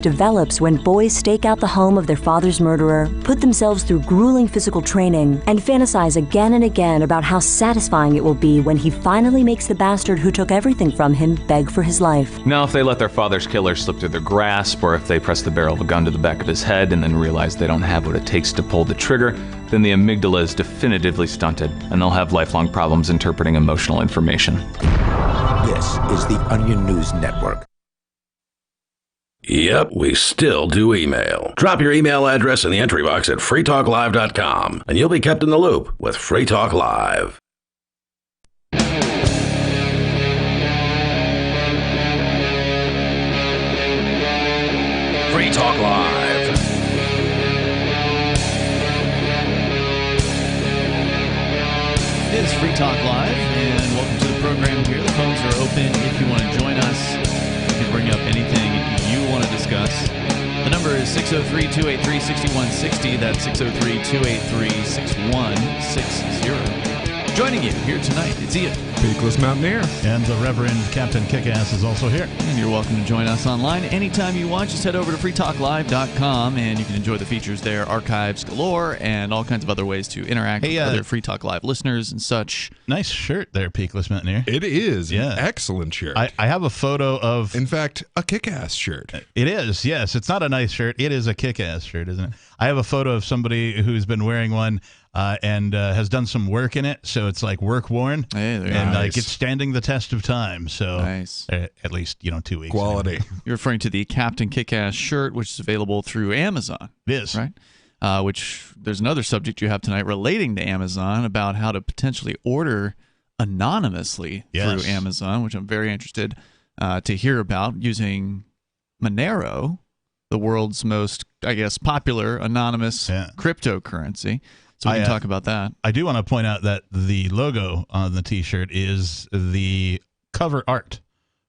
develops when boys stake out the home of their father's murderer, put themselves through grueling physical training, and fantasize again and again about how satisfying it will be when he finally makes the bastard who took everything from him beg for his life. Now, if they let their father's killer slip through their grasp, or if they press the barrel of a gun to the back of his head and then realize they don't have what it takes to pull the trigger, then the amygdala is definitively stunted, and they'll have lifelong problems interpreting emotional information. This is the Onion News Network. Yep, we still do email. Drop your email address in the entry box at freetalklive.com, and you'll be kept in the loop with Free Talk Live. Free Talk Live. It is Free Talk Live, and welcome to the program here. The phones are open if you want to join us. You can bring up anything you want to discuss. The number is 603-283-6160. That's 603-283-6160. Joining you here tonight, it's Ian. Peakless Mountaineer. And the Reverend Captain Kickass is also here. And you're welcome to join us online anytime you want. Just head over to freetalklive.com, and you can enjoy the features there, archives galore, and all kinds of other ways to interact with other Free Talk Live listeners and such. Nice shirt there, Peakless Mountaineer. It is an excellent shirt. I have a photo of... In fact, a kick-ass shirt. It is, yes. It's not a nice shirt. It is a kick-ass shirt, isn't it? I have a photo of somebody who's been wearing one and has done some work in it, so it's like work worn. Hey, and like it's standing the test of time. So nice. At least 2 weeks. Quality. You're referring to the Captain Kickass shirt, which is available through Amazon. It is. Right? Which there's another subject you have tonight relating to Amazon about how to potentially order anonymously through Amazon, which I'm very interested to hear about, using Monero, the world's most, I guess, popular anonymous cryptocurrency. So we can talk about that. I do want to point out that the logo on the T-shirt is the cover art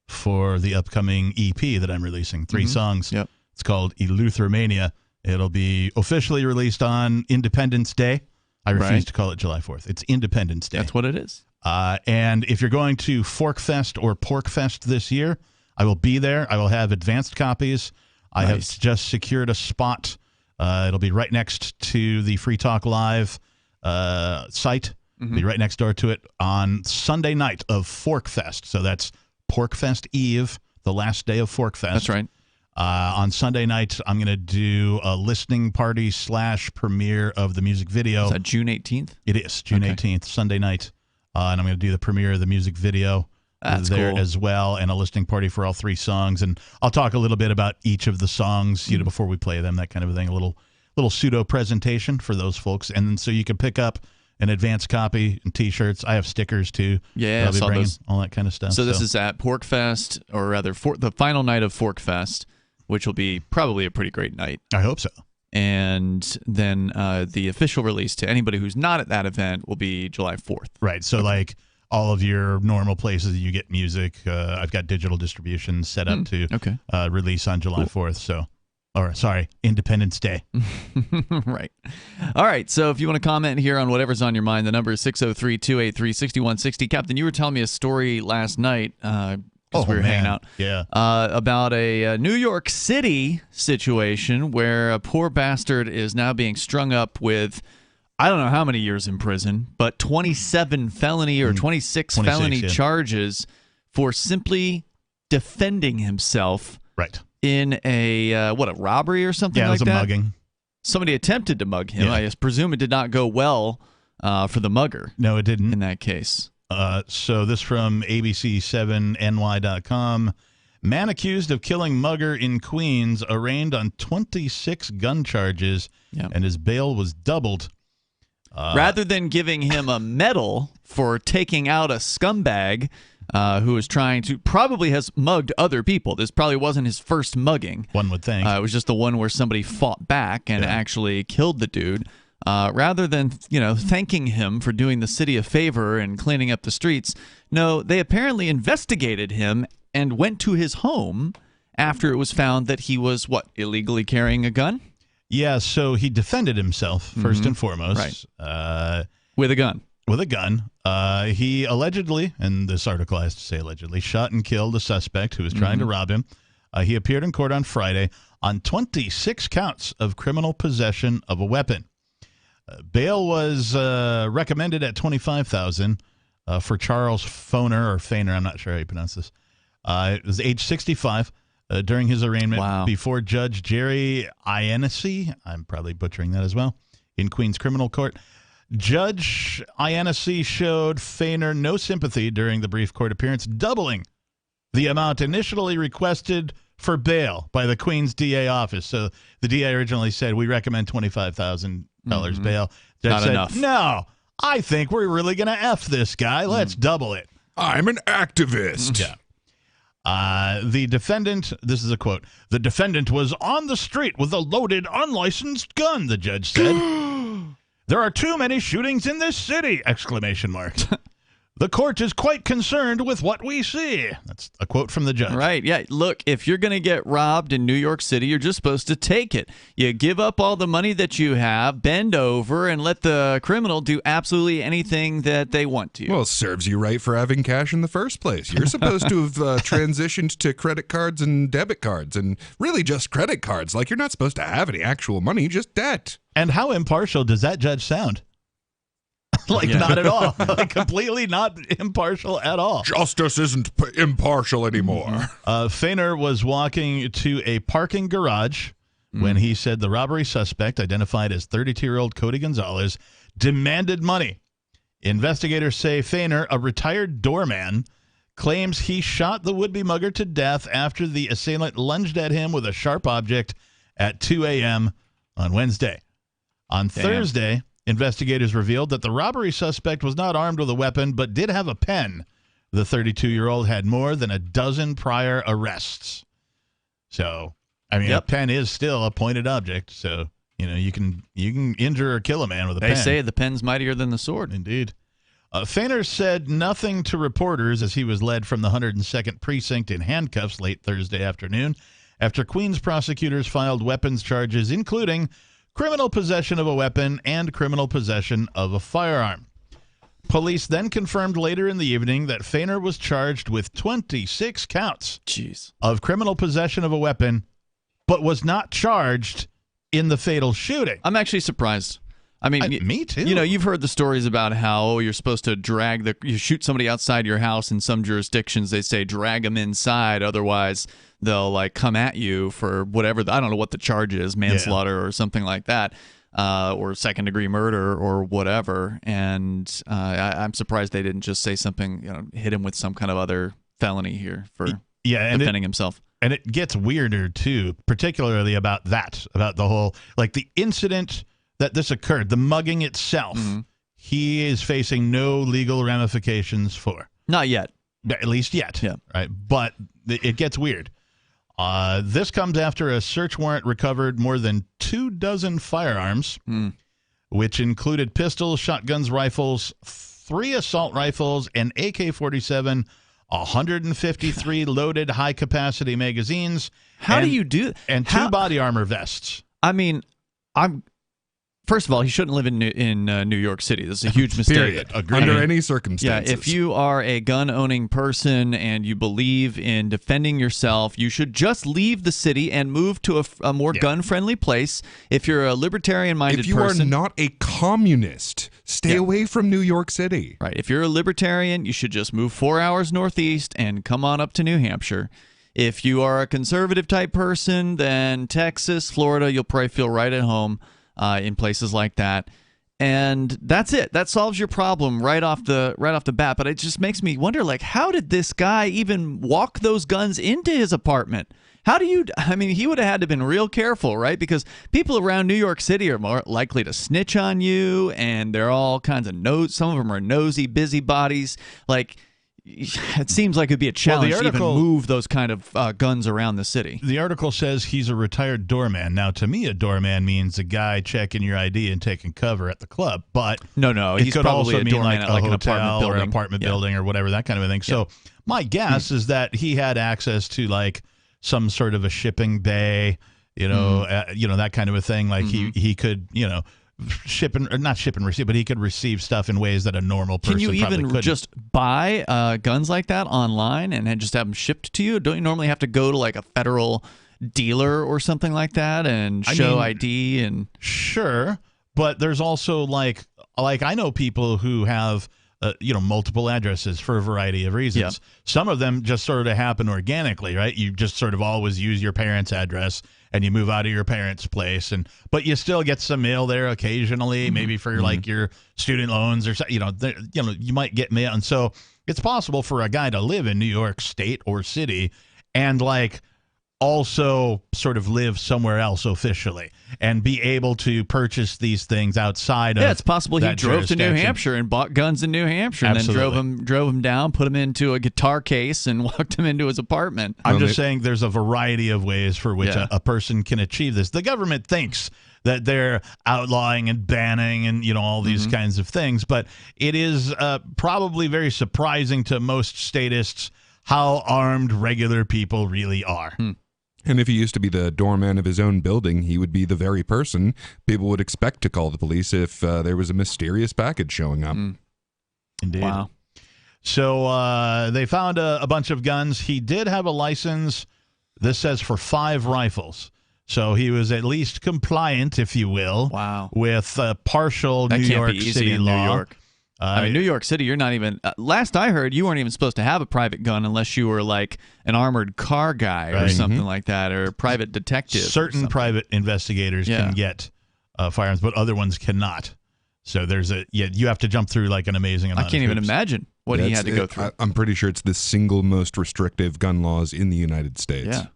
for the upcoming EP that I'm releasing. 3 songs. Yep. It's called Eleuthermania. It'll be officially released on Independence Day. I refuse to call it July 4th. It's Independence Day. That's what it is. And if you're going to Forkfest or Porkfest this year, I will be there. I will have advanced copies. I have just secured a spot. It'll be right next to the Free Talk Live site. Be right next door to it on Sunday night of Forkfest. So that's Porkfest Eve, the last day of Forkfest. That's right. On Sunday night, I'm going to do a listening party / premiere of the music video. Is that June 18th? It is, June 18th, Sunday night. And I'm going to do the premiere of the music video. That's there cool. as well, and a listening party for all 3 songs. And I'll talk a little bit about each of the songs, before we play them, that kind of a thing. A little pseudo presentation for those folks, and so you can pick up an advanced copy and T-shirts. I have stickers too. Yeah, I'll be bringing all that kind of stuff. So this is at Porkfest, or rather, the final night of Forkfest, which will be probably a pretty great night. I hope so. And then the official release to anybody who's not at that event will be July 4th. Right. So like all of your normal places that you get music, I've got digital distribution set up to release on July 4th. Independence Day. Right. All right. So if you want to comment here on whatever's on your mind, the number is 603-283-6160. Captain, you were telling me a story last night because we were hanging out. Yeah. About a New York City situation where a poor bastard is now being strung up with, I don't know how many years in prison, but 27 felony or 26 felony charges for simply defending himself. Right. In a robbery or something like that? Yeah, it was a mugging. Somebody attempted to mug him. I presume it did not go well for the mugger. No, it didn't. In that case. So this from ABC7NY.com. Man accused of killing mugger in Queens arraigned on 26 gun charges, and his bail was doubled. Rather than giving him a medal for taking out a scumbag who was trying to, probably has mugged other people. This probably wasn't his first mugging. One would think. It was just the one where somebody fought back and actually killed the dude. Rather than, thanking him for doing the city a favor and cleaning up the streets, no, they apparently investigated him and went to his home after it was found that he was, illegally carrying a gun? Yeah, so he defended himself, first and foremost. Right. With a gun. With a gun. He allegedly, and this article has to say allegedly, shot and killed a suspect who was trying to rob him. He appeared in court on Friday. on 26 counts of criminal possession of a weapon. Bail was recommended at $25,000 for Charles Feiner. I'm not sure how you pronounce this. It was age 65 during his arraignment before Judge Jerry Iannissi. I'm probably butchering that as well. In Queens Criminal Court. Judge Iannissi showed Feiner no sympathy during the brief court appearance, doubling the amount initially requested for bail by the Queens DA office. So the DA originally said, we recommend $25,000 bail. Judge Not said, enough. No, I think we're really going to F this guy. Let's double it. I'm an activist. Yeah. The defendant, this is a quote, the defendant was on the street with a loaded, unlicensed gun, the judge said. There are too many shootings in this city! Exclamation mark. The court is quite concerned with what we see. That's a quote from the judge. Right. Yeah. Look, if you're going to get robbed in New York City, you're just supposed to take it. You give up all the money that you have, bend over, and let the criminal do absolutely anything that they want to. Well, it serves you right for having cash in the first place. You're supposed to have transitioned to credit cards and debit cards, and really just credit cards. Like, you're not supposed to have any actual money, just debt. And how impartial does that judge sound? Not at all. Completely not impartial at all. Justice isn't impartial anymore. Feiner was walking to a parking garage when he said the robbery suspect, identified as 32-year-old Cody Gonzalez, demanded money. Investigators say Feiner, a retired doorman, claims he shot the would-be mugger to death after the assailant lunged at him with a sharp object at 2 a.m. on Wednesday. On Thursday, investigators revealed that the robbery suspect was not armed with a weapon, but did have a pen. The 32-year-old had more than a dozen prior arrests. So, I mean, a pen is still a pointed object. So, you can injure or kill a man with a pen. They say the pen's mightier than the sword. Indeed. Feiner said nothing to reporters as he was led from the 102nd Precinct in handcuffs late Thursday afternoon after Queens prosecutors filed weapons charges, including criminal possession of a weapon and criminal possession of a firearm. Police then confirmed later in the evening that Feiner was charged with 26 counts of criminal possession of a weapon, but was not charged in the fatal shooting. I'm actually surprised. I mean, me too. You've heard the stories about how you're supposed to you shoot somebody outside your house. In some jurisdictions, they say drag them inside, otherwise they'll come at you for whatever. I don't know what the charge is, manslaughter or something like that, or second-degree murder or whatever. And I'm surprised they didn't just say something, hit him with some kind of other felony here for defending himself. And it gets weirder too, particularly about the whole the incident that this occurred, the mugging itself. He is facing no legal ramifications for. Not yet. At least yet. Yeah. Right. But it gets weird. This comes after a search warrant recovered more than 24 firearms, which included pistols, shotguns, rifles, 3 assault rifles, an AK-47, 153 loaded high-capacity magazines. How do you do that? And 2 body armor vests. I mean, first of all, he shouldn't live in New York City. This is a huge mistake. Under any circumstances. Yeah, if you are a gun-owning person and you believe in defending yourself, you should just leave the city and move to a more gun-friendly place. If you're a libertarian-minded person... If you are not a communist, stay away from New York City. Right. If you're a libertarian, you should just move 4 hours northeast and come on up to New Hampshire. If you are a conservative-type person, then Texas, Florida, you'll probably feel right at home. In places like that, and that's it. That solves your problem right off the bat. But it just makes me wonder, how did this guy even walk those guns into his apartment? He would have had to have been real careful, right? Because people around New York City are more likely to snitch on you, and they're all kinds of some of them are nosy busybodies. It seems like it'd be a challenge to even move those kind of guns around the city. The article says he's a retired doorman. Now, to me, a doorman means a guy checking your ID and taking cover at the club. But no, he's could probably also a mean doorman at a an apartment building. or an apartment building or whatever, that kind of a thing. So my guess is that he had access to some sort of a shipping bay, that kind of a thing. He could, not ship and receive, but he could receive stuff in ways that a normal person couldn't. Can you even just buy guns like that online and then just have them shipped to you? Don't you normally have to go to a federal dealer or something like that and show ID and sure, but there's also like I know people who have multiple addresses for a variety of reasons. Yeah. Some of them just sort of happen organically, right? You just sort of always use your parents' address and you move out of your parents' place, but you still get some mail there occasionally, maybe for like your student loans or you might get mail, and so it's possible for a guy to live in New York State or city and like also sort of live somewhere else officially and be able to purchase these things outside of it's possible he drove to New Hampshire and bought guns in New Hampshire and Absolutely. then drove him down, put him into a guitar case and walked him into his apartment. I'm just saying there's a variety of ways for which a person can achieve this. The government thinks that they're outlawing and banning and all these kinds of things, but it is probably very surprising to most statists how armed regular people really are. And if he used to be the doorman of his own building, he would be the very person people would expect to call the police if there was a mysterious package showing up. Indeed. Wow. So they found a bunch of guns. He did have a license, this says, for 5 rifles. So he was at least compliant, if you will, with partial that New can't York be easy City in law. New York. New York City, you're not even last I heard, you weren't even supposed to have a private gun unless you were like an armored car guy or something like that, or a private detective. Certain private investigators can get firearms, but other ones cannot. So there's you have to jump through like an amazing amount. I can't even imagine what he had to go through. I'm pretty sure it's the single most restrictive gun laws in the United States. Yeah.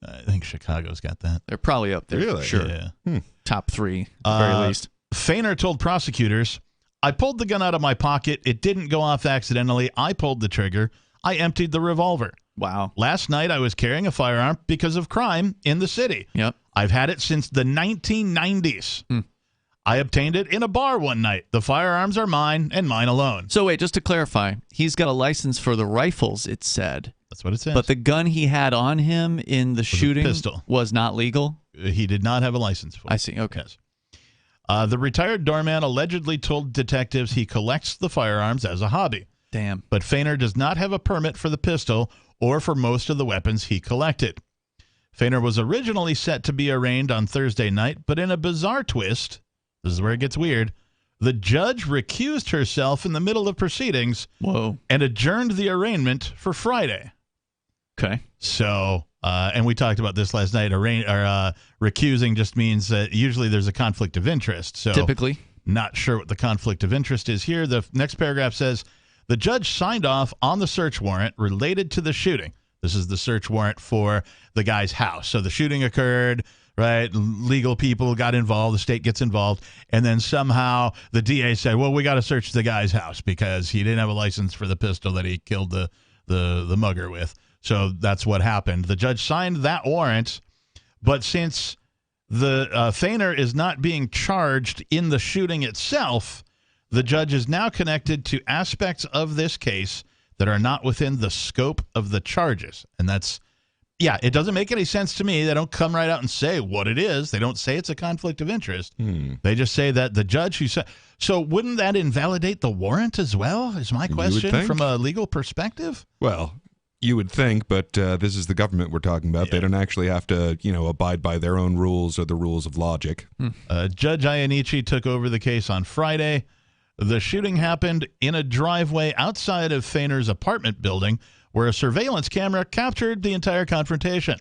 I think Chicago's got that. They're probably up there. Really? For sure. Yeah. Top 3, at the very least. Feiner told prosecutors, I pulled the gun out of my pocket. It didn't go off accidentally. I pulled the trigger. I emptied the revolver. Wow. Last night I was carrying a firearm because of crime in the city. Yep. I've had it since the 1990s. I obtained it in a bar one night. The firearms are mine and mine alone. So wait, just to clarify, he's got a license for the rifles, it said. That's what it says. But the gun he had on him in the shooting was not legal? He did not have a license for it. I see. Okay. Yes. The retired doorman allegedly told detectives he collects the firearms as a hobby. Damn. But Feiner does not have a permit for the pistol or for most of the weapons he collected. Feiner was originally set to be arraigned on Thursday night, but in a bizarre twist, this is where it gets weird, the judge recused herself in the middle of proceedings and adjourned the arraignment for Friday. Okay. So, and we talked about this last night, recusing just means that usually there's a conflict of interest. So typically. Not sure what the conflict of interest is here. The next paragraph says, the judge signed off on the search warrant related to the shooting. This is the search warrant for the guy's house. So the shooting occurred, right? Legal people got involved. The state gets involved. And then somehow the DA said, well, we got to search the guy's house because he didn't have a license for the pistol that he killed the mugger with. So that's what happened. The judge signed that warrant, but since the Feiner is not being charged in the shooting itself, the judge is now connected to aspects of this case that are not within the scope of the charges. And that's, it doesn't make any sense to me. They don't come right out and say what it is. They don't say it's a conflict of interest. They just say that the judge who said, so wouldn't that invalidate the warrant as well, is my question from a legal perspective? Well, you would think, but this is the government we're talking about. They don't actually have to, abide by their own rules or the rules of logic. Judge Iannici took over the case on Friday. The shooting happened in a driveway outside of Feiner's apartment building where a surveillance camera captured the entire confrontation.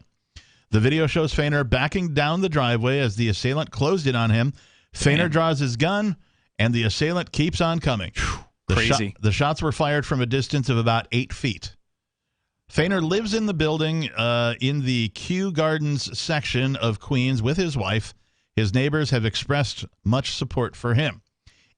The video shows Feiner backing down the driveway as the assailant closed in on him. Feiner draws his gun, and the assailant keeps on coming. Crazy. The shots were fired from a distance of about 8 feet. Feiner lives in the building in the Kew Gardens section of Queens with his wife. His neighbors have expressed much support for him.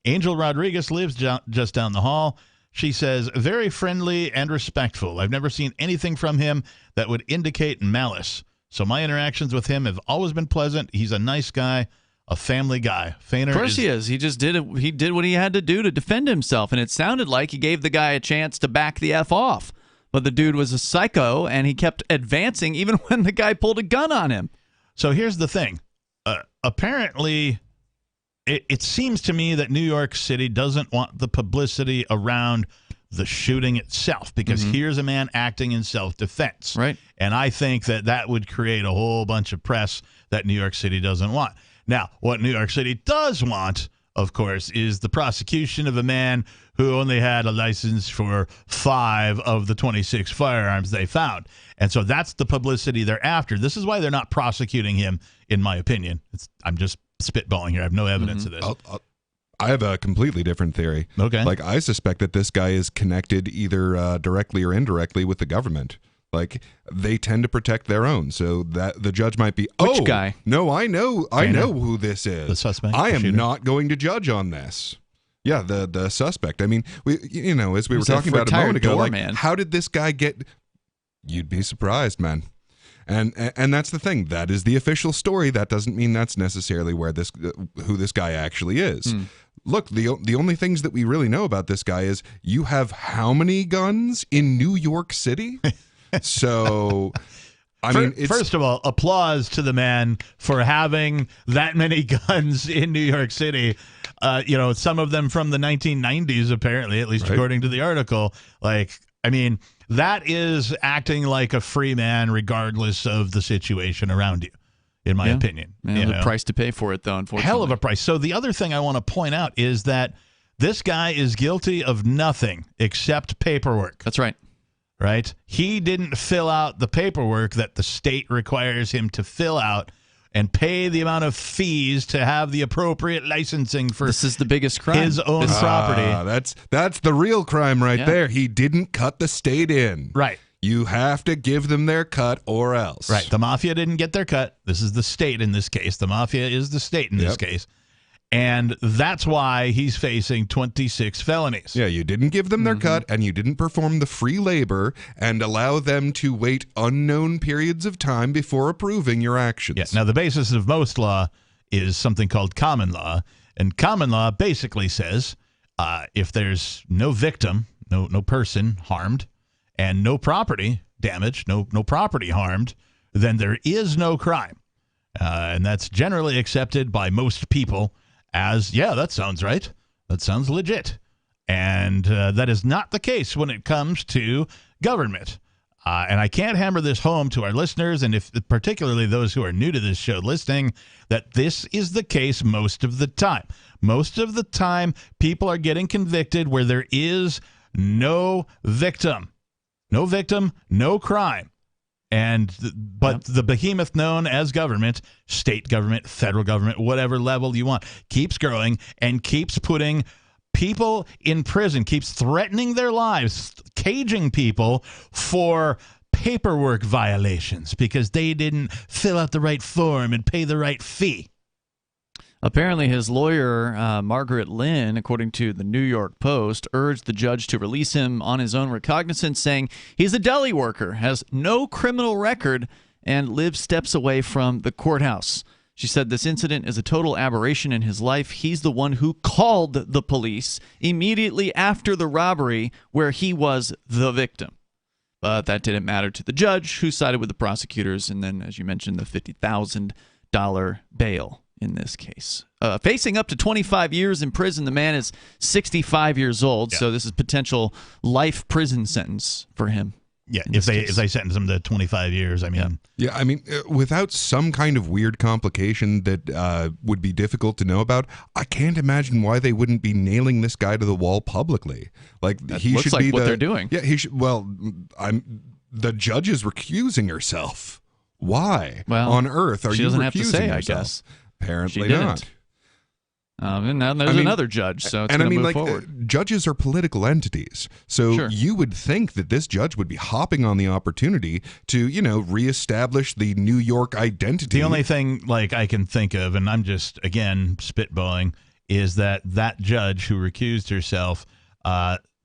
Angel Rodriguez lives just down the hall. She says, very friendly and respectful. I've never seen anything from him that would indicate malice. So my interactions with him have always been pleasant. He's a nice guy, a family guy. Feiner of course he is. He just did it. He did what he had to do to defend himself, and it sounded like he gave the guy a chance to back the F off. But the dude was a psycho, and he kept advancing even when the guy pulled a gun on him. So here's the thing. Apparently, it seems to me that New York City doesn't want the publicity around the shooting itself, because here's a man acting in self-defense. Right. And I think that would create a whole bunch of press that New York City doesn't want. Now, what New York City does want, of course, is the prosecution of a man who only had a license for 5 of the 26 firearms they found. And so that's the publicity they're after. This is why they're not prosecuting him, in my opinion. I'm just spitballing here. I have no evidence of this. I have a completely different theory. Okay. Like, I suspect that this guy is connected either directly or indirectly with the government. Like, they tend to protect their own, so that the judge might be, Which guy? No, I know who this is. The suspect? I am shooter? not going to judge on this. Yeah, the suspect. I mean, as we were He's a talking about a retired moment ago, like, doorman. how did this guy get? You'd be surprised, man. And that's the thing. That is the official story. That doesn't mean that's necessarily where who this guy actually is. Look, the only things that we really know about this guy is you have how many guns in New York City? So, I mean, first of all, applause to the man for having that many guns in New York City. Some of them from the 1990s, apparently, at least according to the article. Like, I mean, that is acting like a free man regardless of the situation around you, in my opinion. The price to pay for it, though, unfortunately. Hell of a price. So the other thing I want to point out is that this guy is guilty of nothing except paperwork. That's right. Right? He didn't fill out the paperwork that the state requires him to fill out and pay the amount of fees to have the appropriate licensing for this is the biggest crime. His own property. That's the real crime right there. He didn't cut the state in. Right. You have to give them their cut or else. Right. The mafia didn't get their cut. This is the state in this case. The mafia is the state in this case. And that's why he's facing 26 felonies. Yeah, you didn't give them their cut, and you didn't perform the free labor and allow them to wait unknown periods of time before approving your actions. Yeah. Now, the basis of most law is something called common law. And common law basically says if there's no victim, no person harmed, and no property damaged, no property harmed, then there is no crime. And that's generally accepted by most people as, that sounds right. That sounds legit. And that is not the case when it comes to government. And I can't hammer this home to our listeners, and particularly those who are new to this show listening, that this is the case most of the time. Most of the time, people are getting convicted where there is no victim. No victim, no crime. But the behemoth known as government, state government, federal government, whatever level you want, keeps growing and keeps putting people in prison, keeps threatening their lives, caging people for paperwork violations because they didn't fill out the right form and pay the right fee. Apparently, his lawyer, Margaret Lynn, according to the New York Post, urged the judge to release him on his own recognizance, saying he's a deli worker, has no criminal record, and lives steps away from the courthouse. She said this incident is a total aberration in his life. He's the one who called the police immediately after the robbery where he was the victim. But that didn't matter to the judge, who sided with the prosecutors, and then, as you mentioned, the $50,000 bail. In this case, facing up to 25 years in prison. The man is 65 years old, so this is potential life prison sentence for him. Yeah, if they sentence him to 25 years, I mean, without some kind of weird complication that would be difficult to know about, I can't imagine why they wouldn't be nailing this guy to the wall publicly. Like that he looks should like be what they're doing. Yeah, he should. Well, the judge is recusing herself. Why on earth are you recusing yourself? She doesn't have to say, I guess. Apparently not. And now there's another judge, so it's going to move forward. Judges are political entities, so you would think that this judge would be hopping on the opportunity to, reestablish the New York identity. The only thing I can think of, and I'm just again spitballing, is that judge who recused herself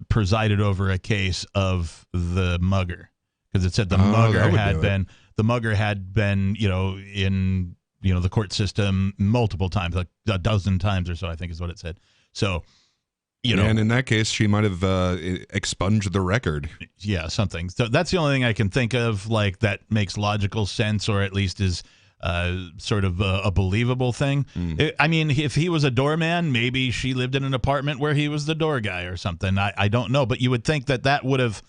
presided over a case of the mugger, because it said the mugger had been in the court system multiple times, like a dozen times or so, I think is what it said. So, and in that case, she might have expunged the record. Yeah, something. So that's the only thing I can think of, that makes logical sense, or at least is sort of a believable thing. I mean, if he was a doorman, maybe she lived in an apartment where he was the door guy or something. I don't know, but you would think that would have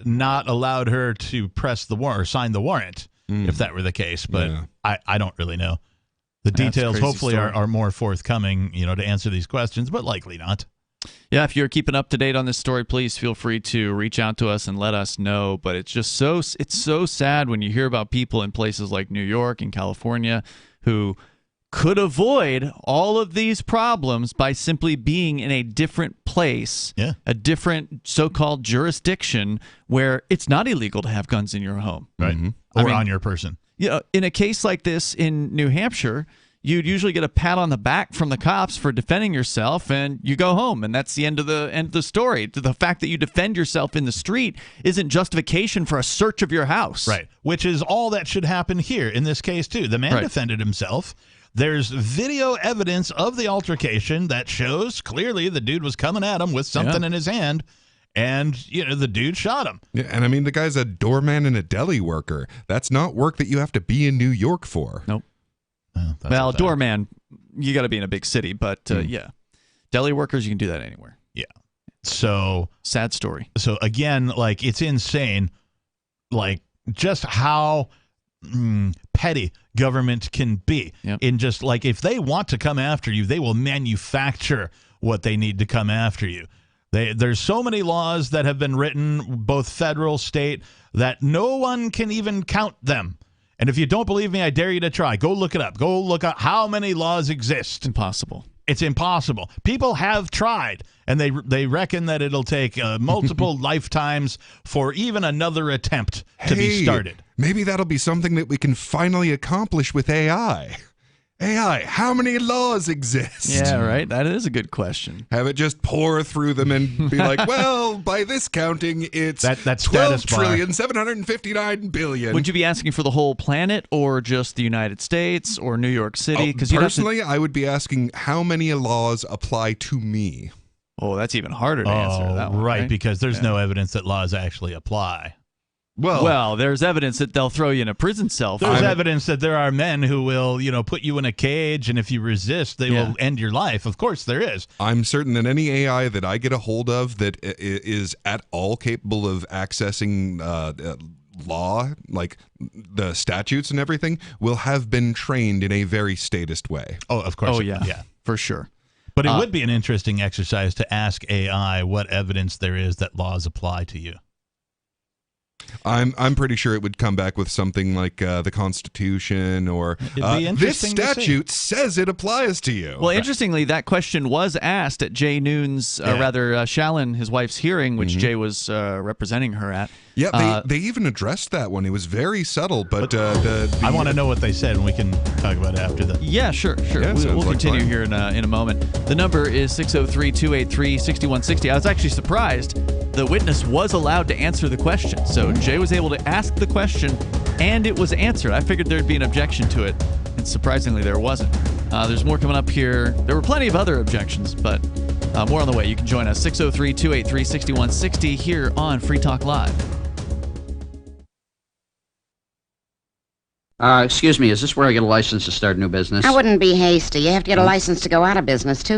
not allowed her to press the warrant or sign the warrant if that were the case. But I don't really know. The details hopefully are more forthcoming, to answer these questions, but likely not. Yeah, if you're keeping up to date on this story, please feel free to reach out to us and let us know. But it's just so sad when you hear about people in places like New York and California who could avoid all of these problems by simply being in a different place, a different so-called jurisdiction where it's not illegal to have guns in your home. Right. Or on your person. In a case like this in New Hampshire, you'd usually get a pat on the back from the cops for defending yourself, and you go home, and that's the end of the story. The fact that you defend yourself in the street isn't justification for a search of your house. Right, which is all that should happen here in this case, too. The man defended himself. There's video evidence of the altercation that shows clearly the dude was coming at him with something in his hand, and, the dude shot him. Yeah, and I mean, the guy's a doorman and a deli worker. That's not work that you have to be in New York for. Nope. Well, doorman, you got to be in a big city, but deli workers, you can do that anywhere. Yeah. So sad story. So again, it's insane, just how petty government can be. In just if they want to come after you, they will manufacture what they need to come after you. There's so many laws that have been written, both federal, state, that no one can even count them. And if you don't believe me, I dare you to try. Go look it up. Go look up how many laws exist. Impossible. It's impossible. People have tried, and they reckon that it'll take multiple lifetimes for even another attempt to be started. Maybe that'll be something that we can finally accomplish with AI. AI, how many laws exist? Yeah, right. That is a good question. Have it just pour through them and be like, well, by this counting, it's that's 12,759 billion. Would you be asking for the whole planet or just the United States or New York City? Personally, I would be asking how many laws apply to me. Oh, that's even harder to answer that one. Right, because there's no evidence that laws actually apply. Well, there's evidence that they'll throw you in a prison cell. There's evidence that there are men who will, put you in a cage, and if you resist, they will end your life. Of course, there is. I'm certain that any AI that I get a hold of that is at all capable of accessing law, like the statutes and everything, will have been trained in a very statist way. Oh, of course. Oh, yeah, for sure. But it would be an interesting exercise to ask AI what evidence there is that laws apply to you. I'm pretty sure it would come back with something like the Constitution or this statute says it applies to you. Well, interestingly, that question was asked at Jay Noon's, Shallon, his wife's hearing, which Jay was representing her at. Yeah, they even addressed that one. It was very subtle, but I want to know what they said, and we can talk about it after that. Yeah, sure. Yeah, we'll continue here in a moment. The number is 603-283-6160. I was actually surprised the witness was allowed to answer the question. So Jay was able to ask the question, and it was answered. I figured there'd be an objection to it, and surprisingly there wasn't. There's more coming up here. There were plenty of other objections, but more on the way. You can join us, 603-283-6160 here on Free Talk Live. Excuse me, is this where I get a license to start a new business? I wouldn't be hasty. You have to get a license to go out of business, too,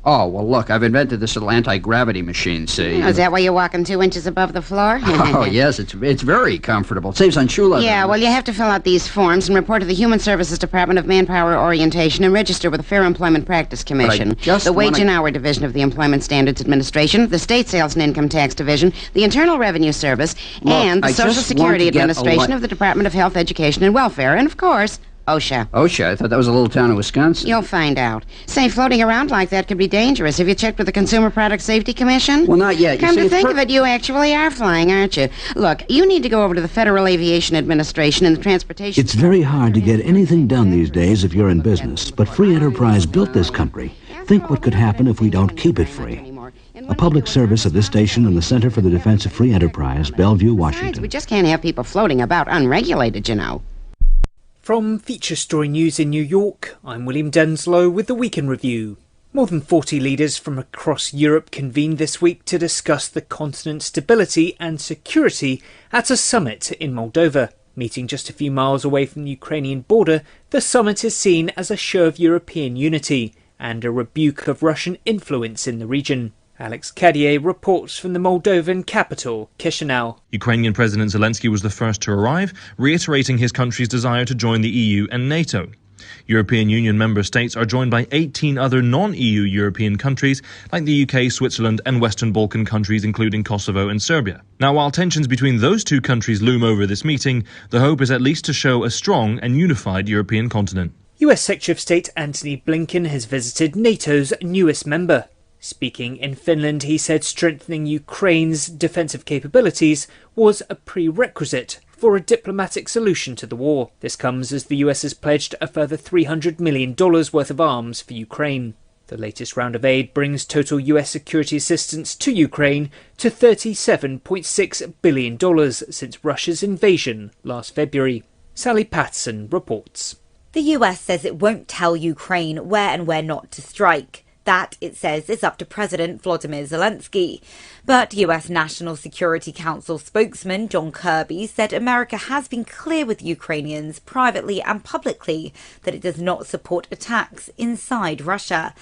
Oh, well, look, I've invented this little anti-gravity machine, see? Oh, is that why you're walking 2 inches above the floor? Oh, yes, it's very comfortable. It saves on shoe leather. Yeah, well, you have to fill out these forms and report to the Human Services Department of Manpower Orientation and register with the Fair Employment Practice Commission, the Wage and Hour Division of the Employment Standards Administration, the State Sales and Income Tax Division, the Internal Revenue Service, and the Social Security Administration of the Department of Health, Education, and Welfare, and, of course, OSHA. OSHA? I thought that was a little town in Wisconsin. You'll find out. Say, floating around like that could be dangerous. Have you checked with the Consumer Product Safety Commission? Well, not yet. Come to think of it, you actually are flying, aren't you? Look, you need to go over to the Federal Aviation Administration and the Transportation... It's very hard to get anything done these days if you're in business, but free enterprise built this country. Think what could happen if we don't keep it free. A public service of this station and the Center for the Defense of Free Enterprise, Bellevue, Washington. We just can't have people floating about unregulated, From Feature Story News in New York, I'm William Denslow with the Weekend Review. More than 40 leaders from across Europe convened this week to discuss the continent's stability and security at a summit in Moldova. Meeting just a few miles away from the Ukrainian border, the summit is seen as a show of European unity and a rebuke of Russian influence in the region. Alex Cadier reports from the Moldovan capital, Chisinau. Ukrainian President Zelensky was the first to arrive, reiterating his country's desire to join the EU and NATO. European Union member states are joined by 18 other non-EU European countries like the UK, Switzerland and Western Balkan countries including Kosovo and Serbia. Now, while tensions between those two countries loom over this meeting, the hope is at least to show a strong and unified European continent. US Secretary of State Antony Blinken has visited NATO's newest member. Speaking in Finland, he said strengthening Ukraine's defensive capabilities was a prerequisite for a diplomatic solution to the war. This comes as the US has pledged a further $300 million worth of arms for Ukraine. The latest round of aid brings total US security assistance to Ukraine to $37.6 billion since Russia's invasion last February. Sally Patterson reports. The US says it won't tell Ukraine where and where not to strike. That, it says, is up to President Volodymyr Zelensky. But US National Security Council spokesman John Kirby said America has been clear with Ukrainians privately and publicly that it does not support attacks inside Russia.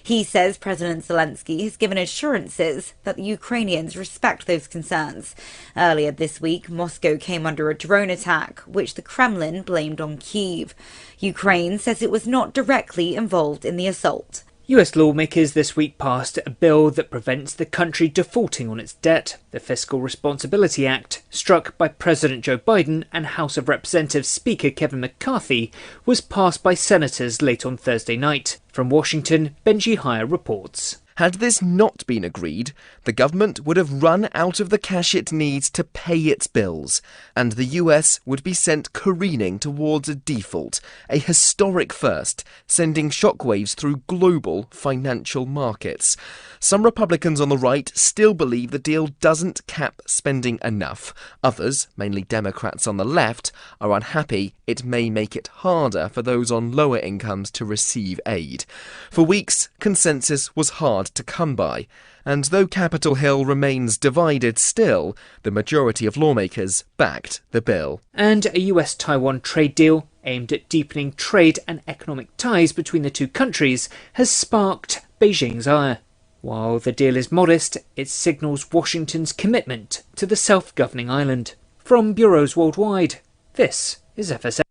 He says President Zelensky has given assurances that the Ukrainians respect those concerns. Earlier this week, Moscow came under a drone attack, which the Kremlin blamed on Kyiv. Ukraine says it was not directly involved in the assault. US lawmakers this week passed a bill that prevents the country defaulting on its debt. The Fiscal Responsibility Act, struck by President Joe Biden and House of Representatives Speaker Kevin McCarthy, was passed by senators late on Thursday night. From Washington, Benji Heyer reports. Had this not been agreed, the government would have run out of the cash it needs to pay its bills, and the US would be sent careening towards a default, a historic first, sending shockwaves through global financial markets. Some Republicans on the right still believe the deal doesn't cap spending enough. Others, mainly Democrats on the left, are unhappy it may make it harder for those on lower incomes to receive aid. For weeks, consensus was hard to come by, and though Capitol Hill remains divided still, the majority of lawmakers backed the bill. And a US-Taiwan trade deal aimed at deepening trade and economic ties between the two countries has sparked Beijing's ire. While the deal is modest, it signals Washington's commitment to the self-governing island. From bureaus worldwide, this is FSA.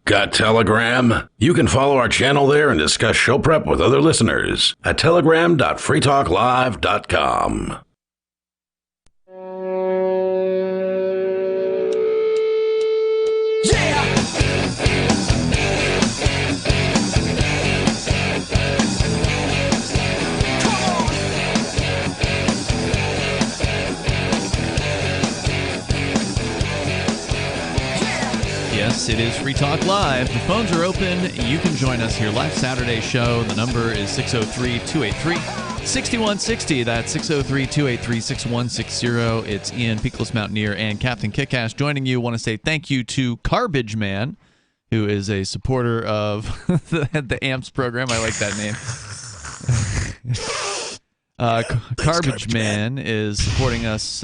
Got Telegram? You can follow our channel there and discuss show prep with other listeners at telegram.freetalklive.com. Yes, it is Free Talk Live. The phones are open. You can join us here live Saturday show. The number is 603-283-6160. That's 603-283-6160. It's Ian, Peakless Mountaineer, and Captain Kickass joining you. Want to say thank you to Garbage Man, who is a supporter of the AMPS program. I like that name. Garbage Man is supporting us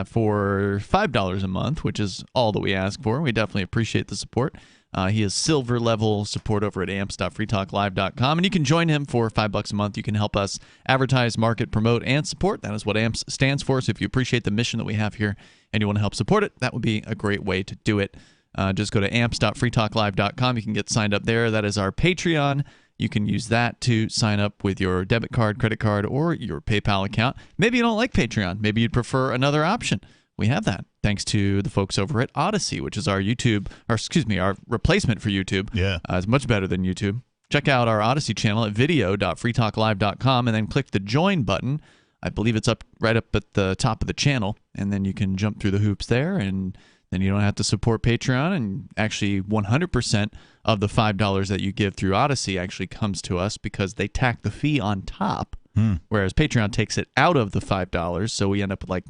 for $5 a month, which is all that we ask for. We definitely appreciate the support. He has silver level support over at amps.freetalklive.com, and you can join him for $5 a month. You can help us advertise, market, promote, and support. That is what AMPS stands for. So if you appreciate the mission that we have here and you want to help support it, that would be a great way to do it. Just go to amps.freetalklive.com. You can get signed up there. That is our Patreon. You can use that to sign up with your debit card, credit card, or your PayPal account. Maybe you don't like Patreon. Maybe you'd prefer another option. We have that thanks to the folks over at Odyssey, which is our replacement for YouTube. Yeah. It's much better than YouTube. Check out our Odyssey channel at video.freetalklive.com and then click the join button. I believe it's right up at the top of the channel, and then you can jump through the hoops there, and then you don't have to support Patreon, and actually 100% of the $5 that you give through Odyssey actually comes to us because they tack the fee on top, whereas Patreon takes it out of the $5, so we end up with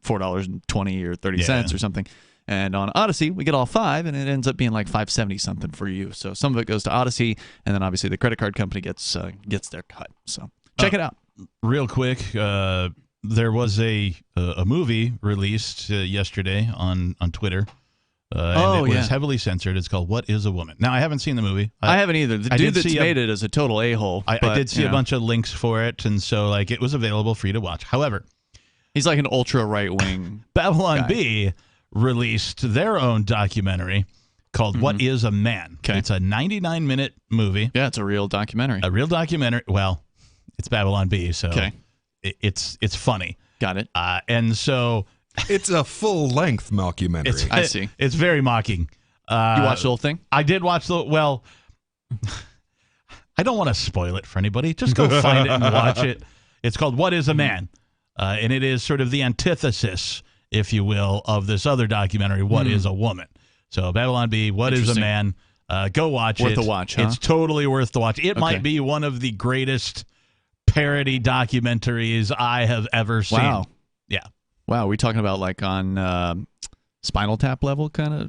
$4.20 or 30 cents or something. And on Odyssey, we get all $5, and it ends up being like $5.70 something for you. So some of it goes to Odyssey, and then obviously the credit card company gets their cut. So check it out. Real quick, there was a movie released yesterday on Twitter And it was heavily censored. It's called What is a Woman? Now, I haven't seen the movie. I haven't either. The dude that's made it is a total a-hole. I did see a bunch of links for it, and so like it was available for you to watch. However, he's like an ultra right-wing Babylon guy. Bee released their own documentary called What is a Man? Okay. It's a 99-minute movie. Yeah, it's a real documentary. A real documentary. Well, it's Babylon Bee, so it's funny. Got it. And so it's a full-length mockumentary. I see. It's very mocking. You watched the whole thing? I did watch well, I don't want to spoil it for anybody. Just go find it and watch it. It's called What is a Man? And it is sort of the antithesis, if you will, of this other documentary, What is a Woman? So Babylon Bee, What is a Man? Go watch it. Worth the watch, huh? It's totally worth the watch. It might be one of the greatest parody documentaries I have ever seen. Wow. Yeah. Wow, are we talking about like on Spinal Tap level kind of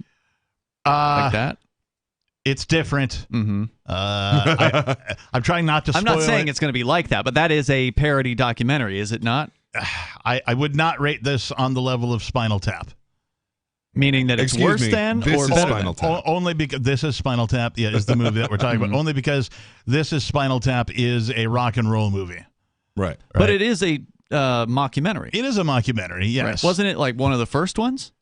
like that? It's different. Mm-hmm. I'm trying not to spoil I'm not saying it's going to be like that, but that is a parody documentary, is it not? I would not rate this on the level of Spinal Tap. Meaning that it's worse than or better Spinal than? Tap. Only because this is Spinal Tap. Yeah, is the movie that we're talking about. Only because this is Spinal Tap is a rock and roll movie. Right. But it is a mockumentary. It is a mockumentary. Yes. Right. Wasn't it like one of the first ones?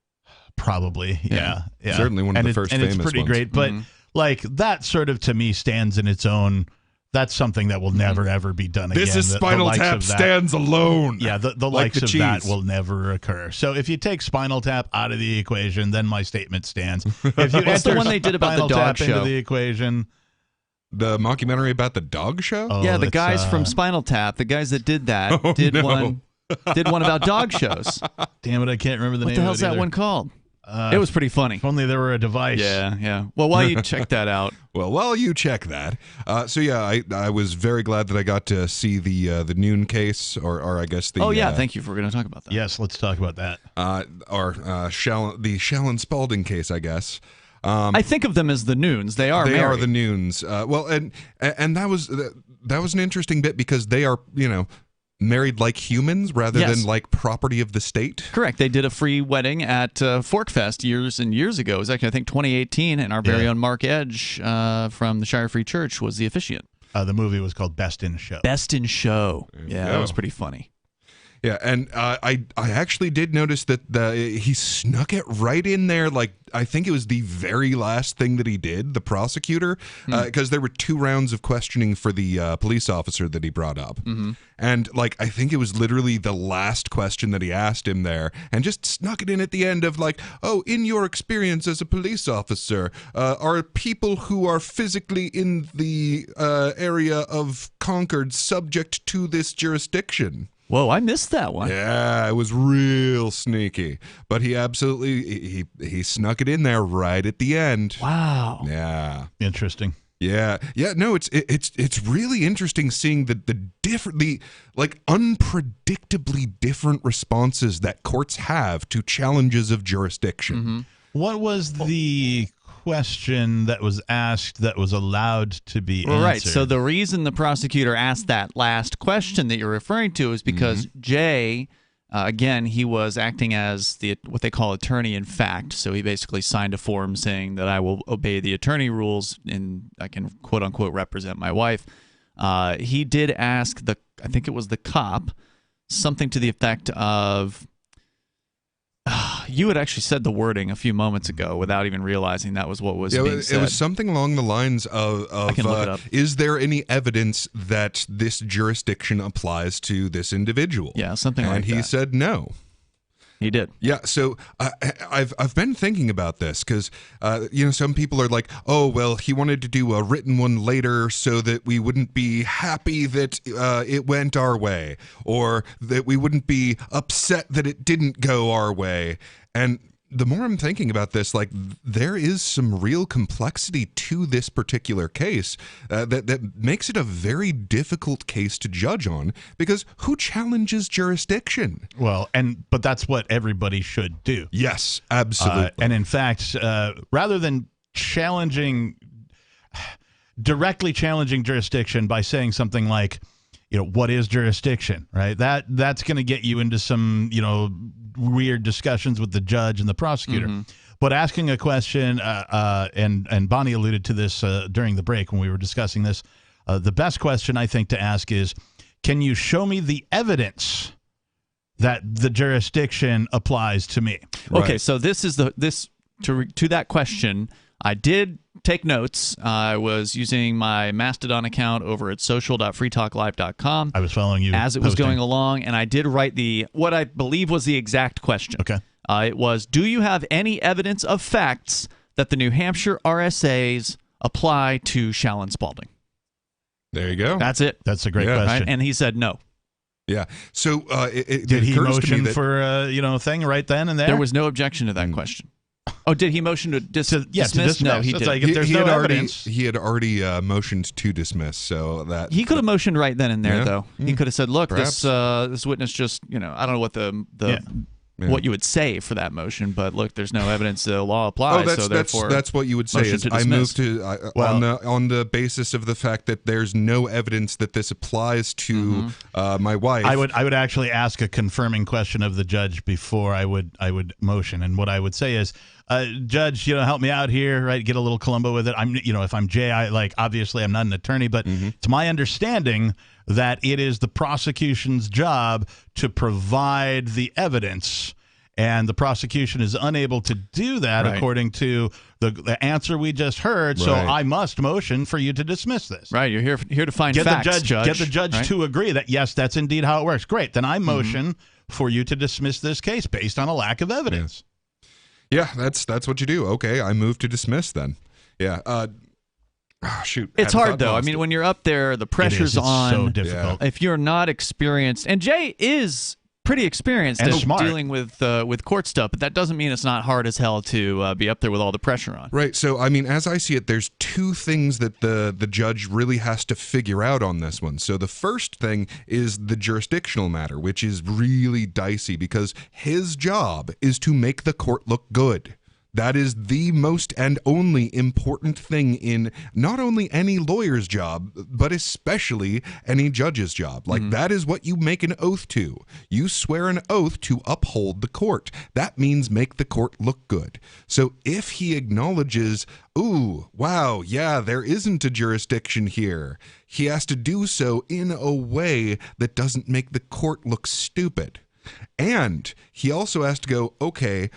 Probably. Yeah. Certainly one of the first famous ones. And it's pretty ones. great. But like that sort of to me stands in its own. That's something that will never, ever be done again. This is Spinal Tap stands alone. Yeah, the like likes of that will never occur. So if you take Spinal Tap out of the equation, then my statement stands. If you What's the one they did about the Spinal dog Tap show? into the equation, the mockumentary about the dog show? Yeah, the guys from Spinal Tap, the guys that did that, did one about dog shows. Damn it, I can't remember the name of it. What the hell's that one called? It was pretty funny. If only there were a device. Yeah. Well, while you check that out. While you check that. So, yeah, I was very glad that I got to see the Noon case, or I guess the... Oh, yeah, thank you for going to talk about that. Yes, let's talk about that. The Shallon Spalding case, I guess. I think of them as the Noons. They are married. Are the Noons. Well, and that was an interesting bit because they are, married like humans rather than like property of the state. Correct. They did a free wedding at Forkfest years and years ago. It was actually, I think, 2018, and our very own Mark Edge from the Shire Free Church was the officiant. The movie was called Best in Show. Best in Show. Yeah, that was pretty funny. Yeah, and I actually did notice that he snuck it right in there. Like, I think it was the very last thing that he did, the prosecutor, because there were 2 rounds of questioning for the police officer that he brought up. And, like, I think it was literally the last question that he asked him there, and just snuck it in at the end of, like, oh, in your experience as a police officer, are people who are physically in the area of Concord subject to this jurisdiction? Whoa, I missed that one. Yeah, it was real sneaky. But he absolutely he snuck it in there right at the end. Wow. Yeah. Interesting. Yeah. No, it's really interesting seeing the unpredictably different responses that courts have to challenges of jurisdiction. What was the question that was asked that was allowed to be answered? Right. So the reason the prosecutor asked that last question that you're referring to is because Jay, again, he was acting as what they call attorney in fact. So he basically signed a form saying that I will obey the attorney rules and I can quote unquote represent my wife. He did ask I think it was the cop, something to the effect of, you had actually said the wording a few moments ago without even realizing that was what was being said. It was something along the lines of I can look it up. Is there any evidence that this jurisdiction applies to this individual? Yeah, something like that. And he said no. He did. Yeah, so I've been thinking about this because, some people are like, oh, well, he wanted to do a written one later so that we wouldn't be happy that it went our way, or that we wouldn't be upset that it didn't go our way. And the more I'm thinking about this, like, there is some real complexity to this particular case that makes it a very difficult case to judge on, because who challenges jurisdiction? Well, but that's what everybody should do. Yes, absolutely. And in fact, rather than directly challenging jurisdiction by saying something like, what is jurisdiction, right? That's going to get you into some, weird discussions with the judge and the prosecutor. But asking a question, and Bonnie alluded to this during the break when we were discussing this, the best question I think to ask is, can you show me the evidence that the jurisdiction applies to me? Okay, so this is to that question. I did take notes. I was using my Mastodon account over at social.freetalklive.com. I was following you as it was going along, and I did write what I believe was the exact question. Okay. It was, do you have any evidence of facts that the New Hampshire RSAs apply to Shallon Spaulding? There you go. That's it. That's a great question. Right? And he said no. Yeah. So did he motion for thing right then and there? There was no objection to that question. Oh, did he motion to dismiss? No, he did. Like, if there's no evidence. He had already motioned to dismiss, so that he could have motioned right then and there, though. Mm. He could have said, "Look, this witness just, I don't know what what you would say for that motion, but look, there's no evidence the law applies, so therefore that's what you would say. Is I moved to on the basis of the fact that there's no evidence that this applies to my wife. I would actually ask a confirming question of the judge before I would motion, and what I would say is, Judge, help me out here, right? Get a little Columbo with it. If I'm Jay, obviously I'm not an attorney, but it's my understanding that it is the prosecution's job to provide the evidence, and the prosecution is unable to do that according to the answer we just heard. So I must motion for you to dismiss this. Right, you're here to find facts, Judge. Get the judge to agree that yes, that's indeed how it works. Great, then I motion for you to dismiss this case based on a lack of evidence. Yeah, that's what you do. Okay, I move to dismiss then. Yeah. Shoot. It's hard, though. I mean, when you're up there, the pressure's on. It's so difficult. If you're not experienced, and Jay is pretty experienced and at dealing with court stuff, but that doesn't mean it's not hard as hell to be up there with all the pressure on. Right. So, I mean, as I see it, there's two things that the judge really has to figure out on this one. So the first thing is the jurisdictional matter, which is really dicey because his job is to make the court look good. That is the most and only important thing in not only any lawyer's job, but especially any judge's job. Like, that is what you make an oath to. You swear an oath to uphold the court. That means make the court look good. So if he acknowledges, ooh, wow, yeah, there isn't a jurisdiction here, he has to do so in a way that doesn't make the court look stupid. And he also has to go, okay,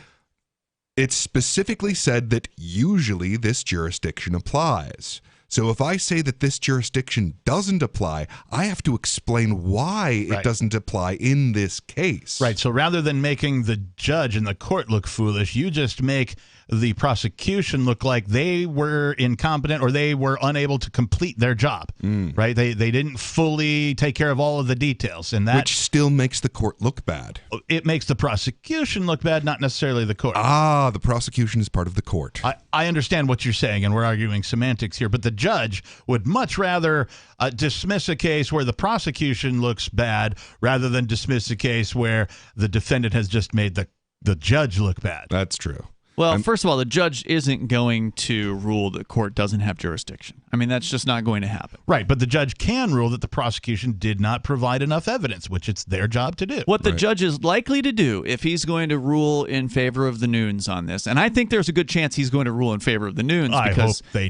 it's specifically said that usually this jurisdiction applies. So if I say that this jurisdiction doesn't apply, I have to explain why it doesn't apply in this case. Right. So rather than making the judge and the court look foolish, you just make the prosecution look like they were incompetent or they were unable to complete their job. Right. They didn't fully take care of all of the details, and that which still makes the court look bad. It makes the prosecution look bad, not necessarily the court. The prosecution is part of the court. I understand what you're saying, and we're arguing semantics here, but the judge would much rather dismiss a case where the prosecution looks bad rather than dismiss a case where the defendant has just made the judge look bad. That's true. Well, first of all, the judge isn't going to rule that court doesn't have jurisdiction. I mean, that's just not going to happen. Right, but the judge can rule that the prosecution did not provide enough evidence, which it's their job to do. What the judge is likely to do, if he's going to rule in favor of the Noons on this, and I think there's a good chance he's going to rule in favor of the Noons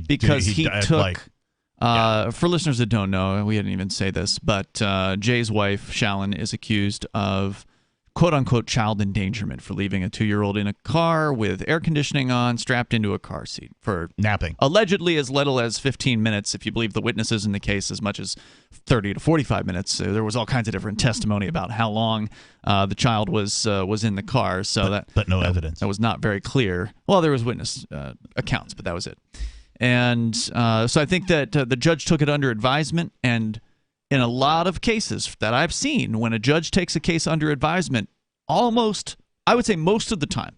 because he took... For listeners that don't know, we didn't even say this, but Jay's wife, Shallon, is accused of quote-unquote child endangerment for leaving a 2-year-old in a car with air conditioning on, strapped into a car seat for napping. Allegedly as little as 15 minutes, if you believe the witnesses in the case, as much as 30 to 45 minutes. So there was all kinds of different testimony about how long the child was in the car. So but no evidence. That was not very clear. Well, there was witness accounts, but that was it. And so I think that the judge took it under advisement, and in a lot of cases that I've seen, when a judge takes a case under advisement, almost, I would say most of the time,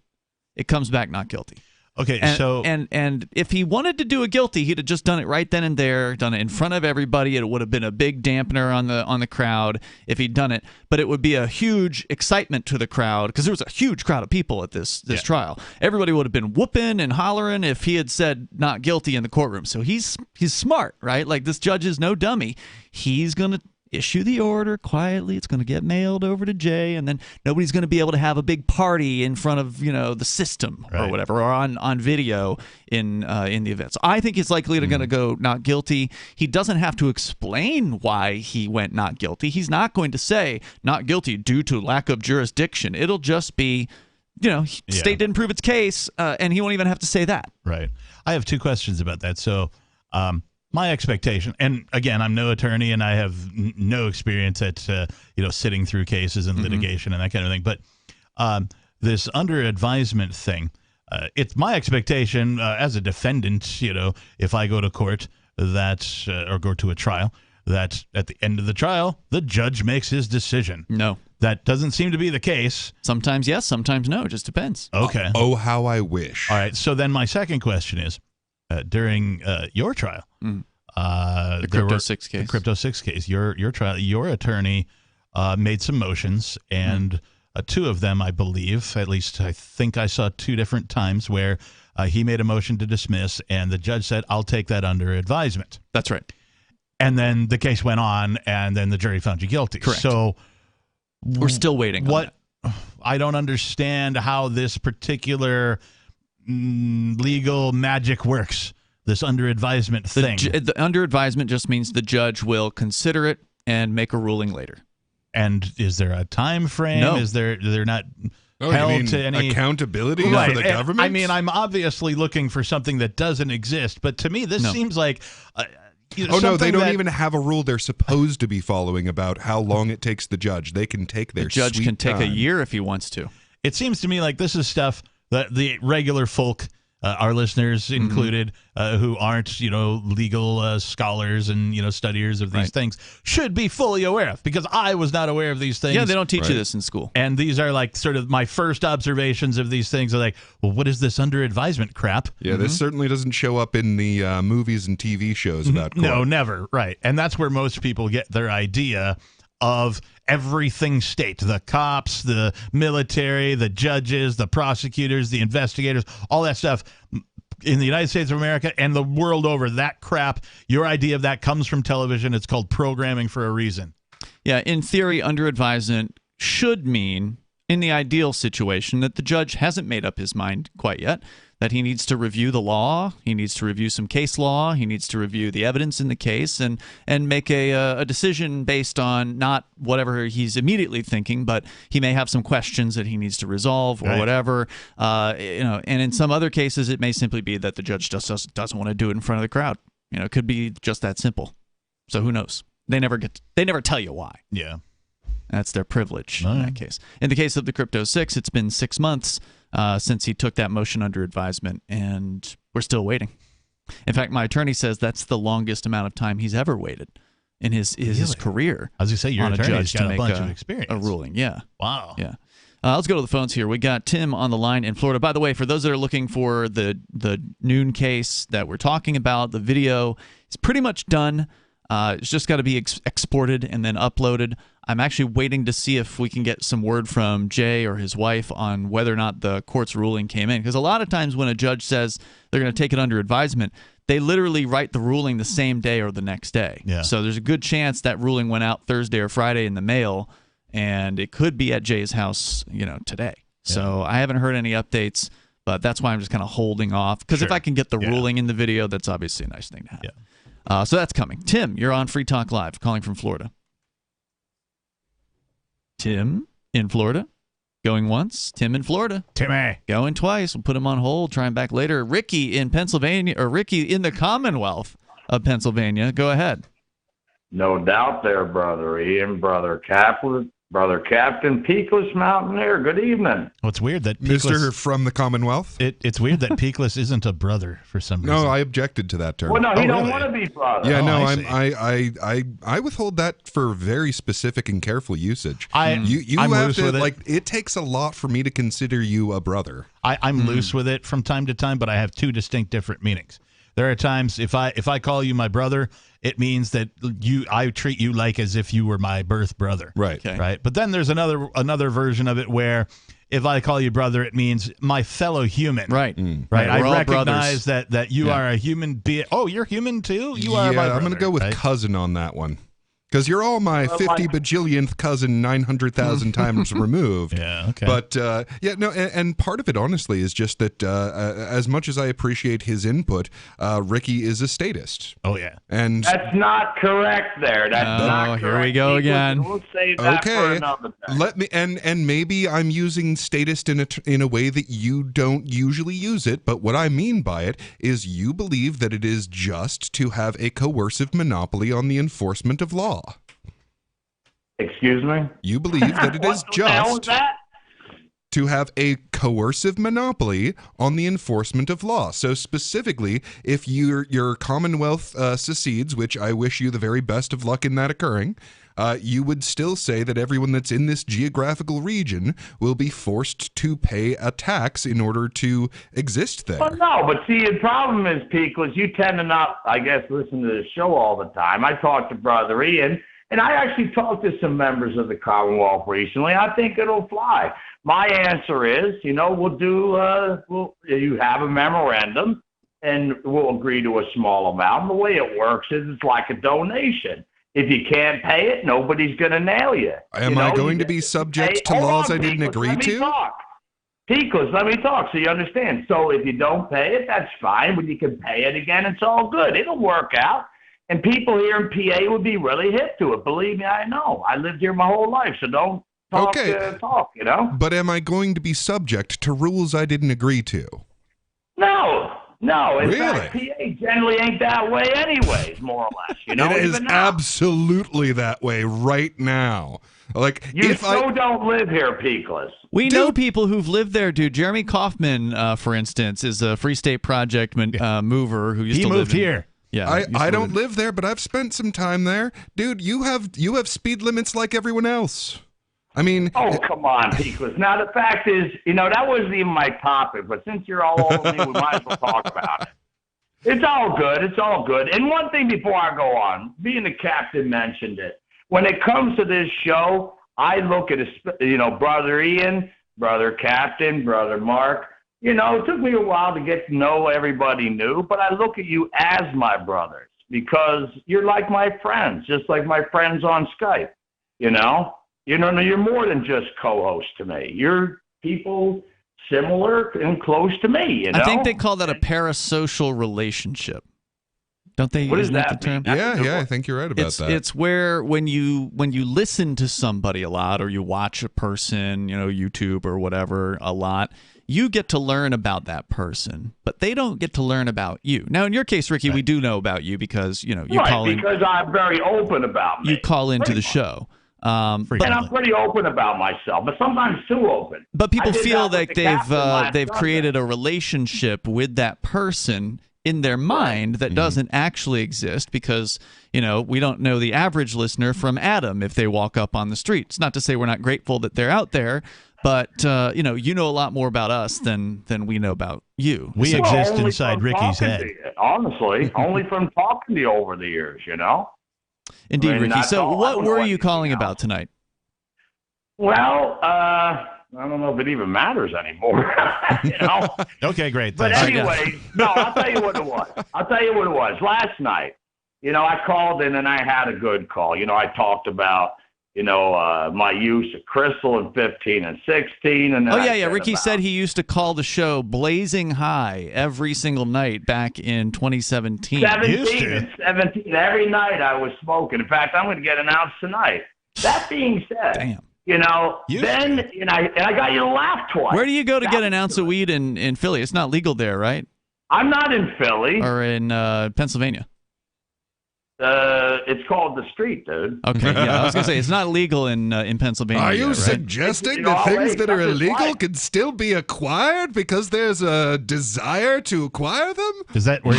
it comes back not guilty. Okay, and if he wanted to do a guilty, he'd have just done it right then and there, done it in front of everybody. It would have been a big dampener on the crowd if he'd done it, but it would be a huge excitement to the crowd because there was a huge crowd of people at this trial. Everybody would have been whooping and hollering if he had said not guilty in the courtroom. So he's smart, right? Like, this judge is no dummy. He's gonna issue the order quietly. It's going to get mailed over to Jay, and then nobody's going to be able to have a big party in front of the system or whatever, or on video in the event. So I think he's likely going to go not guilty. He doesn't have to explain why he went not guilty. He's not going to say not guilty due to lack of jurisdiction. It'll just be, state didn't prove its case, and he won't even have to say that. Right. I have two questions about that. So, my expectation, and again, I'm no attorney and I have no experience at sitting through cases and litigation and that kind of thing. But this under advisement thing, it's my expectation as a defendant. If I go to court or go to a trial, that at the end of the trial, the judge makes his decision. No. That doesn't seem to be the case. Sometimes yes, sometimes no. It just depends. Okay. Oh, how I wish. All right. So then my second question is, during your trial, the Crypto 6 case. The Crypto 6 case, your trial, your attorney made some motions, and two of them, I believe, at least I think I saw two different times where he made a motion to dismiss, and the judge said, I'll take that under advisement. That's right. And then the case went on, and then the jury found you guilty. Correct. So we're still waiting on that. I don't understand how this particular legal magic works, this under advisement thing. The under advisement just means the judge will consider it and make a ruling later. And is there a time frame? No. Is they're not held to any accountability right. for the government? I mean, I'm obviously looking for something that doesn't exist, but to me this seems like no, they don't even have a rule they're supposed to be following about how long it takes the judge. They can take their The judge sweet can take time. a year if he wants to. It seems to me like this is stuff that the regular folk, our listeners included, who aren't, legal scholars and, studiers of these things, should be fully aware of, because I was not aware of these things. Yeah, they don't teach you this in school. And these are like sort of my first observations of these things are like, well, what is this under advisement crap? Yeah, this certainly doesn't show up in the movies and TV shows about court. No, never. Right. And that's where most people get their idea of everything state, the cops, the military, the judges, the prosecutors, the investigators, all that stuff in the United States of America and the world over. That crap, your idea of that comes from television. It's called programming for a reason. Yeah, in theory, under advisement should mean, in the ideal situation, that the judge hasn't made up his mind quite yet, that he needs to review the law, he needs to review some case law, he needs to review the evidence in the case, and make a decision based on not whatever he's immediately thinking, but he may have some questions that he needs to resolve or whatever. And in some other cases, it may simply be that the judge just doesn't want to do it in front of the crowd. It could be just that simple. So who knows? They never tell you why. Yeah. That's their privilege in that case. In the case of the Crypto 6, it's been 6 months since he took that motion under advisement, and we're still waiting. In fact, my attorney says that's the longest amount of time he's ever waited in his career. I was going to say, your attorney's got a bunch of experience. A ruling, yeah. Wow. Yeah. Let's go to the phones here. We got Tim on the line in Florida. By the way, for those that are looking for the noon case that we're talking about, the video is pretty much done. It's just got to be exported and then uploaded. I'm actually waiting to see if we can get some word from Jay or his wife on whether or not the court's ruling came in. Because a lot of times when a judge says they're going to take it under advisement, they literally write the ruling the same day or the next day. Yeah. So there's a good chance that ruling went out Thursday or Friday in the mail, and it could be at Jay's house, today. Yeah. So I haven't heard any updates, but that's why I'm just kind of holding off. Because if I can get the ruling in the video, that's obviously a nice thing to have. Yeah. So that's coming. Tim, you're on Free Talk Live, calling from Florida. Tim in Florida. Going once. Tim in Florida. Timmy. Going twice. We'll put him on hold. Try him back later. Ricky in Pennsylvania, or Ricky in the Commonwealth of Pennsylvania. Go ahead. No doubt there, Brother Ian, Brother Captain Peakless Mountaineer. Good evening. What's weird that Peakless, Mr. from the Commonwealth? It's weird that Peakless isn't a brother for some reason. No, I objected to that term. Well, no, he don't want to be brother. Yeah, I withhold that for very specific and careful usage. I'm have loose to with it. it takes a lot for me to consider you a brother. I'm loose with it from time to time, but I have two distinct different meanings. There are times if I call you my brother, it means that I treat you like as if you were my birth brother. Right. Okay. Right. But then there's another version of it where if I call you brother, it means my fellow human. Right. Right. I We're all recognize brothers. that you are a human being. Oh, you're human too? You are my brother. I'm going to go with right? cousin on that one. Because you're all my 50 bajillionth cousin 900,000 times removed. Yeah, okay. But, and part of it, honestly, is just that as much as I appreciate his input, Ricky is a statist. Oh, yeah. And that's not correct there. That's not correct. Here we go again. We'll save that for another time. Let me, and maybe I'm using statist in a way that you don't usually use it, but what I mean by it is you believe that it is just to have a coercive monopoly on the enforcement of law. Excuse me? You believe that it is just to have a coercive monopoly on the enforcement of law. So specifically, if your Commonwealth secedes, which I wish you the very best of luck in that occurring, you would still say that everyone that's in this geographical region will be forced to pay a tax in order to exist there. Well, no, but see, the problem is, Peekless, you tend to not, I guess, listen to the show all the time. I talked to Brother Ian, and I actually talked to some members of the Commonwealth recently. I think it'll fly. My answer is, you have a memorandum, and we'll agree to a small amount. The way it works is it's like a donation. If you can't pay it, nobody's going to nail you. Am I going to be subject to laws I didn't agree to? Peekless, let me talk so you understand. So if you don't pay it, that's fine. When you can pay it again, it's all good. It'll work out. And people here in PA would be really hip to it. Believe me, I know. I lived here my whole life, so don't talk, you know? But am I going to be subject to rules I didn't agree to? No. In really? fact, PA generally ain't that way anyways, more or less. You know, it is absolutely that way right now. Like, you don't live here, Peekless. We know people who've lived there, dude. Jeremy Kaufman, for instance, is a Free State Project mover who used to live here. Yeah, I don't live there, but I've spent some time there. Dude, you have speed limits like everyone else. I mean... Oh, come on, Peekless. Now, the fact is, that wasn't even my topic, but since you're all over me, we might as well talk about it. It's all good. And one thing before I go on, being the captain mentioned it. When it comes to this show, I look at, Brother Ian, Brother Captain, Brother Mark. It took me a while to get to know everybody new, but I look at you as my brothers because you're like my friends, just like my friends on Skype, You're more than just co-host to me. You're people similar and close to me, I think they call that a parasocial relationship. Don't they? What Isn't does that the mean? term? Yeah, I think you're right about that. It's where when you listen to somebody a lot or you watch a person, YouTube or whatever a lot, you get to learn about that person, but they don't get to learn about you. Now, in your case, Ricky, we do know about you because, you call in. Because I'm very open about me. You call into the show. And I'm pretty open about myself, but sometimes too open. But people feel like they've created a relationship with that person in their mind that doesn't actually exist because, we don't know the average listener from Adam if they walk up on the street. It's not to say we're not grateful that they're out there, but, you know a lot more about us than we know about you. We exist inside Ricky's head. Honestly, only from talking to you over the years, Indeed, Ricky. So what were you calling about tonight? Well, I don't know if it even matters anymore. Okay, great. But anyway, I'll tell you what it was. Last night, I called in and I had a good call. I talked about, my use of crystal in 15 and 16. And then Ricky said he used to call the show Blazing High every single night back in 2017. 17 and 17. Every night I was smoking. In fact, I'm going to get announced tonight. That being said, damn. I got you to laugh twice. Where do you go to get an ounce of weed in Philly? It's not legal there, right? I'm not in Philly. Or in Pennsylvania? It's called the street, dude. Okay, yeah, I was gonna say it's not legal in Pennsylvania. Are you right? suggesting that things that are illegal can still be acquired because there's a desire to acquire them? Is that where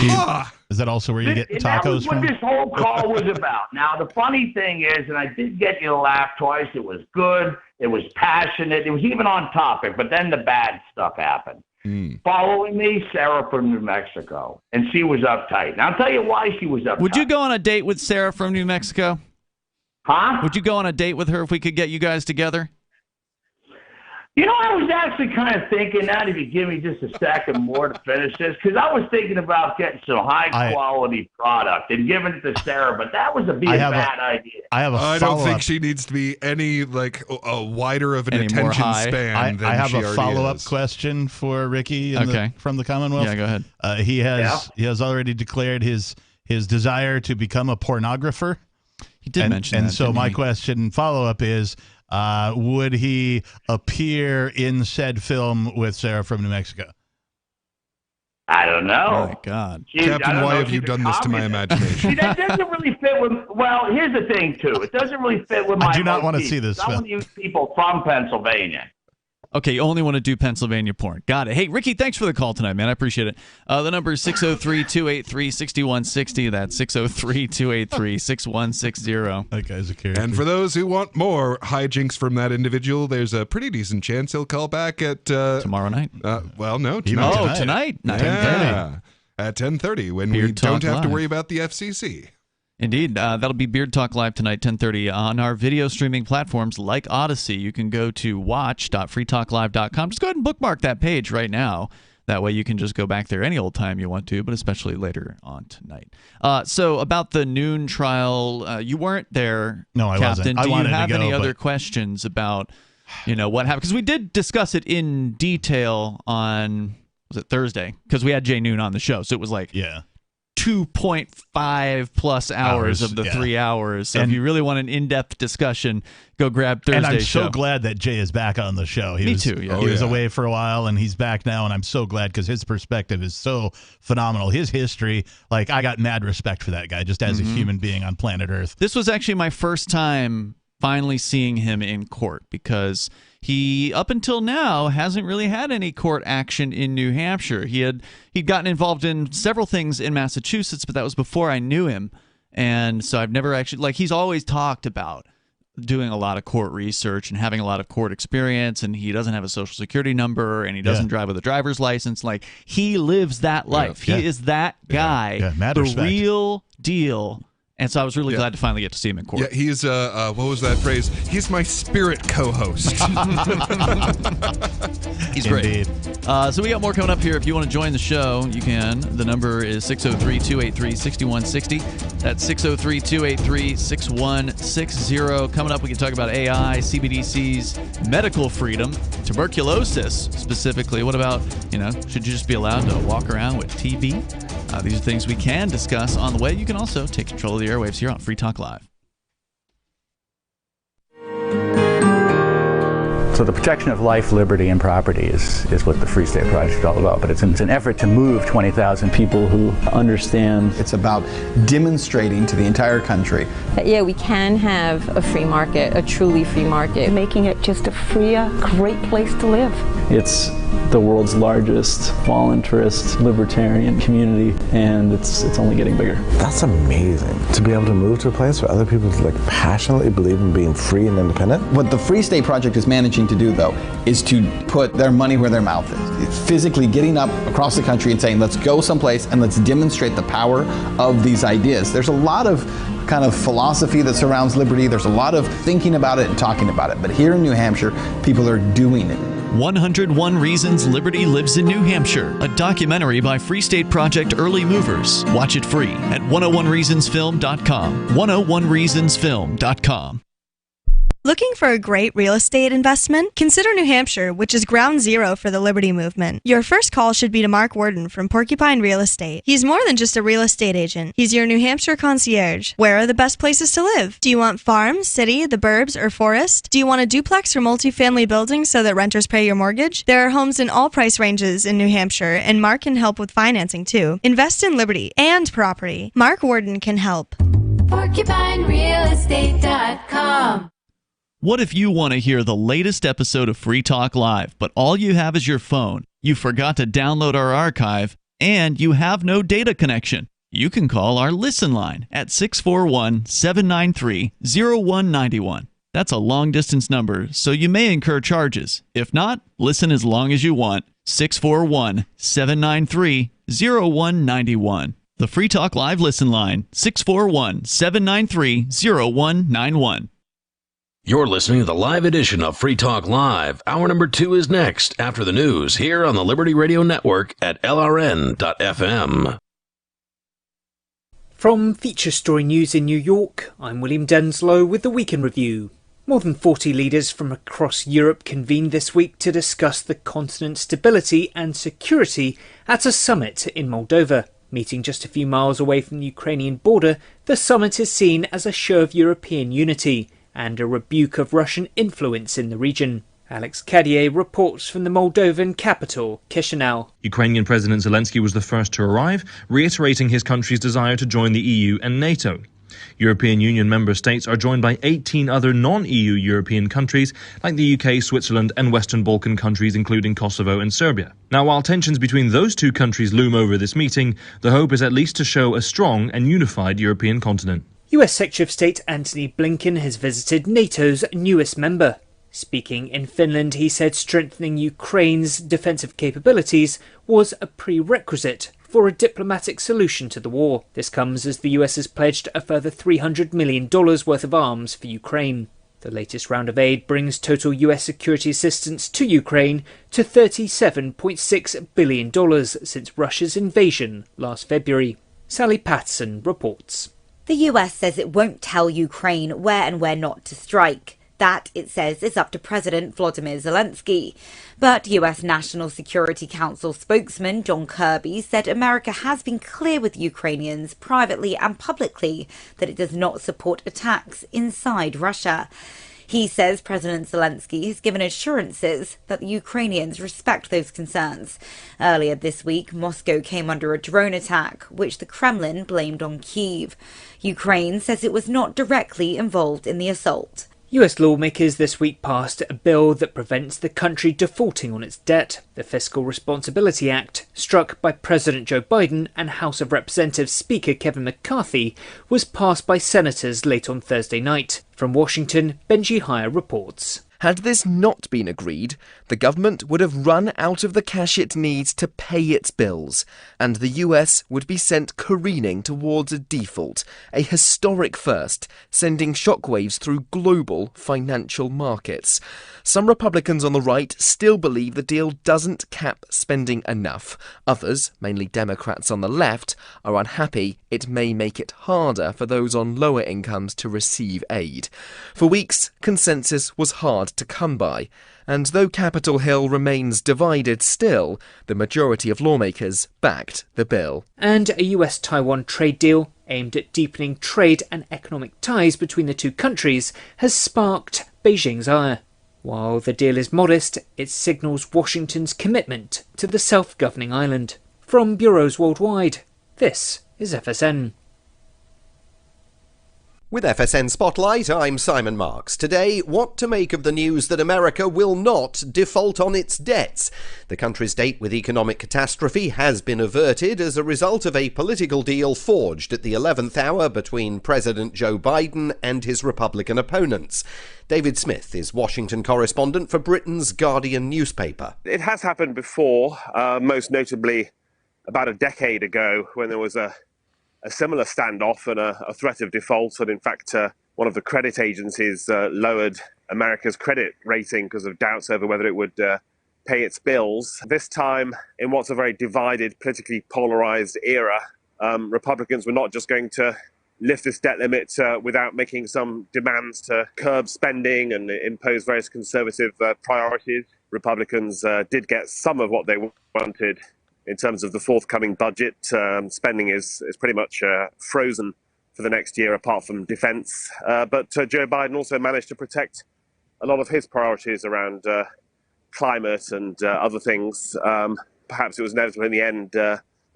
Is that also where you get tacos from? That was what this whole call was about. Now, the funny thing is, and I did get you to laugh twice. It was good. It was passionate. It was even on topic. But then the bad stuff happened. Following me, Sarah from New Mexico, and she was uptight. And I'll tell you why she was uptight. Would you go on a date with Sarah from New Mexico? Huh? Would you go on a date with her if we could get you guys together? You know, I was actually kind of thinking, now if you give me just a second more to finish this, because I was thinking about getting some high-quality product and giving it to Sarah, but that was a bad idea. I don't think she needs to be any, like, a wider of an attention span than I have she a already follow-up is. question for Ricky from the Commonwealth. Yeah, go ahead. He has already declared his desire to become a pornographer. He did mention that, and so didn't my he? question follow-up is, would he appear in said film with Sarah from New Mexico? I don't know. Oh, my God. Captain, why have you done this to my imagination? See, that doesn't really fit with, well, here's the thing, too. It doesn't really fit with my I do not want to motif. see this I film. want to use people from Pennsylvania. Okay, you only want to do Pennsylvania porn. Got it. Hey, Ricky, thanks for the call tonight, man. I appreciate it. The number is 603-283-6160. That's 603-283-6160. That guy's a character. And for those who want more hijinks from that individual, there's a pretty decent chance he'll call back at... tomorrow night? Well, no, tonight. Tonight? Yeah, at 10:30, when we don't have to worry about the FCC. Indeed. That'll be Beard Talk Live tonight, 10:30, on our video streaming platforms like Odyssey. You can go to watch.freetalklive.com. Just go ahead and bookmark that page right now. That way you can just go back there any old time you want to, but especially later on tonight. So about the noon trial, you weren't there, No, I Captain. wasn't. I Do you wanted to have go, any other but- questions about what happened? Because we did discuss it in detail on, was it Thursday? Because we had Jay Noon on the show, so it was like 2.5 plus hours of the 3 hours. So if you really want an in-depth discussion, go grab Thursday's And I'm so show. glad that Jay is back on the show. Me too, yeah. He was away for a while, and he's back now, and I'm so glad because his perspective is so phenomenal. His history, like, I got mad respect for that guy just as a human being on planet Earth. This was actually my first time finally seeing him in court because he, up until now, hasn't really had any court action in New Hampshire. He'd gotten involved in several things in Massachusetts, but that was before I knew him. And so I've never actually, like, he's always talked about doing a lot of court research and having a lot of court experience, and he doesn't have a social security number, and he doesn't drive with a driver's license. Like, he lives that life. He is that guy, mad the respect. real deal. And so I was really glad to finally get to see him in court. Yeah, he's what was that phrase? He's my spirit co-host. He's great. So we got more coming up here. If you want to join the show, you can. The number is 603-283-6160. That's 603-283-6160. Coming up, we can talk about AI, CBDC's medical freedom, tuberculosis specifically. What about, should you just be allowed to walk around with TB? These are things we can discuss on the way. You can also take control of the airwaves here on Free Talk Live. So the protection of life, liberty, and property is what the Free State Project is all about. But it's an effort to move 20,000 people who understand. It's about demonstrating to the entire country that, we can have a free market, a truly free market. Making it just a freer, great place to live. It's the world's largest voluntarist libertarian community, and it's only getting bigger. That's amazing, to be able to move to a place where other people passionately believe in being free and independent. What the Free State Project is managing to do, though, is to put their money where their mouth is. It's physically getting up across the country and saying, let's go someplace and let's demonstrate the power of these ideas. There's a lot of kind of philosophy that surrounds liberty. There's a lot of thinking about it and talking about it. But here in New Hampshire, people are doing it. 101 Reasons Liberty Lives in New Hampshire, a documentary by Free State Project Early Movers. Watch it free at 101reasonsfilm.com. 101reasonsfilm.com. Looking for a great real estate investment? Consider New Hampshire, which is ground zero for the Liberty Movement. Your first call should be to Mark Worden from Porcupine Real Estate. He's more than just a real estate agent. He's your New Hampshire concierge. Where are the best places to live? Do you want farm, city, the burbs, or forest? Do you want a duplex or multifamily building so that renters pay your mortgage? There are homes in all price ranges in New Hampshire, and Mark can help with financing too. Invest in liberty and property. Mark Worden can help. PorcupineRealEstate.com. What if you want to hear the latest episode of Free Talk Live, but all you have is your phone, you forgot to download our archive, and you have no data connection? You can call our Listen line at 641-793-0191. That's a long-distance number, so you may incur charges. If not, listen as long as you want. 641-793-0191. The Free Talk Live Listen line, 641-793-0191. You're listening to the live edition of Free Talk Live. Hour number 2 is next after the news here on the Liberty Radio Network at LRN.FM. From Feature Story News in New York, I'm William Denslow with the Week in Review. More than 40 leaders from across Europe convened this week to discuss the continent's stability and security at a summit in Moldova. Meeting just a few miles away from the Ukrainian border, the summit is seen as a show of European unity and a rebuke of Russian influence in the region. Alex Cadier reports from the Moldovan capital, Chisinau. Ukrainian President Zelensky was the first to arrive, reiterating his country's desire to join the EU and NATO. European Union member states are joined by 18 other non-EU European countries like the UK, Switzerland and Western Balkan countries including Kosovo and Serbia. Now, while tensions between those two countries loom over this meeting, the hope is at least to show a strong and unified European continent. US Secretary of State Antony Blinken has visited NATO's newest member. Speaking in Finland, he said strengthening Ukraine's defensive capabilities was a prerequisite for a diplomatic solution to the war. This comes as the US has pledged a further $300 million worth of arms for Ukraine. The latest round of aid brings total US security assistance to Ukraine to $37.6 billion since Russia's invasion last February. Sally Patterson reports. The US says it won't tell Ukraine where and where not to strike. That, it says, is up to President Volodymyr Zelensky. But US National Security Council spokesman John Kirby said America has been clear with Ukrainians privately and publicly that it does not support attacks inside Russia. He says President Zelensky has given assurances that the Ukrainians respect those concerns. Earlier this week, Moscow came under a drone attack, which the Kremlin blamed on Kyiv. Ukraine says it was not directly involved in the assault. US lawmakers this week passed a bill that prevents the country defaulting on its debt. The Fiscal Responsibility Act, struck by President Joe Biden and House of Representatives Speaker Kevin McCarthy, was passed by senators late on Thursday night. From Washington, Benji Heyer reports. Had this not been agreed, the government would have run out of the cash it needs to pay its bills, and the US would be sent careening towards a default, a historic first, sending shockwaves through global financial markets. Some Republicans on the right still believe the deal doesn't cap spending enough. Others, mainly Democrats on the left, are unhappy it may make it harder for those on lower incomes to receive aid. For weeks, consensus was hard to come by, and though Capitol Hill remains divided still, the majority of lawmakers backed the bill. And a US-Taiwan trade deal aimed at deepening trade and economic ties between the two countries has sparked Beijing's ire. While the deal is modest, it signals Washington's commitment to the self-governing island. From bureaus worldwide, this is FSN. With FSN Spotlight, I'm Simon Marks. Today, what to make of the news that America will not default on its debts. The country's date with economic catastrophe has been averted as a result of a political deal forged at the 11th hour between President Joe Biden and his Republican opponents. David Smith is Washington correspondent for Britain's Guardian newspaper. It has happened before, most notably about a decade ago when there was a similar standoff and a threat of default. And in fact, one of the credit agencies lowered America's credit rating because of doubts over whether it would pay its bills. This time, in what's a very divided, politically polarized era, Republicans were not just going to lift this debt limit without making some demands to curb spending and impose various conservative priorities. Republicans did get some of what they wanted. In terms of the forthcoming budget, spending is pretty much frozen for the next year, apart from defence. But Joe Biden also managed to protect a lot of his priorities around climate and other things. Perhaps it was inevitable in the end.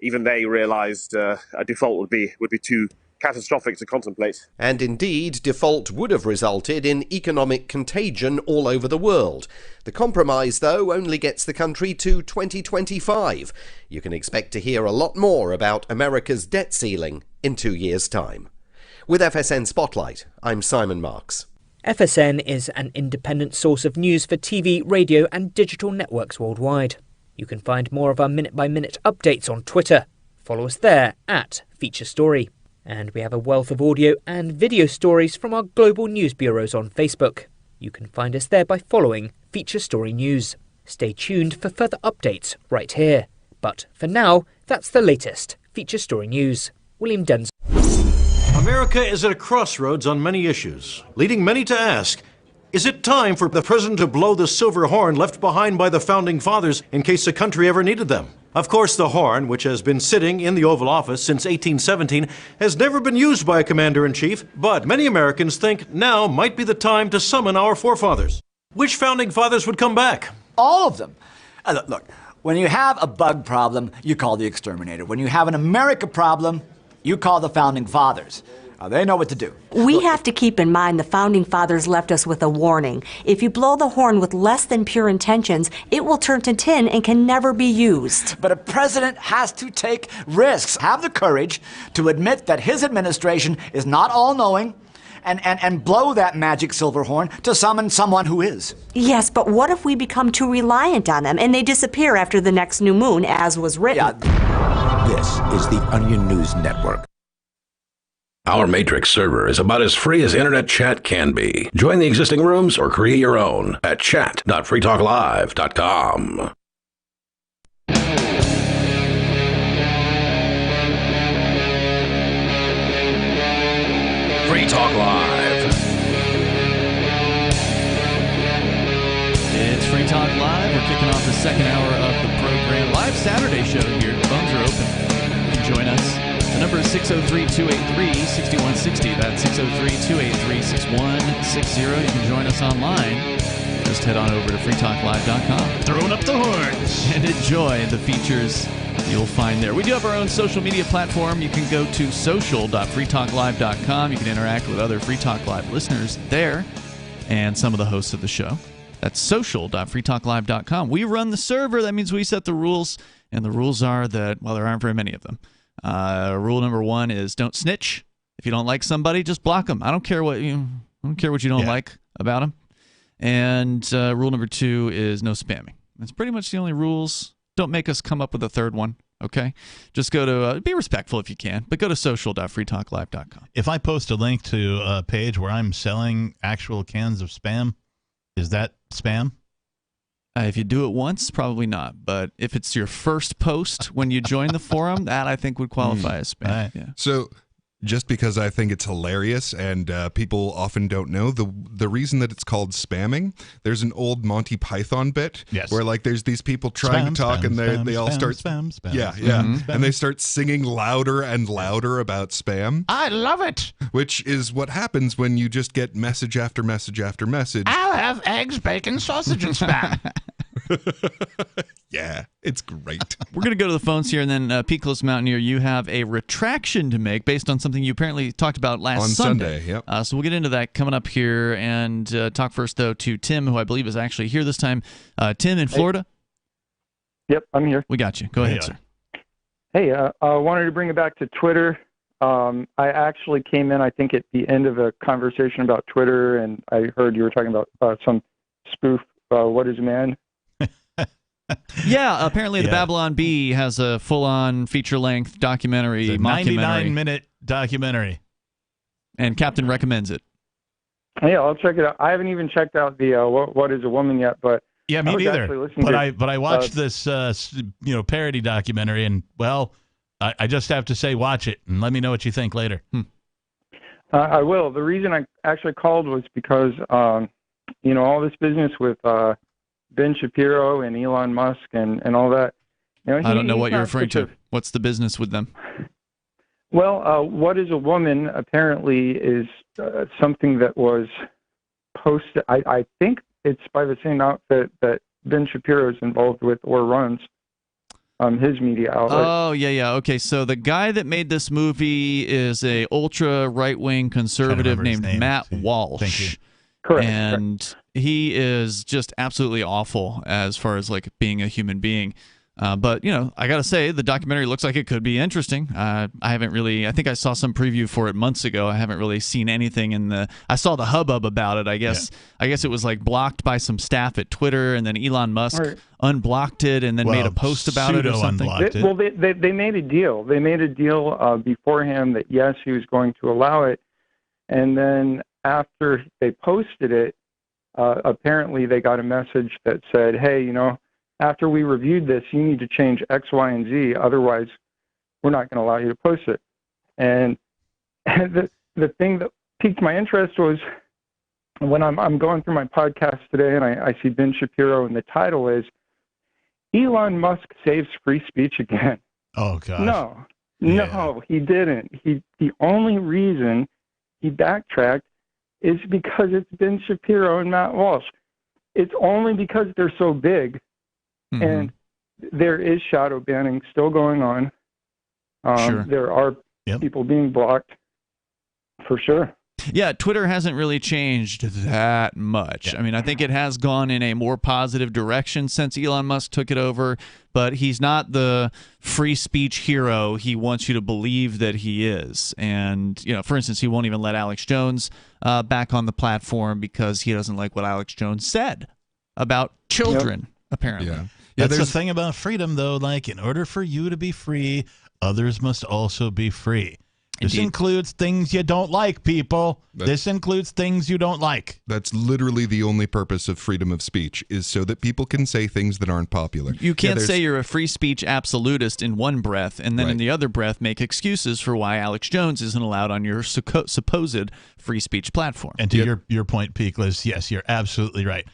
Even they realised a default would be too catastrophic to contemplate. And indeed, default would have resulted in economic contagion all over the world. The compromise, though, only gets the country to 2025. You can expect to hear a lot more about America's debt ceiling in 2 years' time. With FSN Spotlight, I'm Simon Marks. FSN is an independent source of news for TV, radio and digital networks worldwide. You can find more of our minute-by-minute updates on Twitter. Follow us there @FeatureStory. And we have a wealth of audio and video stories from our global news bureaus on Facebook. You can find us there by following Feature Story News. Stay tuned for further updates right here. But for now, that's the latest Feature Story News. William Denz. America is at a crossroads on many issues, leading many to ask, is it time for the president to blow the silver horn left behind by the Founding Fathers in case the country ever needed them? Of course, the horn, which has been sitting in the Oval Office since 1817, has never been used by a commander-in-chief, but many Americans think now might be the time to summon our forefathers. Which Founding Fathers would come back? All of them. Look, when you have a bug problem, you call the exterminator. When you have an America problem, you call the Founding Fathers. They know what to do. We have to keep in mind the Founding Fathers left us with a warning. If you blow the horn with less than pure intentions, it will turn to tin and can never be used. But a president has to take risks, have the courage to admit that his administration is not all-knowing, and blow that magic silver horn to summon someone who is. Yes, but what if we become too reliant on them and they disappear after the next new moon, as was written? This is the Onion News Network. Our Matrix server is about as free as internet chat can be. Join the existing rooms or create your own at chat.freetalklive.com. Free Talk Live. It's Free Talk Live. We're kicking off the second hour of the program. Live Saturday show here. The phones are open. You can join us. The number is 603-283-6160. That's 603-283-6160. You can join us online. Just head on over to freetalklive.com. Throwing up the horns. And enjoy the features you'll find there. We do have our own social media platform. You can go to social.freetalklive.com. You can interact with other Free Talk Live listeners there and some of the hosts of the show. That's social.freetalklive.com. We run the server. That means we set the rules. And the rules are that, well, there aren't very many of them. Rule number 1 is don't snitch. If you don't like somebody, just block them. I don't care what you don't like about them. And rule number 2 is no spamming. That's pretty much the only rules. Don't make us come up with a third one. Okay, just go to be respectful if you can, but go to social.freetalklive.com. If I post a link to a page where I'm selling actual cans of spam, is that spam? If you do it once, probably not. But if it's your first post when you join the forum, that I think would qualify as spam. Right. Yeah. So just because I think it's hilarious and people often don't know, the reason that it's called spamming, there's an old Monty Python bit where like there's these people trying to talk and they all start and they start singing louder and louder about spam. I love it. Which is what happens when you just get message after message after message. I'll have eggs, bacon, sausage, and spam. Yeah, it's great. We're going to go to the phones here, and then Peakless Mountaineer, you have a retraction to make based on something you apparently talked about last Sunday. Yep. So we'll get into that coming up here, and talk first, though, to Tim, who I believe is actually here this time. Tim in Florida? Yep, I'm here. We got you. Go ahead, sir. Hey, I wanted to bring it back to Twitter. I actually came in, I think, at the end of a conversation about Twitter, and I heard you were talking about some spoof, What is Man? Yeah, apparently the Babylon Bee has a full-on feature-length documentary, mockumentary. 99-minute documentary. And Captain recommends it. Yeah, I'll check it out. I haven't even checked out the What is a Woman yet, but yeah, me neither. But I watched this parody documentary, and well, I just have to say, watch it and let me know what you think later. I will. The reason I actually called was because all this business with Ben Shapiro and Elon Musk and all that. I don't know what you're referring to. What's the business with them? Well, What is a Woman apparently is something that was posted. I think it's by the same outfit that Ben Shapiro is involved with or runs his media outlet. Oh, yeah. Okay, so the guy that made this movie is a ultra right-wing conservative named Matt Walsh. Thank you. Correct. And he is just absolutely awful as far as like being a human being. But I got to say, the documentary looks like it could be interesting. I think I saw some preview for it months ago. I haven't really seen anything I saw the hubbub about it, I guess. Yeah. I guess it was like blocked by some staff at Twitter, and then Elon Musk unblocked it and then made a post about it or something. They made a deal. They made a deal beforehand that, yes, he was going to allow it. And then after they posted it, apparently they got a message that said, hey, after we reviewed this, you need to change X, Y, and Z. Otherwise, we're not going to allow you to post it. And the thing that piqued my interest was when I'm going through my podcast today and I see Ben Shapiro, and the title is Elon Musk saves free speech again. Oh, gosh. No, he didn't. The only reason he backtracked is because it's Ben Shapiro and Matt Walsh. It's only because they're so big, and there is shadow banning still going on. Sure. There are people being blocked, for sure. Yeah, Twitter hasn't really changed that much. I mean, I think it has gone in a more positive direction since Elon Musk took it over, but he's not the free speech hero he wants you to believe that he is. And, for instance, he won't even let Alex Jones back on the platform because he doesn't like what Alex Jones said about children, apparently. Yeah. That's the thing about freedom, though. Like, in order for you to be free, others must also be free. This includes things you don't like, people. This includes things you don't like. That's literally the only purpose of freedom of speech, is so that people can say things that aren't popular. You can't say you're a free speech absolutist in one breath and then in the other breath make excuses for why Alex Jones isn't allowed on your supposed free speech platform. And to your point, Peakless, yes, you're absolutely right.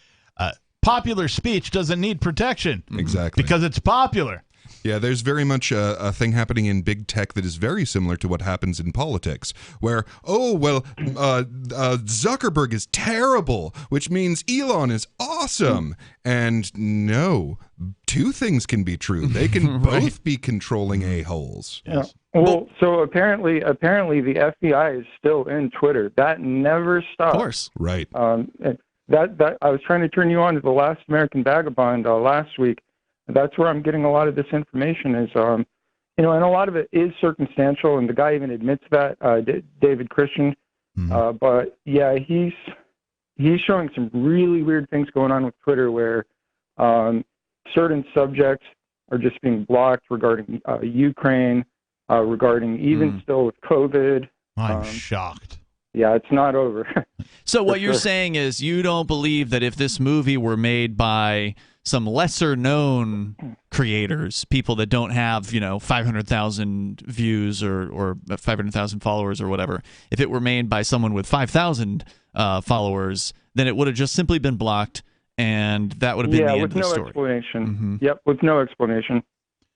Popular speech doesn't need protection. Exactly. Because it's popular. Yeah, there's very much a thing happening in big tech that is very similar to what happens in politics, where, Zuckerberg is terrible, which means Elon is awesome. And no, two things can be true. They can both be controlling a-holes. Yes. Well, so apparently the FBI is still in Twitter. That never stopped. Of course. Right. That I was trying to turn you on to The Last American Vagabond last week. That's where I'm getting a lot of this information is, and a lot of it is circumstantial, and the guy even admits that, David Christian. But yeah, he's showing some really weird things going on with Twitter where certain subjects are just being blocked regarding Ukraine, regarding even still with COVID. I'm shocked. Yeah, it's not over. So what you're saying is you don't believe that if this movie were made by some lesser-known creators, people that don't have, 500,000 views or 500,000 followers or whatever, if it were made by someone with 5,000 followers, then it would have just simply been blocked, and that would have been the end of the story. Yeah, with no explanation. Yep, with no explanation.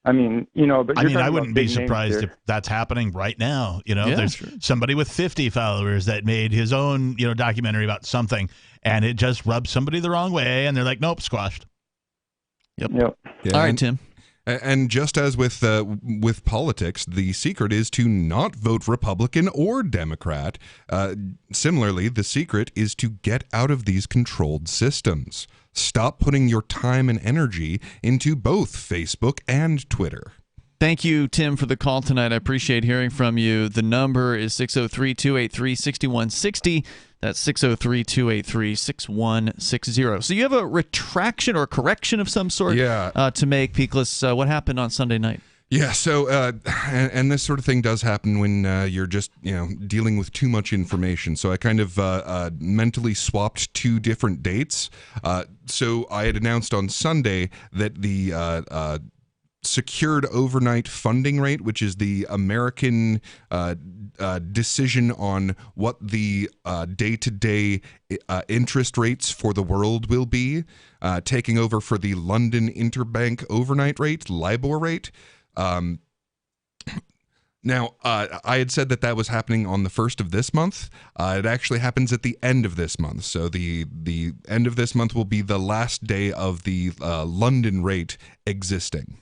I mean, but I wouldn't be surprised if that's happening right now. There's somebody with 50 followers that made his own, documentary about something, and it just rubbed somebody the wrong way, and they're like, nope, squashed. Yep. Yeah, all right, Tim. And just as with politics, the secret is to not vote Republican or Democrat. Similarly, the secret is to get out of these controlled systems. Stop putting your time and energy into both Facebook and Twitter. Thank you, Tim, for the call tonight. I appreciate hearing from you. The number is 603-283-6160. That's 603-283-6160. So you have a retraction or correction of some sort to make, Peakless. What happened on Sunday night? Yeah, so, and this sort of thing does happen when you're just, dealing with too much information. So I kind of mentally swapped two different dates. So I had announced on Sunday that the secured overnight funding rate, which is the American decision on what the day-to-day interest rates for the world will be, taking over for the London interbank overnight rate, LIBOR rate. Now, I had said that was happening on the 1st of this month. It actually happens at the end of this month. So the end of this month will be the last day of the London rate existing.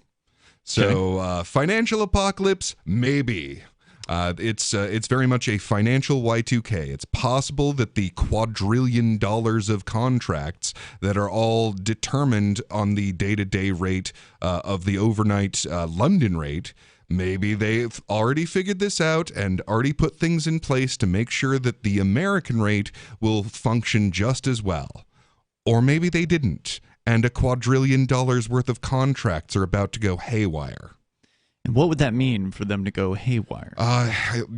So financial apocalypse, maybe. It's very much a financial Y2K. It's possible that the quadrillion dollars of contracts that are all determined on the day-to-day rate of the overnight London rate, maybe they've already figured this out and already put things in place to make sure that the American rate will function just as well. Or maybe they didn't, and a quadrillion dollars worth of contracts are about to go haywire. And what would that mean for them to go haywire?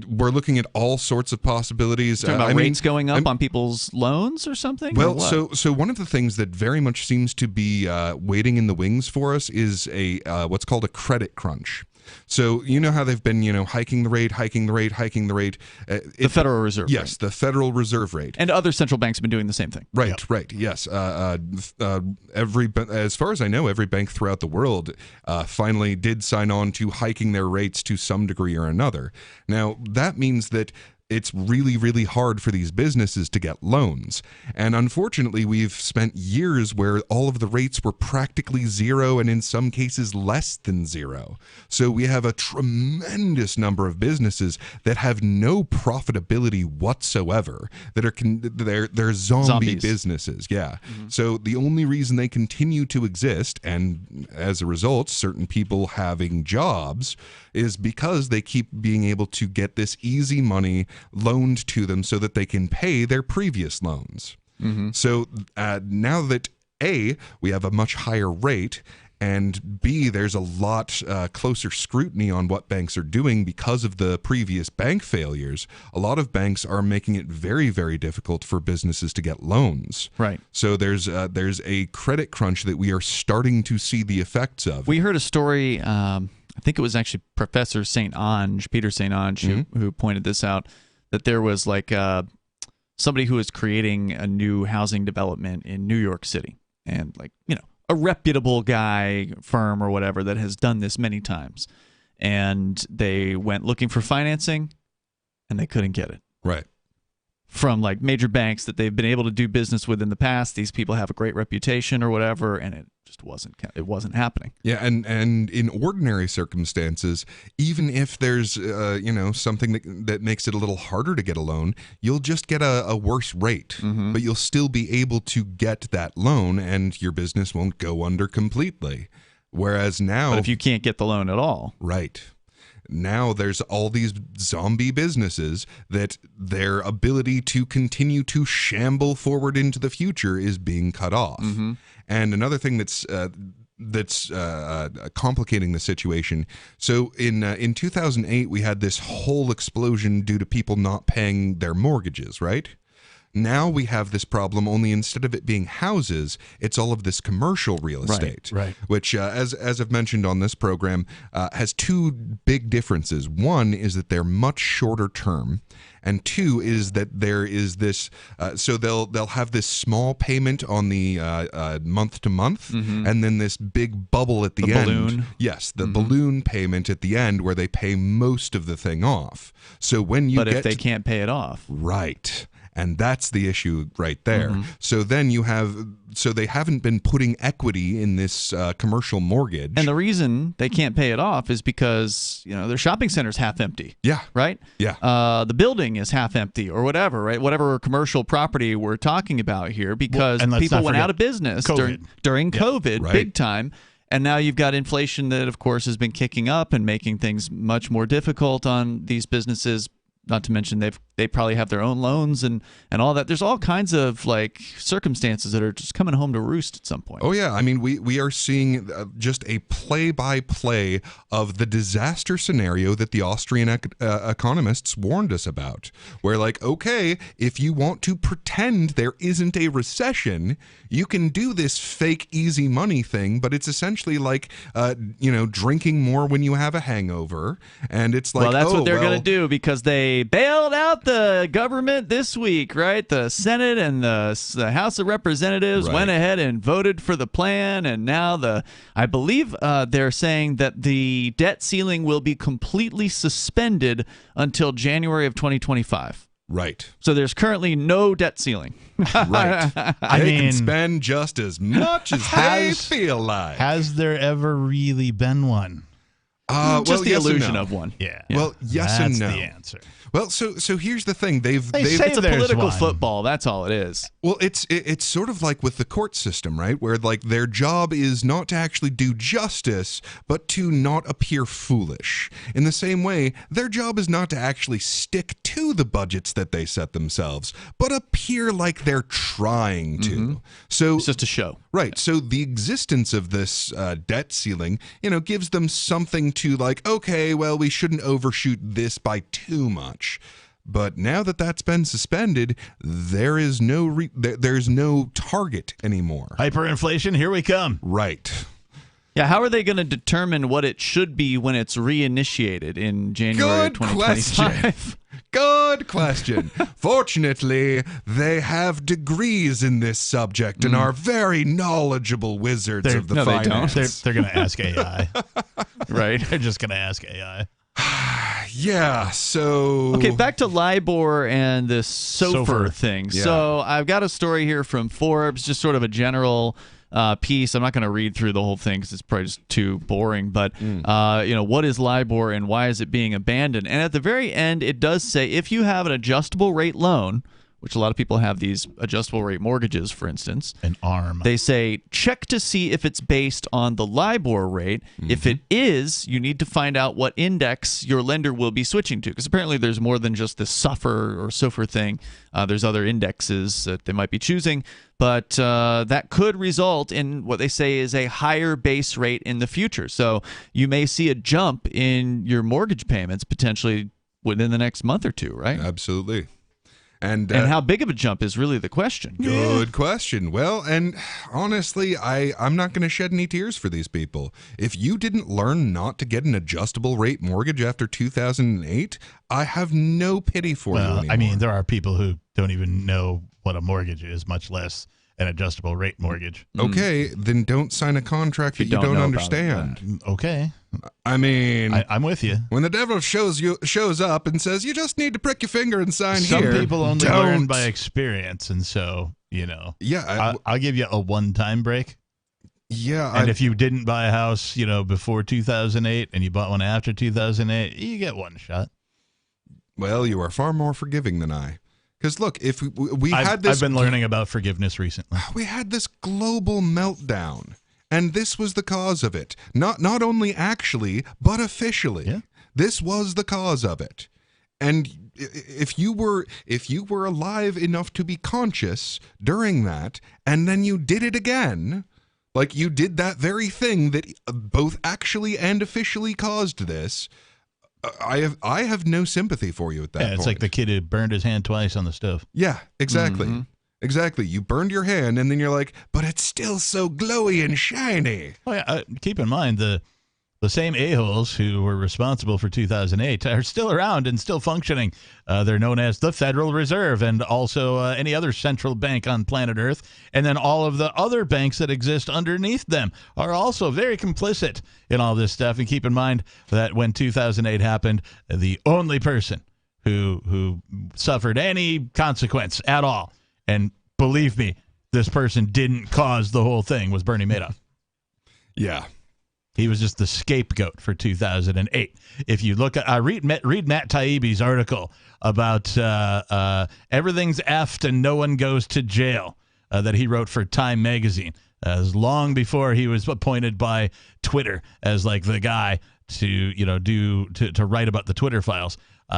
We're looking at all sorts of possibilities. Talking about rates going up on people's loans or something? Well, so one of the things that very much seems to be waiting in the wings for us is a what's called a credit crunch. So you know how they've been, hiking the rate. The Federal Reserve Yes, rate. the Federal Reserve rate. And other central banks have been doing the same thing. Right, yes. As far as I know, every bank throughout the world finally did sign on to hiking their rates to some degree or another. Now, that means that it's really, really hard for these businesses to get loans. And unfortunately, we've spent years where all of the rates were practically zero and in some cases less than zero. So we have a tremendous number of businesses that have no profitability whatsoever, that are they're zombie businesses. Yeah. Mm-hmm. So the only reason they continue to exist, and as a result, certain people having jobs, is because they keep being able to get this easy money loaned to them so that they can pay their previous loans. Mm-hmm. So now that A, we have a much higher rate, and B, there's a lot closer scrutiny on what banks are doing because of the previous bank failures, a lot of banks are making it very, very difficult for businesses to get loans. Right. So there's a credit crunch that we are starting to see the effects of. We heard a story, I think it was actually Professor Peter St. Ange, who pointed this out, that there was like somebody who was creating a new housing development in New York City, and a reputable firm or whatever that has done this many times, and they went looking for financing and they couldn't get it. Right. From like major banks that they've been able to do business with in the past. These people have a great reputation or whatever, and it just wasn't happening. Yeah, and in ordinary circumstances, even if there's something that makes it a little harder to get a loan, you'll just get a worse rate, but you'll still be able to get that loan, and your business won't go under completely. Whereas now, but if you can't get the loan at all, right. Now there's all these zombie businesses that their ability to continue to shamble forward into the future is being cut off. Mm-hmm. And another thing that's complicating the situation. So in 2008, we had this whole explosion due to people not paying their mortgages, right? Now we have this problem, only instead of it being houses, it's all of this commercial real estate, right. Which, as I've mentioned on this program, has two big differences. One is that they're much shorter term, and two is that there is this. So they'll have this small payment on the month to month, and then this big bubble at the end. Balloon. Yes, the balloon payment at the end, where they pay most of the thing off. So when you if they can't pay it off, right. And that's the issue right there. Mm-hmm. So then they haven't been putting equity in this commercial mortgage. And the reason they can't pay it off is because, their shopping center's half empty. Yeah. Right? Yeah. The building is half empty or whatever, right? Whatever commercial property we're talking about here, because people went out of business during COVID, right. Big time. And now you've got inflation that, of course, has been kicking up and making things much more difficult on these businesses. Not to mention they probably have their own loans and all that. There's all kinds of circumstances that are just coming home to roost at some point. Oh yeah, I mean we are seeing just a play-by-play of the disaster scenario that the Austrian economists warned us about. Where okay, if you want to pretend there isn't a recession, you can do this fake easy money thing, but it's essentially like drinking more when you have a hangover, and it's like that's what they're going to do because they bailed out the government this week, right? The Senate and the House of Representatives went ahead and voted for the plan, and now I believe they're saying that the debt ceiling will be completely suspended until January of 2025. Right. So there's currently no debt ceiling. Right. They can spend just as much as they feel like. Has there ever really been one? Just the yes illusion no. of one. Yeah. Well, yes and no. That's the answer. Well, so here's the thing. They've it's a political football. That's all it is. Well, it's sort of like with the court system, right? Where like their job is not to actually do justice, but to not appear foolish. In the same way, their job is not to actually stick to the budgets that they set themselves, but appear like they're trying to. So it's just a show, right? So the existence of this debt ceiling, gives them something to like. Okay, well, we shouldn't overshoot this by too much. But now that that's been suspended, there's no target anymore. Hyperinflation, here we come. Right. Yeah, how are they going to determine what it should be when it's reinitiated in January 2025? Good question. Fortunately, they have degrees in this subject and are very knowledgeable wizards of the finance. They don't. They're going to ask AI. Right? They're just going to ask AI. Yeah, so... Okay, back to LIBOR and this SOFR thing. Yeah. So I've got a story here from Forbes, just sort of a general piece. I'm not going to read through the whole thing because it's probably just too boring. But, what is LIBOR and why is it being abandoned? And at the very end, it does say if you have an adjustable rate loan, which a lot of people have these adjustable rate mortgages, for instance. An ARM. They say, check to see if it's based on the LIBOR rate. If it is, you need to find out what index your lender will be switching to. Because apparently there's more than just this SOFR thing. There's other indexes that they might be choosing. But that could result in what they say is a higher base rate in the future. So you may see a jump in your mortgage payments potentially within the next month or two, right? Absolutely. And how big of a jump is really the question. Good question. Well, and honestly, I'm not going to shed any tears for these people. If you didn't learn not to get an adjustable rate mortgage after 2008, I have no pity for you anymore. I mean, there are people who don't even know what a mortgage is, much less an adjustable rate mortgage. Okay, then don't sign a contract that you don't understand. Okay. I mean, I'm with you. When the devil shows up and says, you just need to prick your finger and sign Some here. Some people only learn by experience, and so, Yeah. I'll give you a one-time break. Yeah. And if you didn't buy a house, before 2008 and you bought one after 2008, you get one shot. Well, you are far more forgiving than I. Because look, if we had this... I've been learning about forgiveness recently. We had this global meltdown, and this was the cause of it. Not only actually, but officially. Yeah. This was the cause of it. And if you were alive enough to be conscious during that, and then you did it again, like you did that very thing that both actually and officially caused this... I have no sympathy for you at that point. Yeah, it's like the kid who burned his hand twice on the stove. Yeah, exactly. Exactly. You burned your hand, and then you're like, but it's still so glowy and shiny. Oh, yeah. Keep in mind, the same a-holes who were responsible for 2008 are still around and still functioning. They're known as the Federal Reserve and also any other central bank on planet Earth. And then all of the other banks that exist underneath them are also very complicit in all this stuff. And keep in mind that when 2008 happened, the only person who suffered any consequence at all, and believe me, this person didn't cause the whole thing, was Bernie Madoff. Yeah. He was just the scapegoat for 2008. If you look at, read Matt Taibbi's article about everything's effed and no one goes to jail that he wrote for Time magazine, as long before he was appointed by Twitter as like the guy to write about the Twitter files.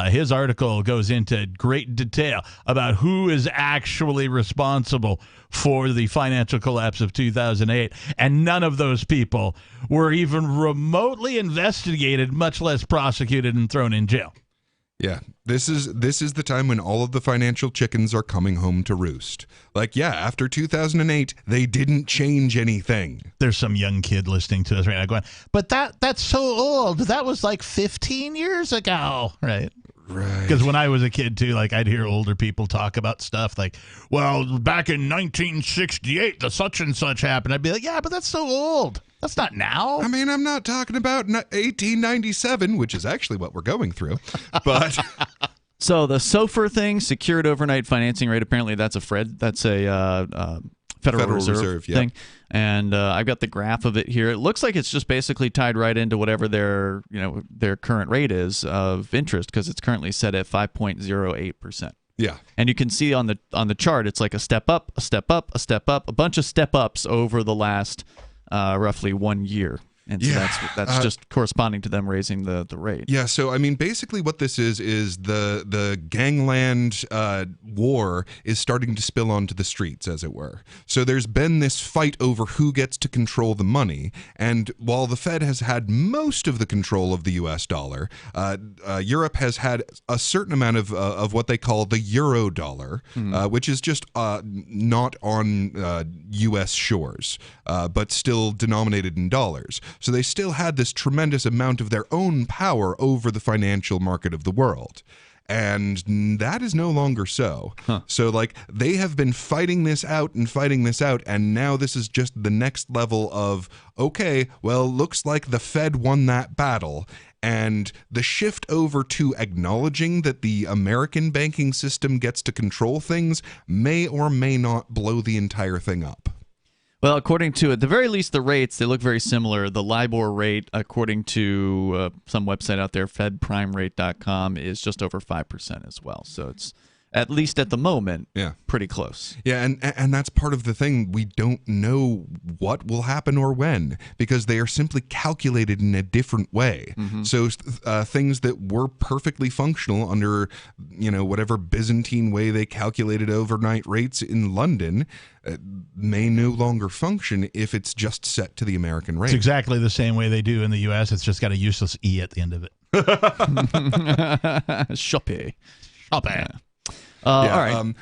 His article goes into great detail about who is actually responsible for the financial collapse of 2008, and none of those people were even remotely investigated, much less prosecuted and thrown in jail. Yeah, this is the time when all of the financial chickens are coming home to roost. Like, yeah, after 2008, they didn't change anything. There's some young kid listening to us right now going, but that's so old. That was like 15 years ago, right? Right. Because when I was a kid, too, like I'd hear older people talk about stuff like, well, back in 1968, the such and such happened. I'd be like, yeah, but that's so old. That's not now. I mean, I'm not talking about 1897, which is actually what we're going through. But so the SOFR thing, secured overnight financing rate, apparently that's a Federal Reserve yeah. thing. And I've got the graph of it here. It looks like it's just basically tied right into whatever their current rate is of interest, because it's currently set at 5.08%. Yeah. And you can see on the chart, it's like a step up, a step up, a step up, a bunch of step ups over the last roughly 1 year. And so that's just corresponding to them raising the rate. Yeah, so I mean, basically what this is the gangland war is starting to spill onto the streets, as it were. So there's been this fight over who gets to control the money, and while the Fed has had most of the control of the U.S. dollar, Europe has had a certain amount of what they call the euro dollar, which is just not on U.S. shores, but still denominated in dollars. So they still had this tremendous amount of their own power over the financial market of the world. And that is no longer so. So, like, they have been fighting this out, and now this is just the next level of, okay, well, looks like the Fed won that battle. And the shift over to acknowledging that the American banking system gets to control things may or may not blow the entire thing up. Well, according to, at the very least, the rates, they look very similar. The LIBOR rate, according to some website out there, fedprimerate.com, is just over 5% as well. So it's, at least at the moment, pretty close. Yeah, and that's part of the thing. We don't know what will happen or when, because they are simply calculated in a different way. So things that were perfectly functional under, whatever Byzantine way they calculated overnight rates in London may no longer function if it's just set to the American rate. It's exactly the same way they do in the U.S. It's just got a useless E at the end of it. Shoppy. All right.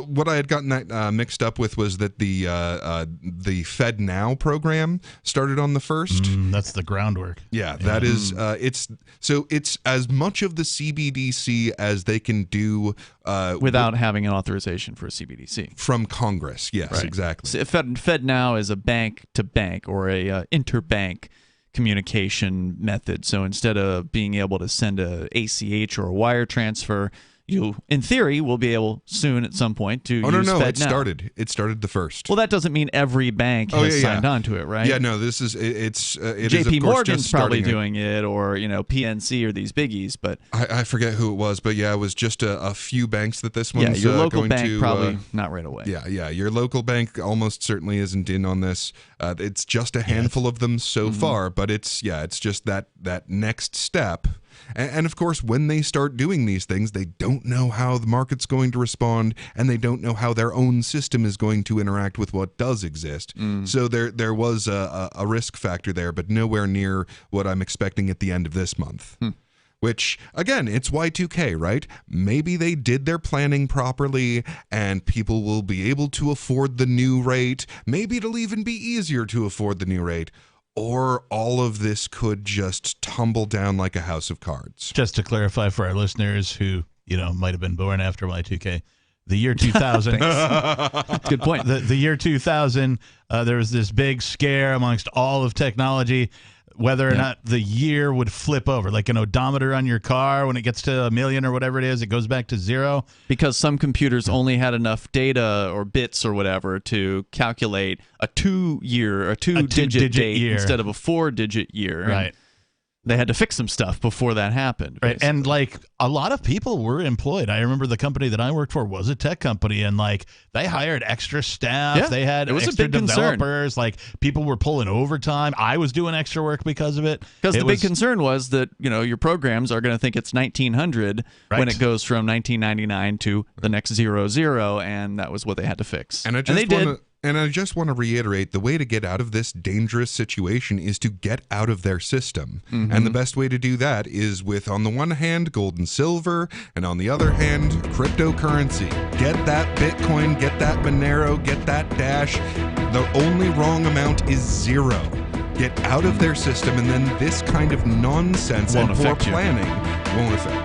What I had gotten that mixed up with was that the Fed Now program started on the 1st. That's the groundwork. Yeah, that is. It's as much of the CBDC as they can do without having an authorization for a CBDC from Congress. Yes, exactly. So Fed Now is a bank to bank or a interbank communication method. So instead of being able to send a ACH or a wire transfer, you, in theory, will be able soon at some point to use Fed Now. It started the 1st. Well, that doesn't mean every bank has signed on to it, right? Yeah, no, this is it JP Morgan's probably doing it, or PNC or these biggies, but I forget who it was, but it was just a few banks that this one's your local going bank to, probably not right away. Yeah, your local bank almost certainly isn't in on this. It's just a handful of them so far, but it's just that next step. And of course, when they start doing these things, they don't know how the market's going to respond, and they don't know how their own system is going to interact with what does exist. So there was a risk factor there, but nowhere near what I'm expecting at the end of this month. Which, again, it's Y2K, right? Maybe they did their planning properly, and people will be able to afford the new rate. Maybe it'll even be easier to afford the new rate. Or all of this could just tumble down like a house of cards. Just to clarify for our listeners who, might have been born after Y2K, the year 2000. Good point. The year 2000, there was this big scare amongst all of technology, whether or not the year would flip over, like an odometer on your car. When it gets to 1 million or whatever it is, it goes back to 0. Because some computers only had enough data or bits or whatever to calculate a two-digit date year instead of a 4-digit year. Right. They had to fix some stuff before that happened. Right. And a lot of people were employed. I remember the company that I worked for was a tech company, and they hired extra staff. Yeah, they had extra developers. People were pulling overtime. I was doing extra work because of it. Because the big concern was that, your programs are going to think it's 1900 when it goes from 1999 to the next 00, and that was what they had to fix. And they did. And I just want to reiterate, the way to get out of this dangerous situation is to get out of their system. And the best way to do that is with, on the one hand, gold and silver, and on the other hand, cryptocurrency. Get that Bitcoin, get that Monero, get that Dash. The only wrong amount is 0. Get out of their system, and then this kind of nonsense and poor planning won't affect you.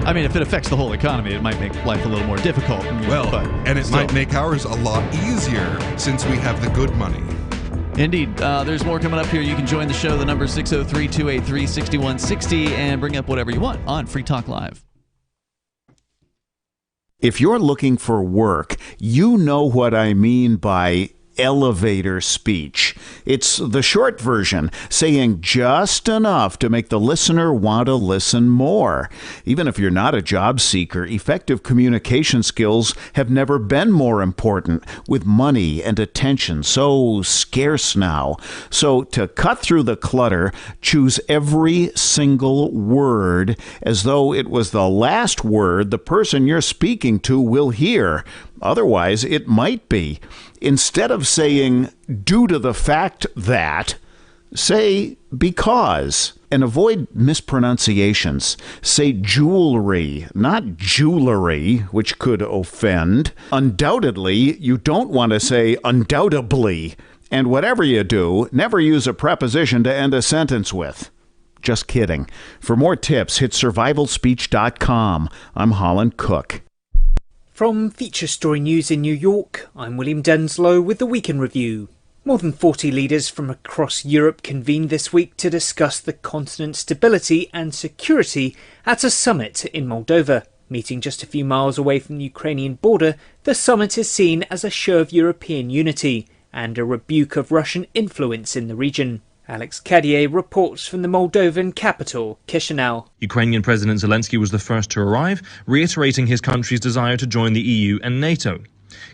I mean, if it affects the whole economy, it might make life a little more difficult. And it might make ours a lot easier since we have the good money. Indeed. There's more coming up here. You can join the show. The number is 603-283-6160 and bring up whatever you want on Free Talk Live. If you're looking for work, you know what I mean by elevator speech. It's the short version, saying just enough to make the listener want to listen more. Even if you're not a job seeker, effective communication skills have never been more important, with money and attention so scarce now. So to cut through the clutter, choose every single word as though it was the last word the person you're speaking to will hear. Otherwise, it might be. Instead of saying, due to the fact that, say, because. And avoid mispronunciations. Say jewelry, not jewelry, which could offend. Undoubtedly, you don't want to say undoubtedly. And whatever you do, never use a preposition to end a sentence with. Just kidding. For more tips, hit survivalspeech.com. I'm Holland Cook. From Feature Story News in New York, I'm William Denslow with the Week in Review. More than 40 leaders from across Europe convened this week to discuss the continent's stability and security at a summit in Moldova. Meeting just a few miles away from the Ukrainian border, the summit is seen as a show of European unity and a rebuke of Russian influence in the region. Alex Cadier reports from the Moldovan capital, Chisinau. Ukrainian President Zelensky was the first to arrive, reiterating his country's desire to join the EU and NATO.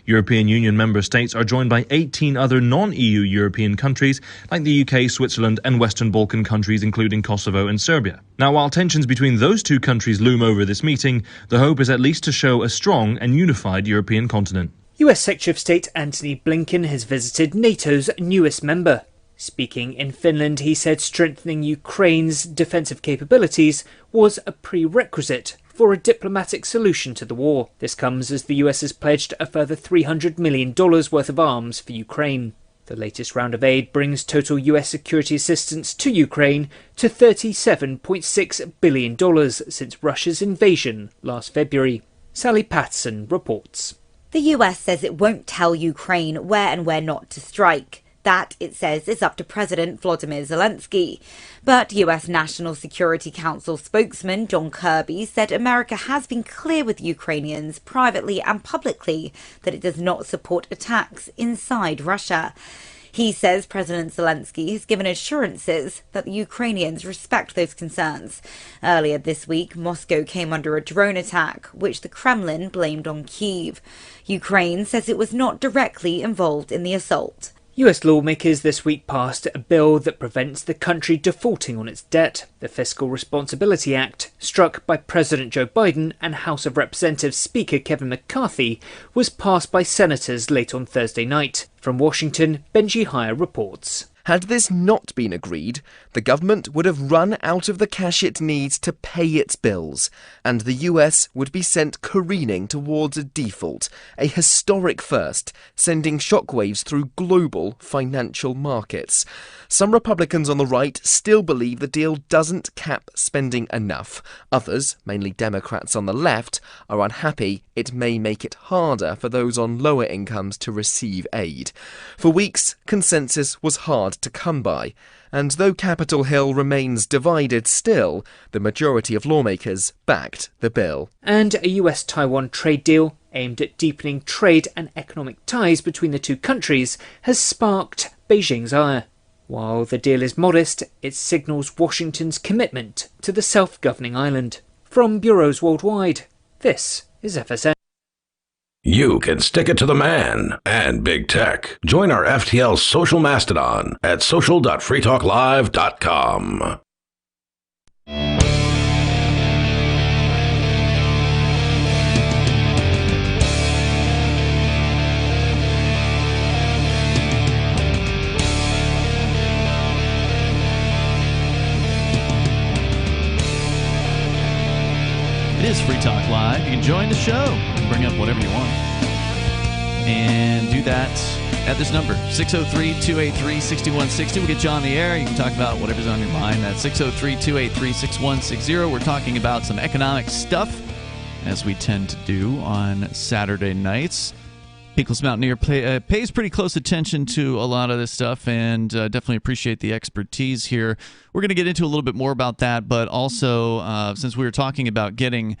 European Union member states are joined by 18 other non-EU European countries like the UK, Switzerland and Western Balkan countries including Kosovo and Serbia. Now, while tensions between those two countries loom over this meeting, the hope is at least to show a strong and unified European continent. US Secretary of State Antony Blinken has visited NATO's newest member. Speaking in Finland, he said strengthening Ukraine's defensive capabilities was a prerequisite for a diplomatic solution to the war. This comes as the US has pledged a further $300 million worth of arms for Ukraine. The latest round of aid brings total US security assistance to Ukraine to $37.6 billion since Russia's invasion last February. Sally Patterson reports. The US says it won't tell Ukraine where and where not to strike. That, it says, is up to President Volodymyr Zelensky. But US National Security Council spokesman John Kirby said America has been clear with Ukrainians privately and publicly that it does not support attacks inside Russia. He says President Zelensky has given assurances that the Ukrainians respect those concerns. Earlier this week, Moscow came under a drone attack, which the Kremlin blamed on Kyiv. Ukraine says it was not directly involved in the assault. US lawmakers this week passed a bill that prevents the country defaulting on its debt. The Fiscal Responsibility Act, struck by President Joe Biden and House of Representatives Speaker Kevin McCarthy, was passed by senators late on Thursday night. From Washington, Benji Heyer reports. Had this not been agreed, the government would have run out of the cash it needs to pay its bills, and the US would be sent careening towards a default, a historic first, sending shockwaves through global financial markets. Some Republicans on the right still believe the deal doesn't cap spending enough. Others, mainly Democrats on the left, are unhappy it may make it harder for those on lower incomes to receive aid. For weeks, consensus was hard to come by, and though Capitol Hill remains divided still, the majority of lawmakers backed the bill. And a US-Taiwan trade deal aimed at deepening trade and economic ties between the two countries has sparked Beijing's ire. While the deal is modest, it signals Washington's commitment to the self-governing island. From bureaus worldwide, this is FSN. You can stick it to the man and big tech. Join our FTL social mastodon at social.freetalklive.com. It is Free Talk Live. You can join the show. Bring up whatever you want. And do that at this number, 603-283-6160. We'll get you on the air. You can talk about whatever's on your mind. That's 603-283-6160. We're talking about some economic stuff, as we tend to do on Saturday nights. Peakless Mountaineer pays pretty close attention to a lot of this stuff, and definitely appreciate the expertise here. We're going to get into a little bit more about that, but also, since we were talking about getting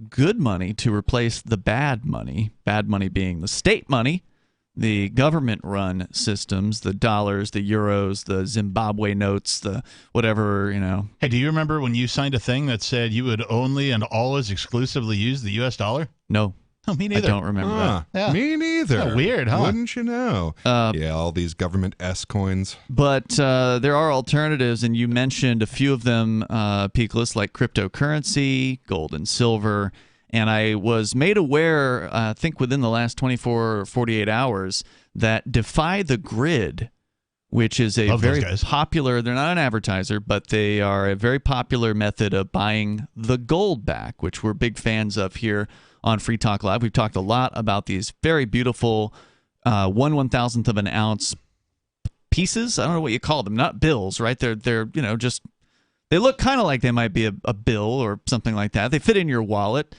good money to replace the bad money being the state money, the government-run systems, the dollars, the euros, the Zimbabwe notes, the whatever, Hey, do you remember when you signed a thing that said you would only and always exclusively use the U.S. dollar? No. Oh, me neither. I don't remember that. Yeah. Me neither. Oh, weird, huh? Wouldn't you know? Yeah, all these government S coins. But there are alternatives, and you mentioned a few of them, Peakless, like cryptocurrency, gold and silver. And I was made aware, I think within the last 24 or 48 hours, that Defy the Grid, which is a very popular, they're not an advertiser, but they are a very popular method of buying the gold back, which we're big fans of here on Free Talk Live. We've talked a lot about these very beautiful 1/1000th of an ounce pieces. I don't know what you call them, not bills, right? They're just, they look kind of like they might be a bill or something like that. They fit in your wallet.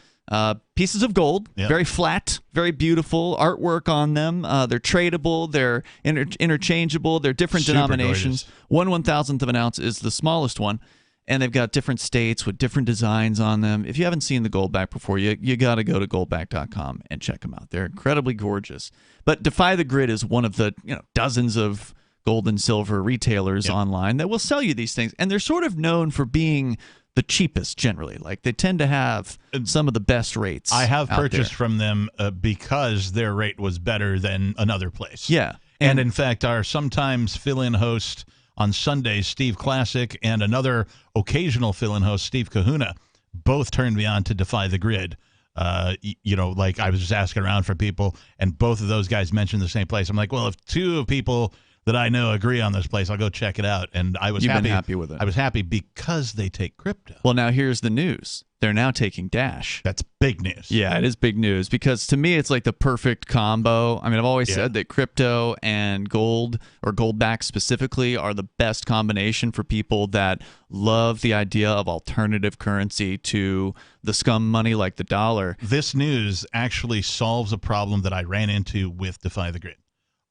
Pieces of gold, very flat, very beautiful artwork on them. They're tradable, they're interchangeable, they're different Super denominations. 1/1000th of an ounce is the smallest one, and they've got different states with different designs on them. If you haven't seen the Goldback before, you got to go to goldback.com and check them out. They're incredibly gorgeous. But Defy the Grid is one of the dozens of gold and silver retailers online that will sell you these things, and they're sort of known for being the cheapest generally. Like, they tend to have some of the best rates. I have purchased from them because their rate was better than another place. Yeah. And in fact, our sometimes fill-in host on Sundays, Steve Classic, and another occasional fill-in host, Steve Kahuna, both turned me on to Defy the Grid. Like I was just asking around for people, and both of those guys mentioned the same place. I'm like, well, if two people that I know agree on this place, I'll go check it out. And I was You've been happy with it. I was happy because they take crypto. Well, now here's the news. They're now taking Dash. That's big news. Yeah, it is big news because to me it's like the perfect combo. I mean, I've always said that crypto and gold, or Goldback specifically, are the best combination for people that love the idea of alternative currency to the scum money like the dollar. This news actually solves a problem that I ran into with Defy the Grid.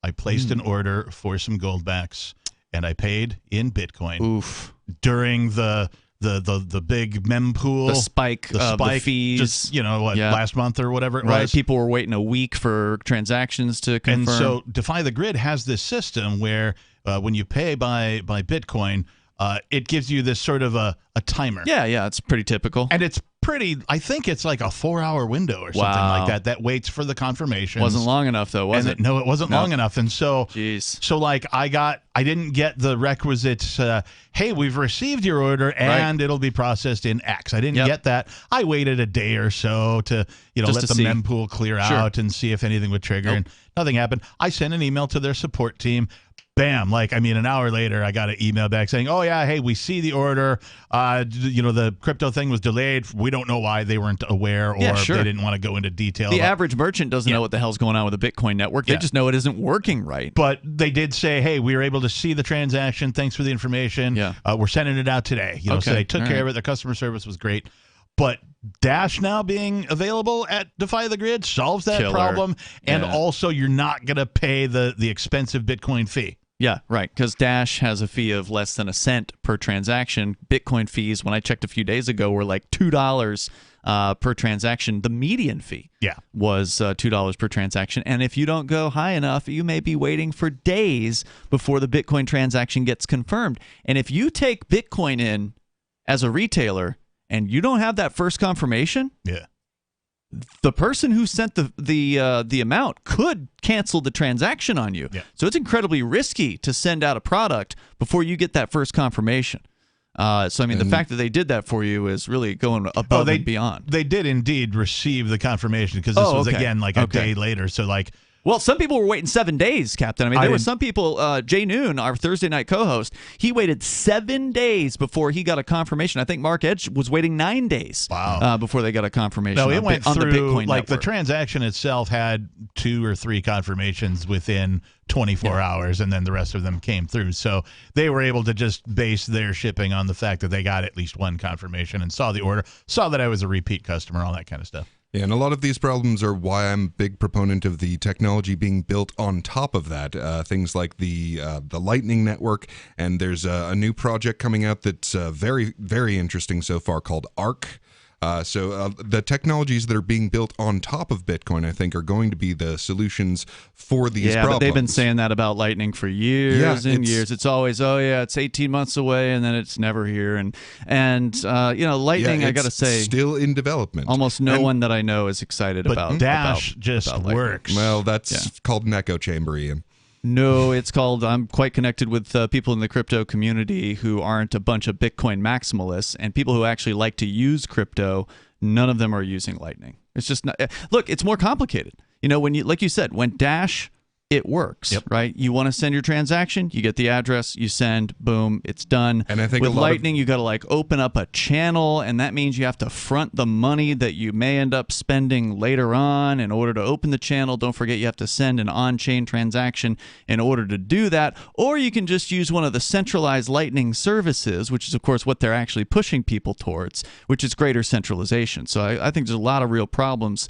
I placed an order for some Goldbacks, and I paid in Bitcoin. Oof! During the big mempool, the spike of the fees, just last month or whatever it was. People were waiting a week for transactions to confirm. And so Defy the Grid has this system where when you pay by Bitcoin, it gives you this sort of a timer. Yeah, it's pretty typical. And it's pretty, I think it's like a 4-hour window or something like that waits for the confirmation. Wasn't long enough though, was it? No, it wasn't long enough. And so, so like I didn't get the requisite, hey, we've received your order and it'll be processed in X. I didn't get that. I waited a day or so to, let the mempool clear out and see if anything would trigger. And nothing happened. I sent an email to their support team. Bam! An hour later, I got an email back saying, "Oh yeah, hey, we see the order. The crypto thing was delayed. We don't know why. They weren't aware, or they didn't want to go into detail." The average merchant doesn't know what the hell's going on with the Bitcoin network. They just know it isn't working right. But they did say, "Hey, we were able to see the transaction. Thanks for the information. We're sending it out today." So they took care of it. Their customer service was great. But Dash now being available at Defy the Grid solves that problem, and also you're not going to pay the expensive Bitcoin fee. Yeah, right, because Dash has a fee of less than a cent per transaction. Bitcoin fees, when I checked a few days ago, were like $2 per transaction. The median fee was $2 per transaction. And if you don't go high enough, you may be waiting for days before the Bitcoin transaction gets confirmed. And if you take Bitcoin in as a retailer and you don't have that first confirmation, the person who sent the amount could cancel the transaction on you. So it's incredibly risky to send out a product before you get that first confirmation. The fact that they did that for you is really going above and beyond. They did indeed receive the confirmation because this was, again, like a day later. So, well, some people were waiting 7 days, Captain. There were some people, Jay Noon, our Thursday night co-host, he waited 7 days before he got a confirmation. I think Mark Edge was waiting 9 days before they got a confirmation. No, it went through, the Bitcoin network. The transaction itself had 2 or 3 confirmations within 24 hours, and then the rest of them came through. So they were able to just base their shipping on the fact that they got at least one confirmation and saw the order, saw that I was a repeat customer, all that kind of stuff. Yeah, and a lot of these problems are why I'm a big proponent of the technology being built on top of that. Things like the Lightning Network, and there's a new project coming out that's very, very interesting so far called ARC. So the technologies that are being built on top of Bitcoin, I think, are going to be the solutions for these problems. But they've been saying that about Lightning for years and years. It's always, it's 18 months away, and then it's never here. And Lightning, I got to say, still in development. Almost no one that I know is excited about. But Dash just works. Well, that's called an echo chamber, Ian. No, it's called, I'm quite connected with people in the crypto community who aren't a bunch of Bitcoin maximalists, and people who actually like to use crypto. None of them are using Lightning. It's just not. Look, it's more complicated. When you, like you said, when Dash, it works, right? You want to send your transaction, you get the address, you send, boom, it's done. And I think with Lightning, you got to open up a channel, and that means you have to front the money that you may end up spending later on in order to open the channel. Don't forget, you have to send an on-chain transaction in order to do that. Or you can just use one of the centralized Lightning services, which is, of course, what they're actually pushing people towards, which is greater centralization. So I think there's a lot of real problems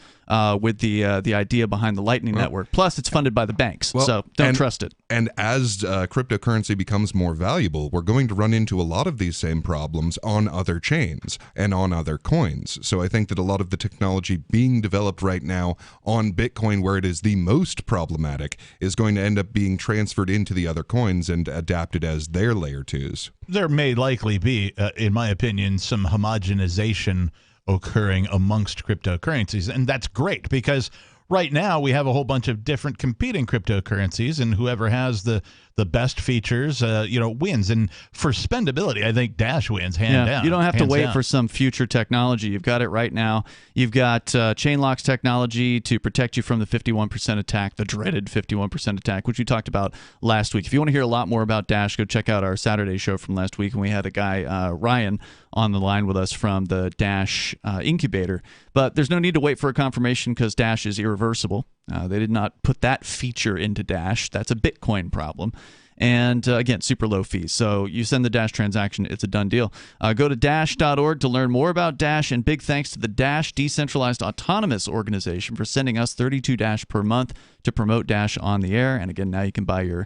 with the idea behind the Lightning Network. Plus, it's funded by the banks, so don't trust it. And as cryptocurrency becomes more valuable, we're going to run into a lot of these same problems on other chains and on other coins. So I think that a lot of the technology being developed right now on Bitcoin, where it is the most problematic, is going to end up being transferred into the other coins and adapted as their layer 2s. There may likely be, in my opinion, some homogenization occurring amongst cryptocurrencies, and that's great because right now we have a whole bunch of different competing cryptocurrencies, and whoever has the best features wins. And for spendability, I think Dash wins hands down. You don't have to wait down. for some future technology. You've got it right now. You've got Chainlock's technology to protect you from the 51% attack, the dreaded 51% attack, which we talked about last week. If you want to hear a lot more about Dash, go check out our Saturday show from last week, and we had a guy, Ryan, on the line with us from the Dash incubator. But there's no need to wait for a confirmation because Dash is irreversible. They did not put that feature into Dash. That's a Bitcoin problem. And again, super low fees. So you send the Dash transaction, it's a done deal. Go to dash.org to learn more about Dash. And big thanks to the Dash Decentralized Autonomous Organization for sending us 32 Dash per month to promote Dash on the air. And again, now you can buy your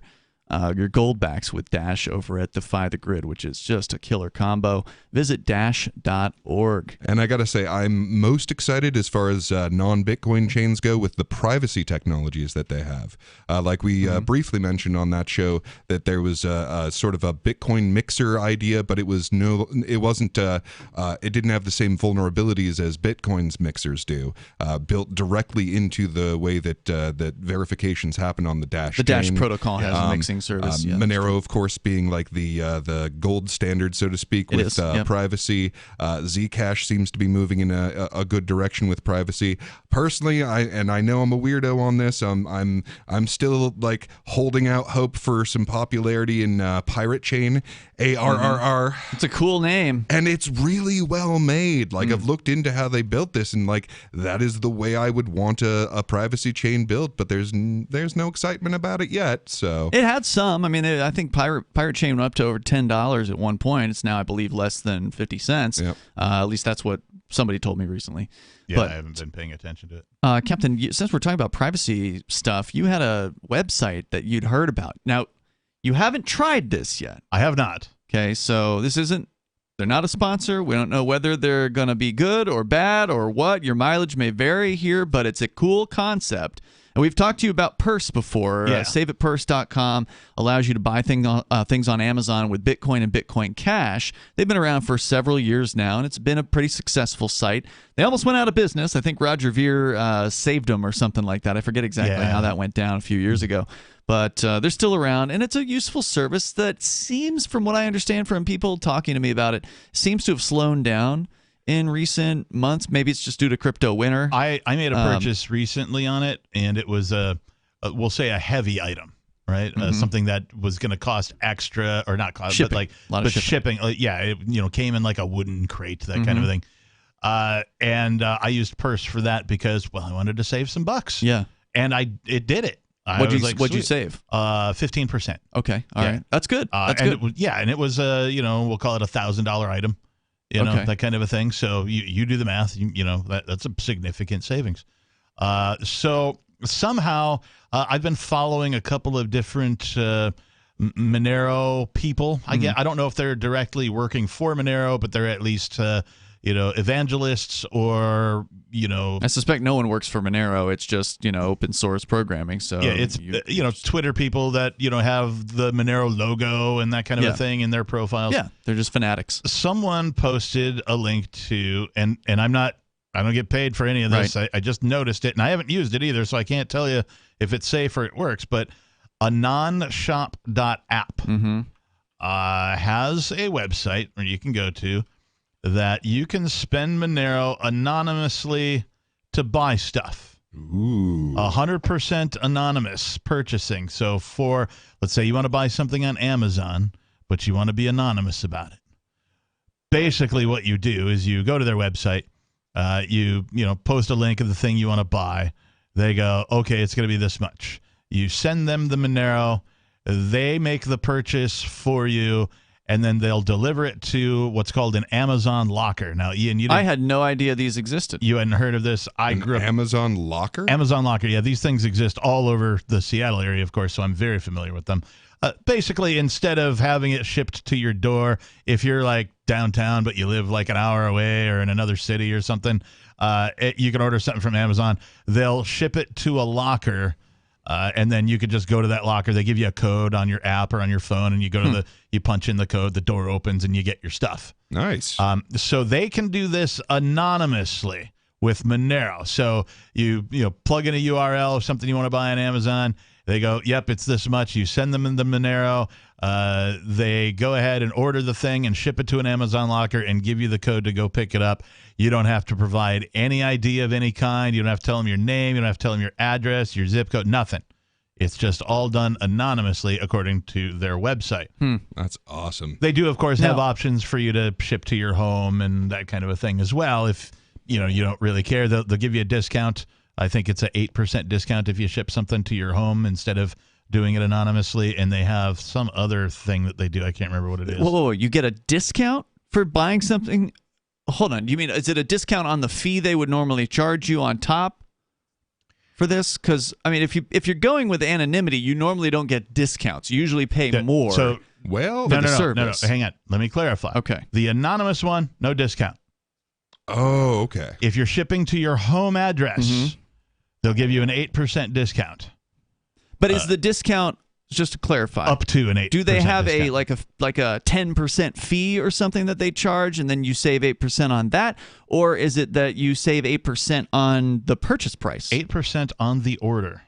gold backs with Dash over at Defy the Grid, which is just a killer combo. Visit dash.org. And I got to say, I'm most excited as far as non-Bitcoin chains go with the privacy technologies that they have. Like we briefly mentioned on that show that there was a sort of a Bitcoin mixer idea, but it didn't have the same vulnerabilities as Bitcoin's mixers do, built directly into the way that that verifications happen on the Dash The chain. Dash protocol has a mixing service. Monero, of course, being like the gold standard, so to speak, with privacy. Zcash seems to be moving in a good direction with privacy. Personally, I know I'm a weirdo on this. I'm still holding out hope for some popularity in Pirate Chain, ARRR. It's a cool name, and it's really well made. I've looked into how they built this, and that is the way I would want a privacy chain built. But there's no excitement about it yet. So it had some. I mean, I think Pirate Chain went up to over $10 at one point. It's now, I believe, less than 50 cents. Yep. At least that's what somebody told me recently. Yeah, but I haven't been paying attention to it. Captain, since we're talking about privacy stuff, you had a website that you'd heard about. Now, you haven't tried this yet. I have not. Okay, so they're not a sponsor. We don't know whether they're going to be good or bad or what. Your mileage may vary here, but it's a cool concept. And we've talked to you about Purse before. Yeah. SaveItPurse.com allows you to buy things on Amazon with Bitcoin and Bitcoin Cash. They've been around for several years now, and it's been a pretty successful site. They almost went out of business. I think Roger Ver saved them or something like that. I forget exactly how that went down a few years ago. But they're still around, and it's a useful service that seems, from what I understand from people talking to me about it, seems to have slowed down in recent months. Maybe it's just due to crypto winter. I made a purchase recently on it, and it was we'll say a heavy item, right? Something that was going to cost extra, or not cost, shipping. but shipping. It came in like a wooden crate, that kind of a thing. And I used Purse for that because, I wanted to save some bucks. Yeah, and it did it. What'd you save? 15%. Okay, all right, that's good. That's good. And it was we'll call it $1,000 item. That kind of a thing. So you do the math. That's a significant savings. So somehow I've been following a couple of different Monero people. I don't know if they're directly working for Monero, but they're at least evangelists or, I suspect no one works for Monero. It's just, open source programming. So yeah, it's, Twitter people that, have the Monero logo and that kind of a thing in their profiles. Yeah, they're just fanatics. Someone posted a link to, and I don't get paid for any of this. Right. I just noticed it, and I haven't used it either, so I can't tell you if it's safe or it works. But anonshop.app has a website where you can go to that you can spend Monero anonymously to buy stuff. Ooh. 100% anonymous purchasing. So let's say you want to buy something on Amazon, but you want to be anonymous about it. Basically what you do is you go to their website, you post a link of the thing you want to buy. They go, okay, it's going to be this much. You send them the Monero. They make the purchase for you, and then they'll deliver it to what's called an Amazon locker. Now, Ian, I had no idea these existed. You hadn't heard of this? I grew up. Amazon locker? Amazon locker, yeah. These things exist all over the Seattle area, of course, so I'm very familiar with them. Basically, instead of having it shipped to your door, if you're like downtown but you live like an hour away or in another city or something, you can order something from Amazon. They'll ship it to a locker, and then you could just go to that locker. They give you a code on your app or on your phone, and you go to you punch in the code, the door opens, and you get your stuff. Nice. So they can do this anonymously with Monero. So you plug in a URL of something you want to buy on Amazon. They go, yep, it's this much. You send them the Monero. They go ahead and order the thing and ship it to an Amazon locker and give you the code to go pick it up. You don't have to provide any ID of any kind. You don't have to tell them your name. You don't have to tell them your address, your zip code, nothing. It's just all done anonymously according to their website. That's awesome. They do, of course, have options for you to ship to your home and that kind of a thing as well. If you don't really care, they'll give you a discount. I think it's an 8% discount if you ship something to your home instead of doing it anonymously. And they have some other thing that they do. I can't remember what it is. Whoa, you get a discount for buying something? Hold on. You mean, is it a discount on the fee they would normally charge you on top for this? Because, I mean, if you're going with anonymity, you normally don't get discounts. You usually pay more for the service. No, hang on. Let me clarify. Okay. The anonymous one, no discount. Oh, okay. If you're shipping to your home address, they'll give you an 8% discount. But is the discount, just to clarify, up to an 8%? Do they have discount. a 10% fee or something that they charge, and then you save 8% on that, or is it that you save 8% on the purchase price? 8% on the order.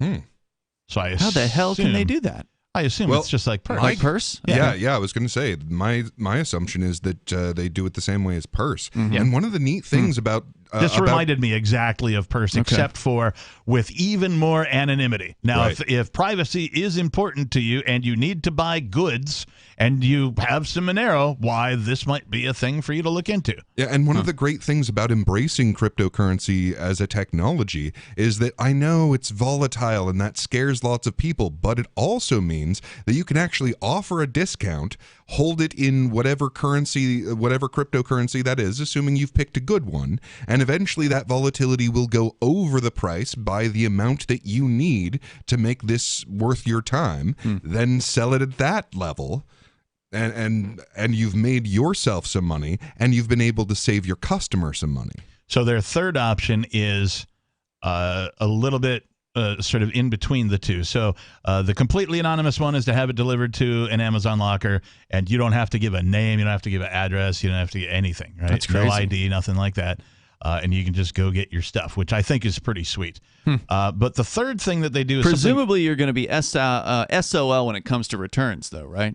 So I assume, how the hell can they do that? I assume it's just like Purse. Like Purse? Yeah, I was going to say, my assumption is that they do it the same way as Purse. And one of the neat things about... this reminded me exactly of Purse, except for with even more anonymity. Now, if privacy is important to you and you need to buy goods and you have some Monero, why, this might be a thing for you to look into. Yeah, and one of the great things about embracing cryptocurrency as a technology is that I know it's volatile and that scares lots of people, but it also means that you can actually offer a discount, hold it in whatever cryptocurrency that is, assuming you've picked a good one, and eventually that volatility will go over the price by the amount that you need to make this worth your time, then sell it at that level. And you've made yourself some money, and you've been able to save your customer some money. So their third option is a little bit sort of in between the two. So the completely anonymous one is to have it delivered to an Amazon locker, and you don't have to give a name, you don't have to give an address, you don't have to get anything, right? That's crazy. No ID, nothing like that. And you can just go get your stuff, which I think is pretty sweet. But the third thing that they do is presumably you're going to be SOL when it comes to returns, though, right?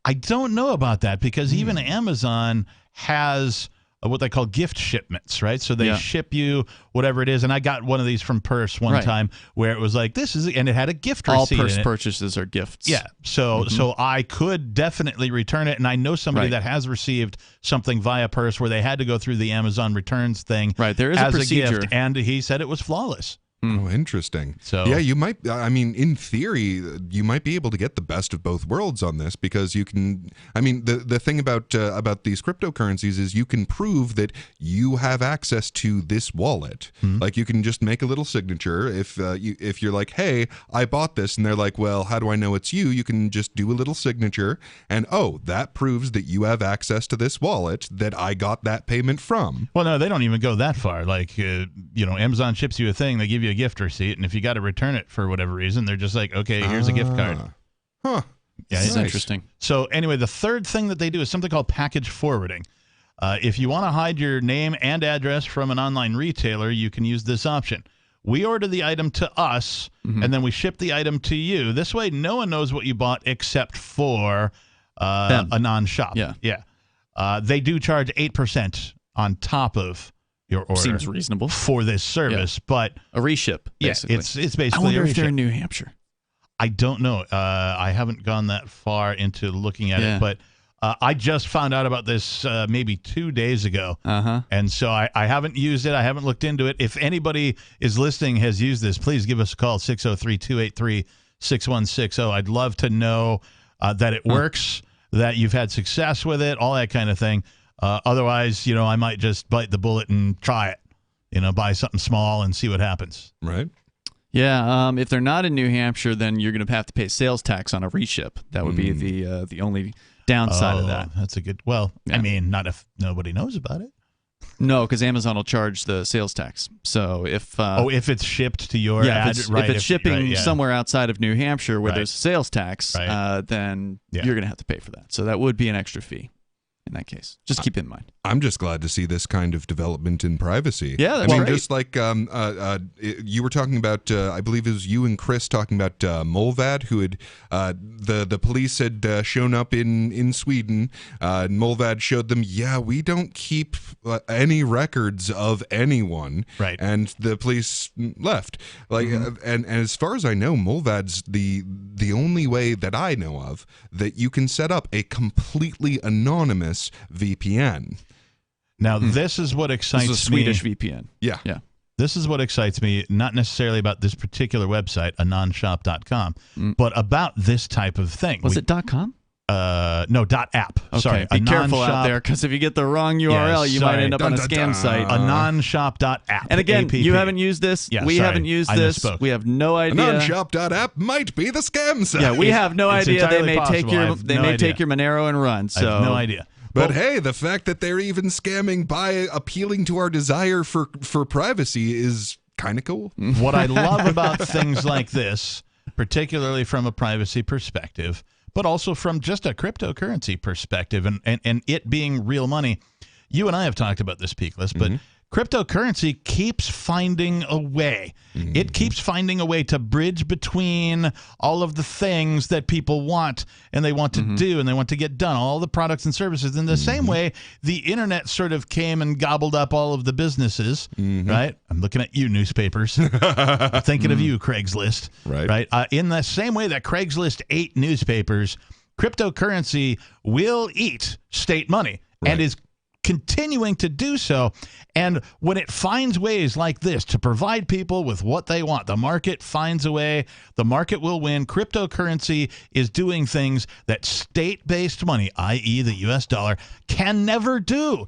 I don't know about that, because even Amazon has what they call gift shipments, right? So they ship you whatever it is. And I got one of these from Purse one time where it was like, this is, and it had a gift receipt. All Purse in it. purchases are gifts. Yeah. So I could definitely return it. And I know somebody that has received something via Purse where they had to go through the Amazon returns thing. Right. There is as a procedure. gift, and he said it was flawless. Oh, interesting. So yeah, you might. I mean, in theory, you might be able to get the best of both worlds on this because you can. I mean, the thing about these cryptocurrencies is you can prove that you have access to this wallet. Like you can just make a little signature if you're like, hey, I bought this, and they're like, well, how do I know it's you? You can just do a little signature, and that proves that you have access to this wallet that I got that payment from. Well, no, they don't even go that far. Like, Amazon ships you a thing, they give you a gift receipt, and if you got to return it for whatever reason, they're just like, okay, here's a gift card. Huh. Yeah, it's interesting. So anyway, the third thing that they do is something called package forwarding. If you want to hide your name and address from an online retailer, you can use this option. We order the item to us, and then we ship the item to you. This way, no one knows what you bought except for a non-shop. Yeah. They do charge 8% on top of your order. Seems reasonable for this service, but a reship. Basically. Yeah, it's basically. I wonder a if they're reship. in New Hampshire. I don't know. I haven't gone that far into looking at it, but I just found out about this maybe 2 days ago, and so I haven't used it. I haven't looked into it. If anybody is listening has used this, please give us a call 603-283-6160. I'd love to know that it works, that you've had success with it, all that kind of thing. Otherwise, I might just bite the bullet and try it. Buy something small and see what happens. Right. Yeah. If they're not in New Hampshire, then you're going to have to pay sales tax on a reship. That would be the only downside of that. That's a good. Well, I mean, not if nobody knows about it. No, because Amazon will charge the sales tax. So if if it's shipped to your if it's shipping somewhere outside of New Hampshire where there's a sales tax, then you're going to have to pay for that. So that would be an extra fee in that case. Just keep it in mind. I'm just glad to see this kind of development in privacy. Yeah, that's great. Just like you were talking about, I believe it was you and Chris talking about Molvad, who had the police had shown up in Sweden. Molvad showed them, we don't keep any records of anyone, right? And the police left. And as far as I know, Molvad's the only way that I know of that you can set up a completely anonymous VPN. Now, this is what excites me. This is a Swedish VPN. Yeah. This is what excites me, not necessarily about this particular website, anonshop.com, but about this type of thing. Was it .com? No, .app. Okay. Sorry. Be careful out there, because if you get the wrong URL, you might end up on a scam site. Anonshop.app. And again, APP. you haven't used this. We haven't used this. Misspoke. We have no idea. Anonshop.app might be the scam site. Yeah, we have no idea. They may take your take your Monero and run. So I have no idea. But hey, the fact that they're even scamming by appealing to our desire for privacy is kind of cool. What I love about things like this, particularly from a privacy perspective, but also from just a cryptocurrency perspective and it being real money, you and I have talked about this, Peakless, but cryptocurrency keeps finding a way. It keeps finding a way to bridge between all of the things that people want and they want to do and they want to get done, all the products and services. In the same way, the internet sort of came and gobbled up all of the businesses, right? I'm looking at you, newspapers. I'm thinking of you, Craigslist. Right. In the same way that Craigslist ate newspapers, cryptocurrency will eat state money and is continuing to do so. And when it finds ways like this to provide people with what they want, the market finds a way, the market will win. Cryptocurrency is doing things that state-based money, i.e. the U.S. dollar, can never do.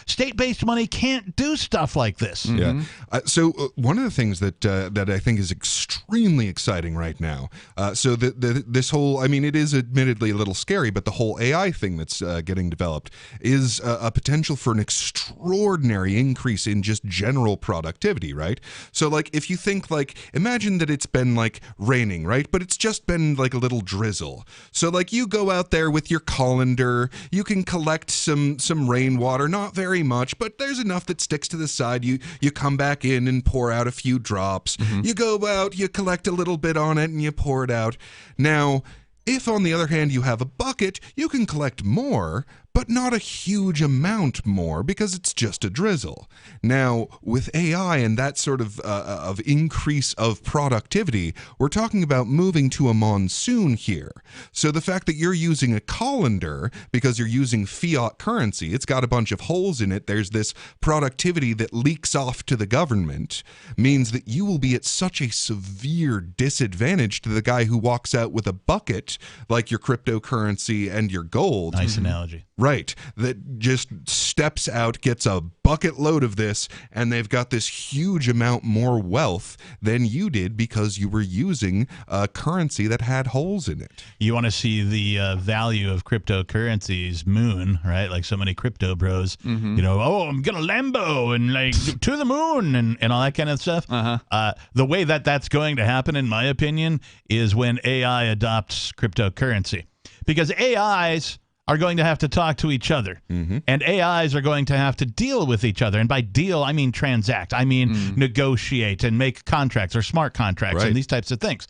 State-based money can't do stuff like this. Yeah. So one of the things that I think is extremely exciting right now, so this whole, I mean, it is admittedly a little scary, but the whole AI thing that's getting developed is a potential for an extraordinary increase in just general productivity, right? So like if you think like, imagine that it's been like raining, right? But it's just been like a little drizzle. So like you go out there with your colander, you can collect some rainwater, not very much, but there's enough that sticks to the side. You come back in and pour out a few drops. You go out, you collect a little bit on it and you pour it out. Now, if, on the other hand, you have a bucket, you can collect more, but not a huge amount more because it's just a drizzle. Now, with AI and that sort of increase of productivity, we're talking about moving to a monsoon here. So the fact that you're using a colander because you're using fiat currency, it's got a bunch of holes in it, there's this productivity that leaks off to the government, means that you will be at such a severe disadvantage to the guy who walks out with a bucket like your cryptocurrency and your gold. Nice analogy. Right. That just steps out, gets a bucket load of this, and they've got this huge amount more wealth than you did because you were using a currency that had holes in it. You want to see the value of cryptocurrencies moon, right? Like so many crypto bros, you know, oh, I'm going to Lambo and like to the moon and all that kind of stuff. The way that that's going to happen, in my opinion, is when AI adopts cryptocurrency. Because AIs are going to have to talk to each other, and AIs are going to have to deal with each other. And by deal, I mean transact. I mean negotiate and make contracts or smart contracts and these types of things.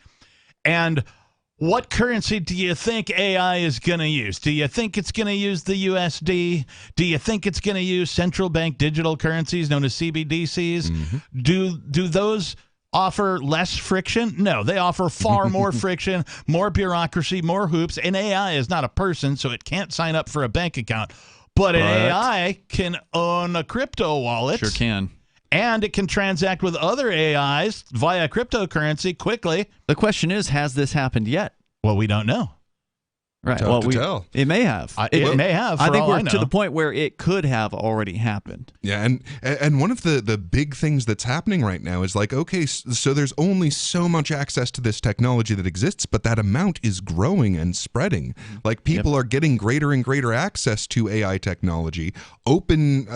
And what currency do you think AI is going to use? Do you think it's going to use the USD? Do you think it's going to use central bank digital currencies known as CBDCs? Do those offer less friction? No, they offer far more friction, more bureaucracy, more hoops. An AI is not a person, so it can't sign up for a bank account. But an AI can own a crypto wallet. Sure can. And it can transact with other AIs via cryptocurrency quickly. The question is, has this happened yet? Well, we don't know. Right. Tough to tell. It may have. It may have. I think we're I know. to the point where it could have already happened. Yeah, and one of the big things that's happening right now is like, okay, so there's only so much access to this technology that exists, but that amount is growing and spreading. Like people are getting greater and greater access to AI technology. Open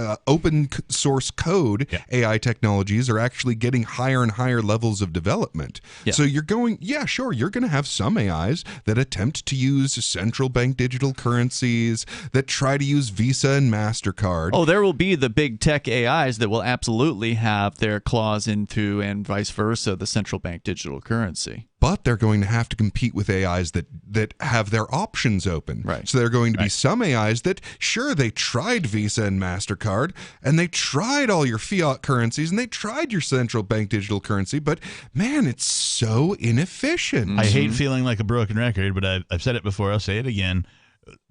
source code AI technologies are actually getting higher and higher levels of development. So you're going, you're going to have some AIs that attempt to use central bank digital currencies, that try to use Visa and MasterCard. Oh, there will be the big tech AIs that will absolutely have their claws into, and vice versa, the central bank digital currency. But they're going to have to compete with AIs that have their options open. Right. So there are going to be some AIs that, sure, they tried Visa and MasterCard, and they tried all your fiat currencies, and they tried your central bank digital currency, but man, it's so inefficient. I hate feeling like a broken record, but I've said it before, I'll say it again.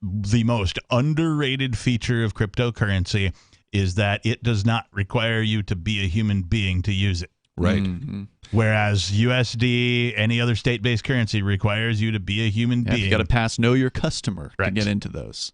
The most underrated feature of cryptocurrency is that it does not require you to be a human being to use it. Right. Whereas USD, any other state-based currency, requires you to be a human being. You got to pass Know Your Customer to get into those.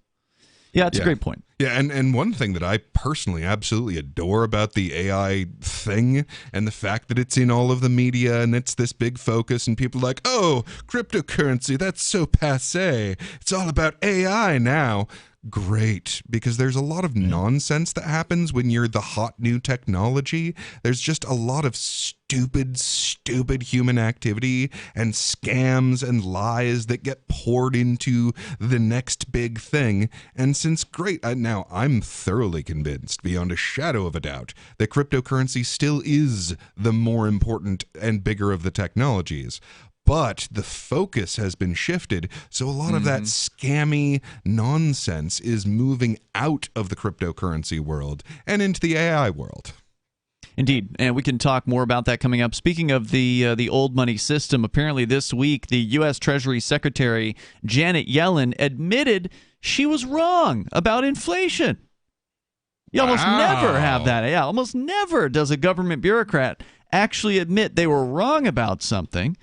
Yeah, it's a great point. Yeah, and one thing that I personally absolutely adore about the AI thing and the fact that it's in all of the media and it's this big focus and people are like, oh, cryptocurrency, that's so passé. It's all about AI now. Great, because there's a lot of nonsense that happens when you're the hot new technology. There's just a lot of stupid human activity and scams and lies that get poured into the next big thing. And since now I'm thoroughly convinced beyond a shadow of a doubt that cryptocurrency still is the more important and bigger of the technologies. But the focus has been shifted, so a lot of that scammy nonsense is moving out of the cryptocurrency world and into the AI world. Indeed, and we can talk more about that coming up. Speaking of the old money system, apparently this week the U.S. Treasury Secretary Janet Yellen admitted she was wrong about inflation. You almost never have that. Yeah, almost never does a government bureaucrat actually admit they were wrong about something.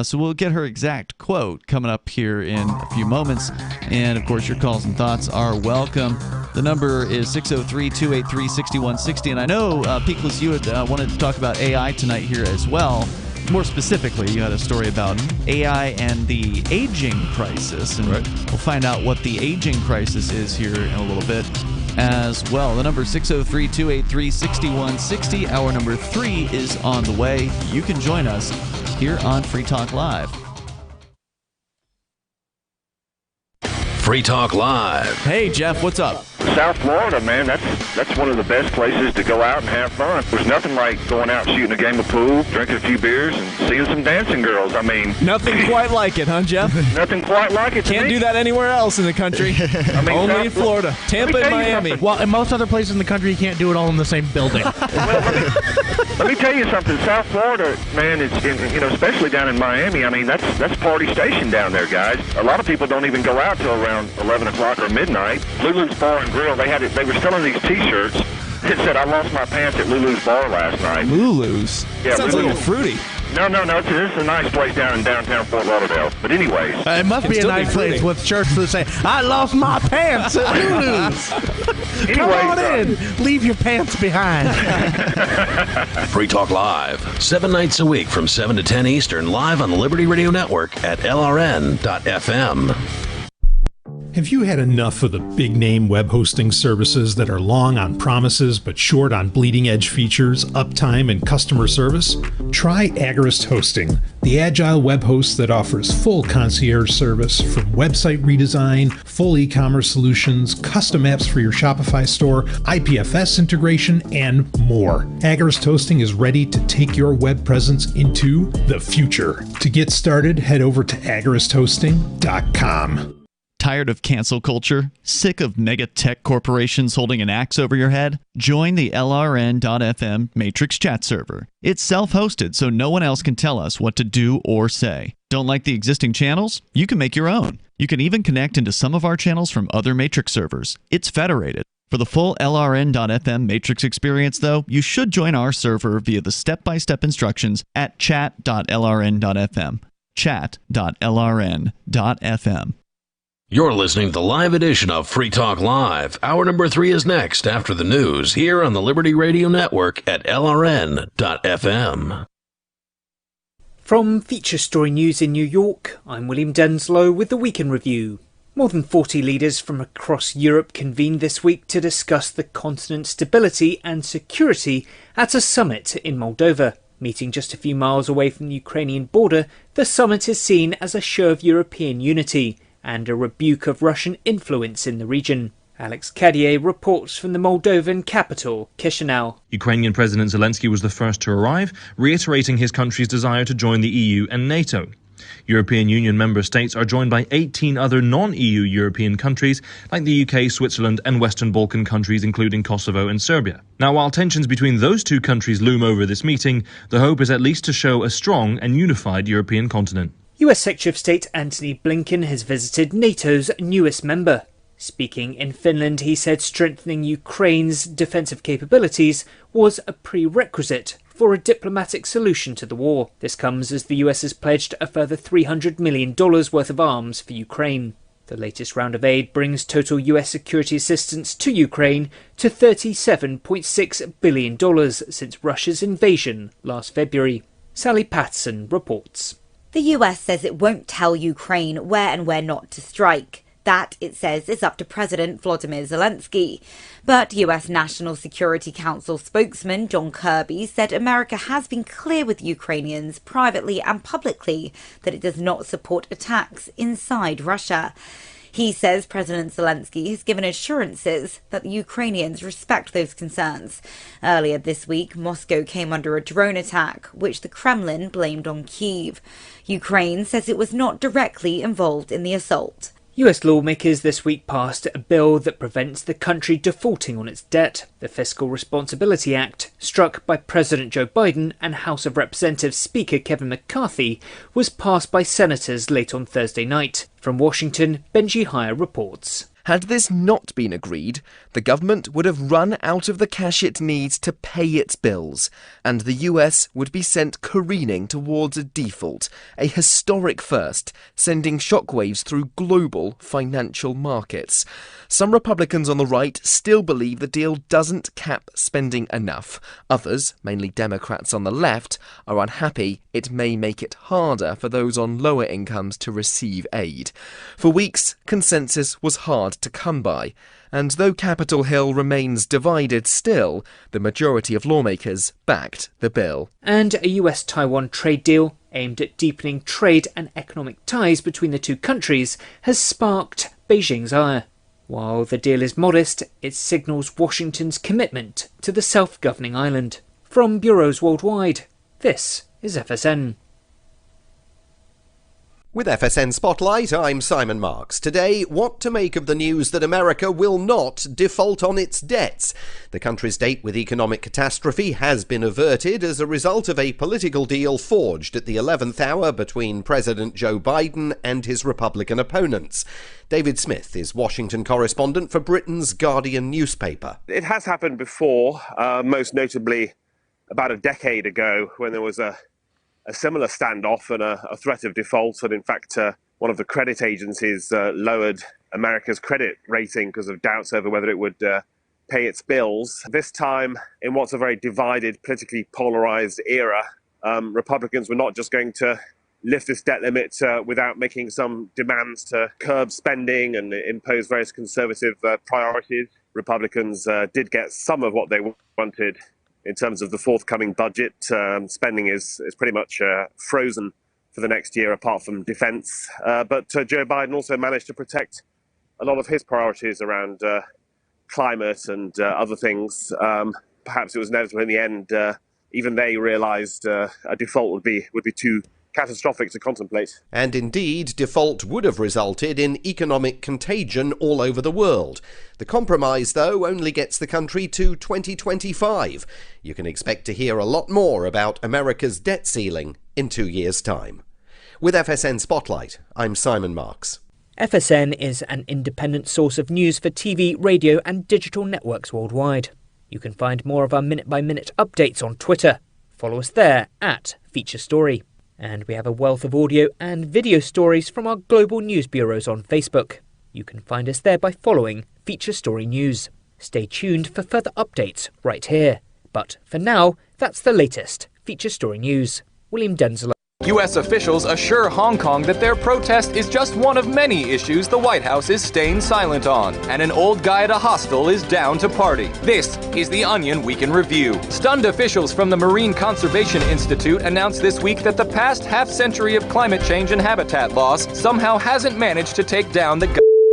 So we'll get her exact quote coming up here in a few moments. And, of course, your calls and thoughts are welcome. The number is 603-283-6160. And I know, Peakless, you wanted to talk about AI tonight here as well. More specifically, you had a story about AI and the aging crisis. And we'll find out what the aging crisis is here in a little bit as well. The number is 603-283-6160. Hour number 3 is on the way. You can join us here on Free Talk Live. Free Talk Live. Hey, Jeff, what's up? South Florida, man, that's one of the best places to go out and have fun. There's nothing like going out and shooting a game of pool, drinking a few beers, and seeing some dancing girls. I mean, nothing quite like it, huh, Jeff? Nothing quite like it. Can't do that anywhere else in the country. Only in Florida, Tampa, and Miami. Well, in most other places in the country, you can't do it all in the same building. Let me tell you something. South Florida, man, it's especially down in Miami. I mean, that's party station down there, guys. A lot of people don't even go out till around 11 o'clock or midnight. Lulu's Bar and Grill, they were selling these T-shirts. It said, "I lost my pants at Lulu's Bar last night." Lulu's? Yeah, sounds Lulu's. a little fruity. No, this is a nice place down in downtown Fort Lauderdale. But anyways. It must be a nice place with shirts that say, "I lost my pants at Lulu's." Come on in. Leave your pants behind. Free Talk Live, 7 nights a week from 7 to 10 Eastern, live on the Liberty Radio Network at LRN.FM. Have you had enough of the big-name web hosting services that are long on promises but short on bleeding-edge features, uptime, and customer service? Try Agorist Hosting, the agile web host that offers full concierge service from website redesign, full e-commerce solutions, custom apps for your Shopify store, IPFS integration, and more. Agorist Hosting is ready to take your web presence into the future. To get started, head over to agoristhosting.com. Tired of cancel culture? Sick of mega tech corporations holding an axe over your head? Join the LRN.FM Matrix chat server. It's self-hosted, so no one else can tell us what to do or say. Don't like the existing channels? You can make your own. You can even connect into some of our channels from other Matrix servers. It's federated. For the full LRN.FM Matrix experience, though, you should join our server via the step-by-step instructions at chat.lrn.fm. Chat.lrn.fm. You're listening to the live edition of Free Talk Live. Hour number 3 is next after the news here on the Liberty Radio Network at LRN.FM. From Feature Story News in New York, I'm William Denslow with the Weekend Review. More than 40 leaders from across Europe convened this week to discuss the continent's stability and security at a summit in Moldova. Meeting just a few miles away from the Ukrainian border, the summit is seen as a show of European unity and a rebuke of Russian influence in the region. Alex Cadier reports from the Moldovan capital, Chisinau. Ukrainian President Zelensky was the first to arrive, reiterating his country's desire to join the EU and NATO. European Union member states are joined by 18 other non-EU European countries like the UK, Switzerland and Western Balkan countries including Kosovo and Serbia. Now, while tensions between those two countries loom over this meeting, the hope is at least to show a strong and unified European continent. US Secretary of State Antony Blinken has visited NATO's newest member. Speaking in Finland, he said strengthening Ukraine's defensive capabilities was a prerequisite for a diplomatic solution to the war. This comes as the US has pledged a further $300 million worth of arms for Ukraine. The latest round of aid brings total US security assistance to Ukraine to $37.6 billion since Russia's invasion last February. Sally Patterson reports. The US says it won't tell Ukraine where and where not to strike. That, it says, is up to President Volodymyr Zelensky. But US National Security Council spokesman John Kirby said America has been clear with Ukrainians privately and publicly that it does not support attacks inside Russia. He says President Zelensky has given assurances that the Ukrainians respect those concerns. Earlier this week, Moscow came under a drone attack, which the Kremlin blamed on Kyiv. Ukraine says it was not directly involved in the assault. US lawmakers this week passed a bill that prevents the country defaulting on its debt. The Fiscal Responsibility Act, struck by President Joe Biden and House of Representatives Speaker Kevin McCarthy, was passed by senators late on Thursday night. From Washington, Benji Heyer reports. Had this not been agreed, the government would have run out of the cash it needs to pay its bills, and the US would be sent careening towards a default, a historic first, sending shockwaves through global financial markets. Some Republicans on the right still believe the deal doesn't cap spending enough. Others, mainly Democrats on the left, are unhappy it may make it harder for those on lower incomes to receive aid. For weeks, consensus was hard to come by, and though Capitol Hill remains divided still, the majority of lawmakers backed the bill. And a US-Taiwan trade deal aimed at deepening trade and economic ties between the two countries has sparked Beijing's ire. While the deal is modest, it signals Washington's commitment to the self-governing island. From bureaus worldwide, this is FSN. With FSN Spotlight, I'm Simon Marks. Today, what to make of the news that America will not default on its debts. The country's date with economic catastrophe has been averted as a result of a political deal forged at the 11th hour between President Joe Biden and his Republican opponents. David Smith is Washington correspondent for Britain's Guardian newspaper. It has happened before, most notably about a decade ago when there was a similar standoff and a threat of default. And in fact, one of the credit agencies lowered America's credit rating because of doubts over whether it would pay its bills. This time, in what's a very divided, politically polarized era, Republicans were not just going to lift this debt limit without making some demands to curb spending and impose various conservative priorities. Republicans did get some of what they wanted. In terms of the forthcoming budget, spending is pretty much frozen for the next year, apart from defense. But Joe Biden also managed to protect a lot of his priorities around climate and other things. Perhaps it was inevitable in the end. Even they realized a default would be too catastrophic to contemplate. And indeed, default would have resulted in economic contagion all over the world. The compromise, though, only gets the country to 2025. You can expect to hear a lot more about America's debt ceiling in 2 years' time. With FSN Spotlight, I'm Simon Marks. FSN is an independent source of news for TV, radio and digital networks worldwide. You can find more of our minute-by-minute updates on Twitter. Follow us there at Feature Story. And we have a wealth of audio and video stories from our global news bureaus on Facebook. You can find us there by following Feature Story News. Stay tuned for further updates right here. But for now, that's the latest Feature Story News. William Denzler. U.S. officials assure Hong Kong that their protest is just one of many issues the White House is staying silent on, and an old guy at a hostel is down to party. This is the Onion Week in Review. Stunned officials from the Marine Conservation Institute announced this week that the past half-century of climate change and habitat loss somehow hasn't managed to take down the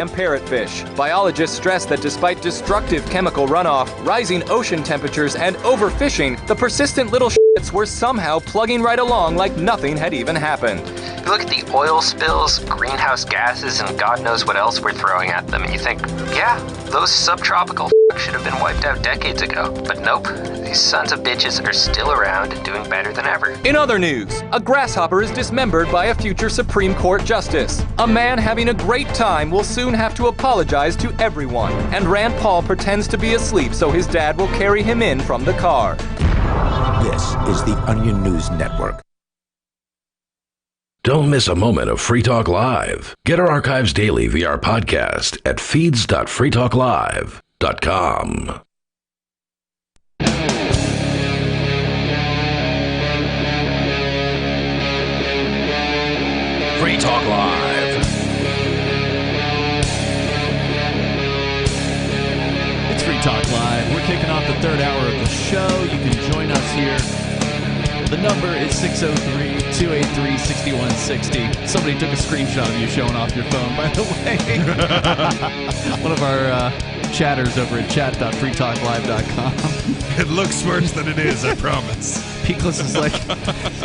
parrotfish. Biologists stress that despite destructive chemical runoff, rising ocean temperatures, and overfishing, the persistent little shits were somehow plugging right along like nothing had even happened. You look at the oil spills, greenhouse gases, and God knows what else we're throwing at them, and you think, yeah, those subtropical should have been wiped out decades ago. But nope, these sons of bitches are still around and doing better than ever. In other news, a grasshopper is dismembered by a future Supreme Court justice. A man having a great time will soon have to apologize to everyone. And Rand Paul pretends to be asleep so his dad will carry him in from the car. This is the Onion News Network. Don't miss a moment of Free Talk Live. Get our archives daily via our podcast at feeds.freetalklive.com. Free Talk Live. It's Free Talk Live. We're kicking off the third hour of the show. You can join us here. The number is 603-283-6160. Somebody took a screenshot of you showing off your phone, by the way. One of our chatters over at chat.freetalklive.com. It looks worse than it is, I promise. Peakless is like,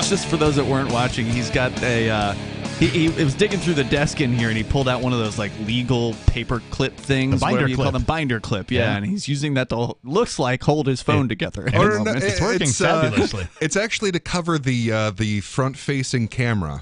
just for those that weren't watching, he's got a... He was digging through the desk in here, and he pulled out one of those like legal paper clip things, binder whatever you clip. call them, binder clip. Yeah, and he's using that to looks like hold his phone together. It's working fabulously. It's actually to cover the front-facing camera.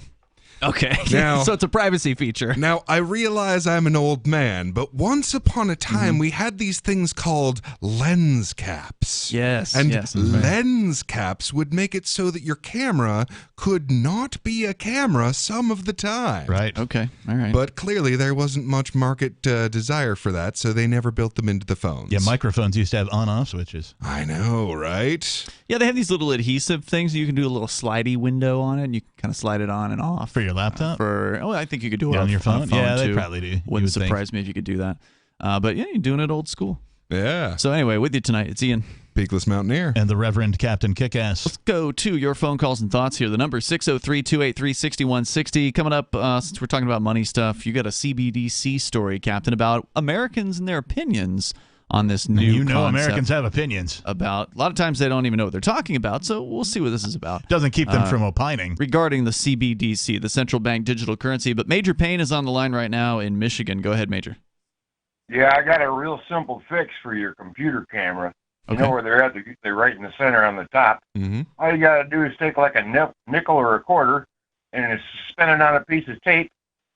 Okay, now, so it's a privacy feature. Now, I realize I'm an old man, but once upon a time, we had these things called lens caps. Yes, and yes. lens caps would make it so that your camera could not be a camera some of the time. Right. Okay, all right. But clearly, there wasn't much market desire for that, so they never built them into the phones. Yeah, microphones used to have on-off switches. I know, right? Yeah, they have these little adhesive things. You can do a little slidey window on it, and you can kind of slide it on and off. For your laptop? I think you could do it on your phone. Yeah, they too. probably do. Wouldn't surprise me if you could do that. But yeah, you're doing it old school. Yeah. So anyway, with you tonight, it's Ian. Peakless Mountaineer. And the Reverend Captain Kickass. Let's go to your phone calls and thoughts here. The number is 603-283-6160. Coming up, since we're talking about money stuff, you got a CBDC story, Captain, about Americans and their opinions on this new concept. Americans have opinions. About a lot of times they don't even know what they're talking about, so we'll see what this is about. Doesn't keep them from opining. Regarding the CBDC, the central bank digital currency. But Major Payne is on the line right now in Michigan. Go ahead, Major. Yeah, I got a real simple fix for your computer camera. You Okay. know where they're at? They're right in the center on the top. Mm-hmm. All you got to do is take like a nickel or a quarter and it's spinning on a piece of tape.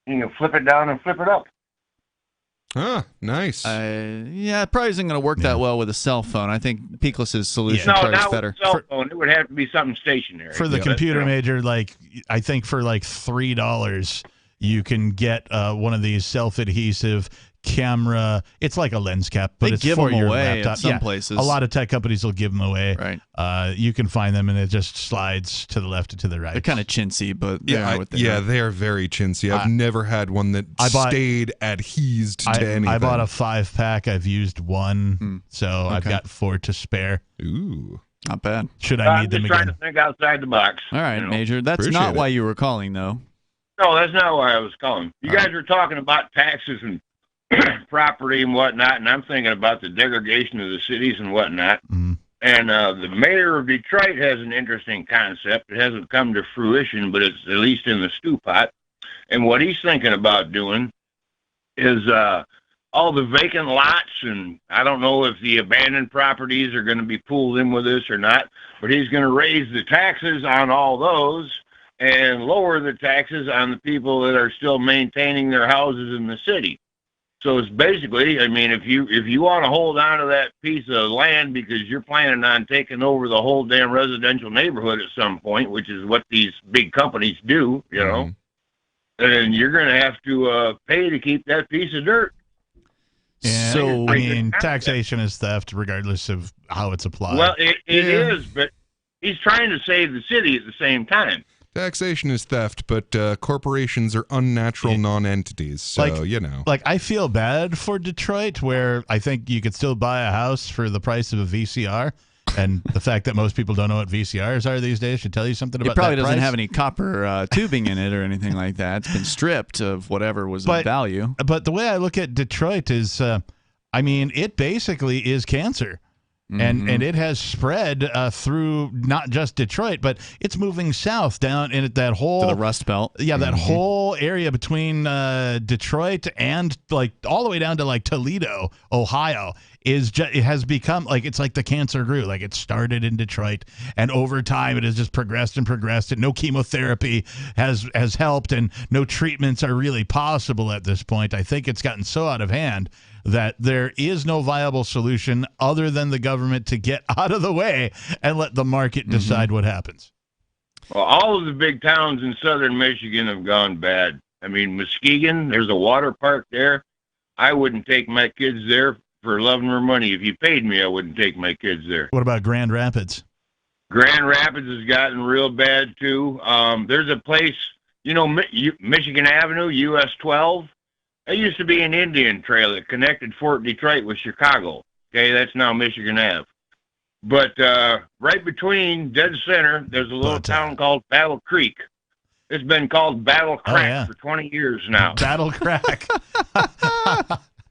You can flip it down and flip it up. Ah, nice. Yeah, it probably isn't going to work that well with a cell phone. I think Peakless's solution No, probably is not better. with a cell phone. It would have to be something stationary. For the computer, Major, like I think for like $3, you can get one of these self-adhesive camera. It's like a lens cap, but They it's give for them your away laptop. at some places. A lot of tech companies will give them away. Right. You can find them, and it just slides to the left and to the right. They're kind of chintzy, but they are very chintzy. I've never had one that stayed adhesed to anything. I bought a 5-pack. I've used one, so I've got 4 to spare. Ooh. Not bad. Should I need them I'm just trying again? to think outside the box. All right, you know. Major. That's not why you were calling, though. No, that's not why I was calling. You guys were talking about taxes and property and whatnot, and I'm thinking about the degradation of the cities and whatnot. Mm. And the mayor of Detroit has an interesting concept. It hasn't come to fruition, but it's at least in the stew pot. And what he's thinking about doing is all the vacant lots, and I don't know if the abandoned properties are going to be pulled in with this or not, but he's going to raise the taxes on all those and lower the taxes on the people that are still maintaining their houses in the city. So it's basically, I mean, if you want to hold on to that piece of land because you're planning on taking over the whole damn residential neighborhood at some point, which is what these big companies do, you know, then you're going to have to pay to keep that piece of dirt. Yeah, so I mean, taxation is theft, regardless of how it's applied. Well, it is, but he's trying to save the city at the same time. Taxation is theft, but corporations are unnatural non-entities, so, Like, I feel bad for Detroit, where I think you could still buy a house for the price of a VCR, and the fact that most people don't know what VCRs are these days should tell you something about that It probably doesn't price. have any copper tubing in it or anything like that. It's been stripped of whatever was of value. But the way I look at Detroit is, I mean, it basically is cancer. And it has spread through not just Detroit, but it's moving south down in that whole to the Rust Belt. Yeah, that whole area between Detroit and like all the way down to like Toledo, Ohio, it has become like it's like the cancer grew. Like it started in Detroit, and over time it has just progressed and progressed. And no chemotherapy has helped, and no treatments are really possible at this point. I think it's gotten so out of hand that there is no viable solution other than the government to get out of the way and let the market decide what happens. Well, all of the big towns in southern Michigan have gone bad. I mean, Muskegon, there's a water park there. I wouldn't take my kids there for love nor money. If you paid me, I wouldn't take my kids there. What about Grand Rapids? Grand Rapids has gotten real bad, too. There's a place, Michigan Avenue, US 12. There used to be an Indian trail that connected Fort Detroit with Chicago. Okay, that's now Michigan Ave. But right between dead center, there's a little town called Battle Creek. It's been called Battle Crack for 20 years now. Battle Crack.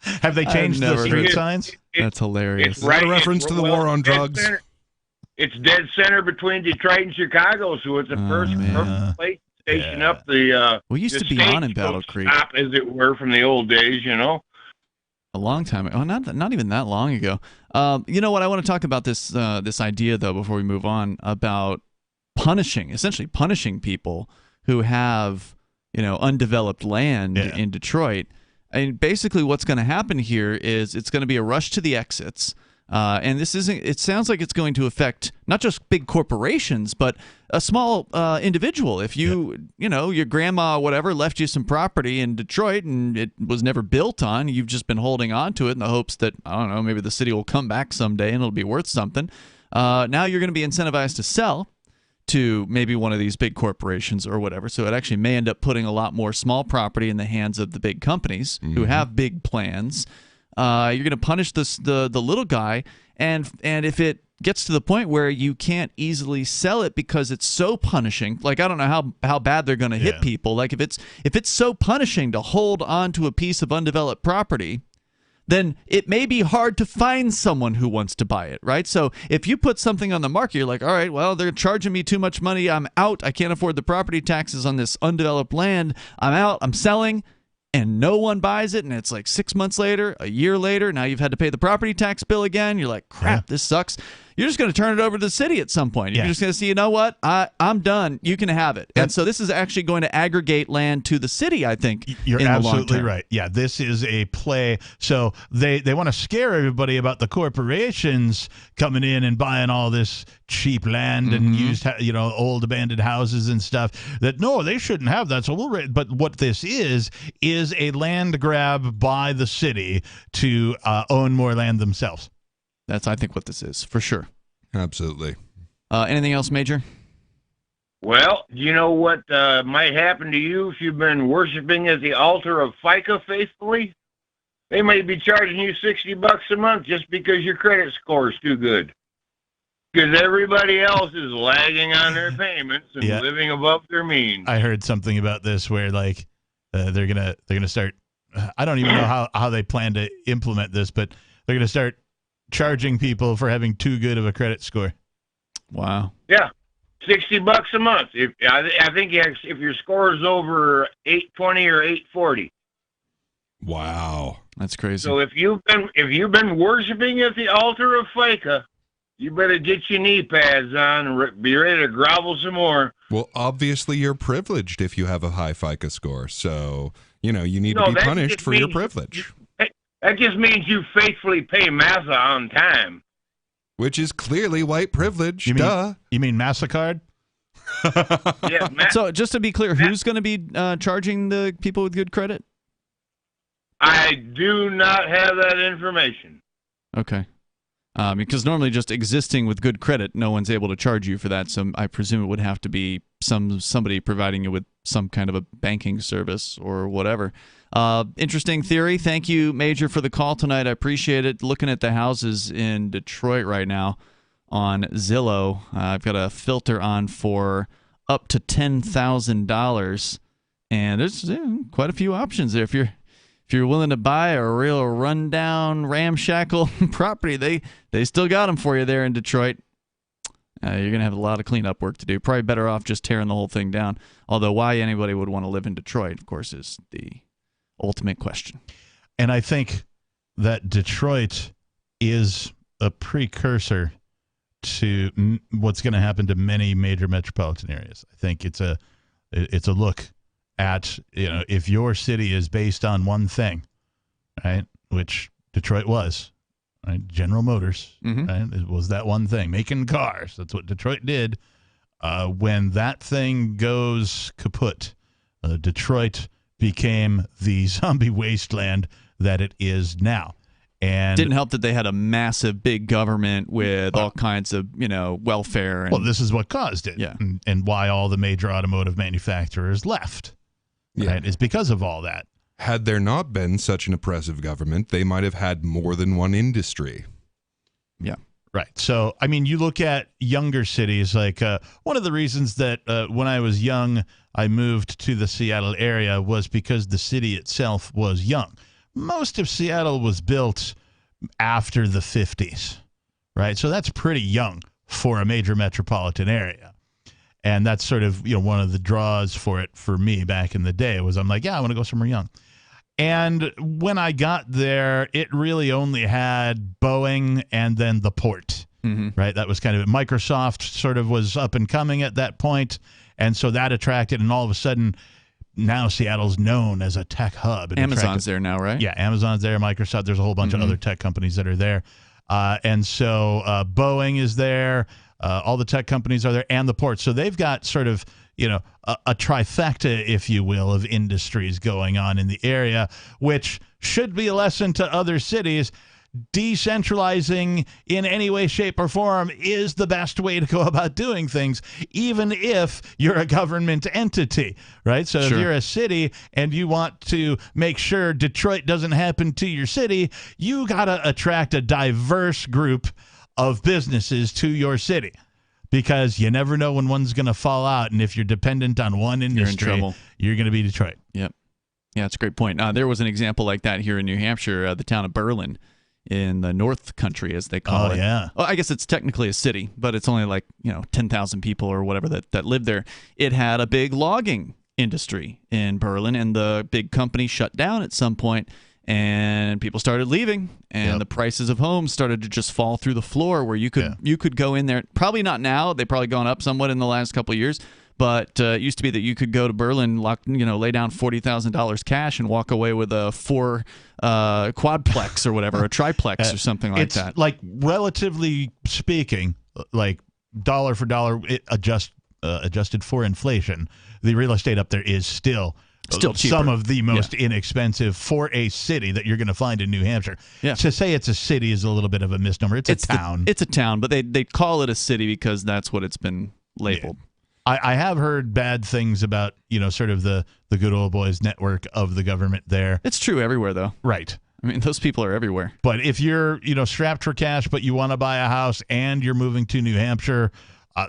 Have they changed the street signs? That's hilarious. It's right, a reference to the war on drugs. It's dead center between Detroit and Chicago, so it's a perfect place to station up the we used the to be on in Battle Creek, stop, as it were, from the old days, a long time ago. Oh, not even that long ago. You know what? I want to talk about this idea though before we move on about essentially punishing people who have undeveloped land in Detroit. And basically, what's going to happen here is it's going to be a rush to the exits. And this isn't. It sounds like it's going to affect not just big corporations, but a small individual. If your grandma, whatever, left you some property in Detroit and it was never built on, you've just been holding on to it in the hopes that, I don't know, maybe the city will come back someday and it'll be worth something. Now you're going to be incentivized to sell to maybe one of these big corporations or whatever. So it actually may end up putting a lot more small property in the hands of the big companies who have big plans. You're going to punish the little guy, and if it gets to the point where you can't easily sell it because it's so punishing. Like, I don't know how bad they're going to hit people. Like, if it's so punishing to hold on to a piece of undeveloped property, then it may be hard to find someone who wants to buy it, right? So if you put something on the market, you're like, all right, well, they're charging me too much money. I'm out. I can't afford the property taxes on this undeveloped land. I'm out. I'm selling. And no one buys it, and it's like 6 months later, a year later, now you've had to pay the property tax bill again. You're like, crap, this sucks. You're just going to turn it over to the city at some point. You're just going to say, you know what, I'm done. You can have it. And so this is actually going to aggregate land to the city, I think. You're absolutely right. Yeah, this is a play. So they want to scare everybody about the corporations coming in and buying all this cheap land and used, old abandoned houses and stuff. That no, they shouldn't have that. So but what this is a land grab by the city to own more land themselves. That's, I think, what this is, for sure. Absolutely. Anything else, Major? Well, you know what might happen to you if you've been worshiping at the altar of FICA faithfully? They may be charging you $60 a month just because your credit score is too good. Because everybody else is lagging on their payments and living above their means. I heard something about this where, like, they're gonna start. I don't even know how they plan to implement this, but they're gonna start charging people for having too good of a credit score. Wow. Yeah, $60 a month. I think if your score is over 820 or 840. Wow, that's crazy. So if you've been worshiping at the altar of FICA, you better get your knee pads on and be ready to grovel some more. Well, obviously you're privileged if you have a high FICA score, so you need to be punished for your privilege. That just means you faithfully pay Massa on time. Which is clearly white privilege. You mean MasterCard? So just to be clear, who's going to be charging the people with good credit? I do not have that information. Okay. Because normally just existing with good credit, no one's able to charge you for that. So I presume it would have to be somebody providing you with some kind of a banking service or whatever. Interesting theory. Thank you, Major, for the call tonight. I appreciate it. Looking at the houses in Detroit right now on Zillow, I've got a filter on for up to $10,000, and there's quite a few options there. If you're willing to buy a real rundown, ramshackle property, they still got them for you there in Detroit. You're going to have a lot of cleanup work to do. Probably better off just tearing the whole thing down. Although why anybody would want to live in Detroit, of course, is the ultimate question. And I think that Detroit is a precursor to what's going to happen to many major metropolitan areas. I think it's a look at, if your city is based on one thing, right, which Detroit was, right, General Motors, right, it was that one thing, making cars. That's what Detroit did. When that thing goes kaput, Detroit became the zombie wasteland that it is now. And didn't help that they had a massive big government with all kinds of, welfare. Well, this is what caused it. Yeah. And why all the major automotive manufacturers left. Yeah. Right? It's because of all that. Had there not been such an oppressive government, they might have had more than one industry. Yeah. Right. So, I mean, you look at younger cities, like one of the reasons that when I was young, I moved to the Seattle area was because the city itself was young. Most of Seattle was built after the 50s, right? So that's pretty young for a major metropolitan area. And that's sort of, one of the draws for it for me back in the day was I'm like, I want to go somewhere young. And when I got there, it really only had Boeing and then the port, right? That was kind of it. Microsoft sort of was up and coming at that point, and so that attracted, and all of a sudden, now Seattle's known as a tech hub. Amazon's there now, right? Yeah, Amazon's there, Microsoft, there's a whole bunch of other tech companies that are there. And so Boeing is there, all the tech companies are there, and the port. So they've got sort of, a trifecta, if you will, of industries going on in the area, which should be a lesson to other cities. Decentralizing in any way, shape, or form is the best way to go about doing things, even if you're a government entity, right? So if you're a city and you want to make sure Detroit doesn't happen to your city, you got to attract a diverse group of businesses to your city, because you never know when one's going to fall out, and if you're dependent on one industry, you're in trouble. You're going to be Detroit. Yep. Yeah, that's a great point. There was an example like that here in New Hampshire, the town of Berlin, in the North Country, as they call it. Oh, yeah. Well, I guess it's technically a city, but it's only like 10,000 people or whatever that live there. It had a big logging industry in Berlin, and the big company shut down at some point, and people started leaving, and the prices of homes started to just fall through the floor, where you could go in there. Probably not now. They've probably gone up somewhat in the last couple of years. But it used to be that you could go to Berlin, lay down $40,000 cash and walk away with a 4 quadplex or whatever, a triplex or something like that. It's like, relatively speaking, like dollar for dollar, adjusted for inflation, the real estate up there is still cheaper. Some of the most inexpensive for a city that you're going to find in New Hampshire. Yeah. To say it's a city is a little bit of a misnomer. It's a town. It's a town, but they call it a city because that's what it's been labeled. Yeah. I have heard bad things about, sort of the good old boys network of the government there. It's true everywhere, though. Right. I mean, those people are everywhere. But if you're, strapped for cash, but you want to buy a house and you're moving to New Hampshire,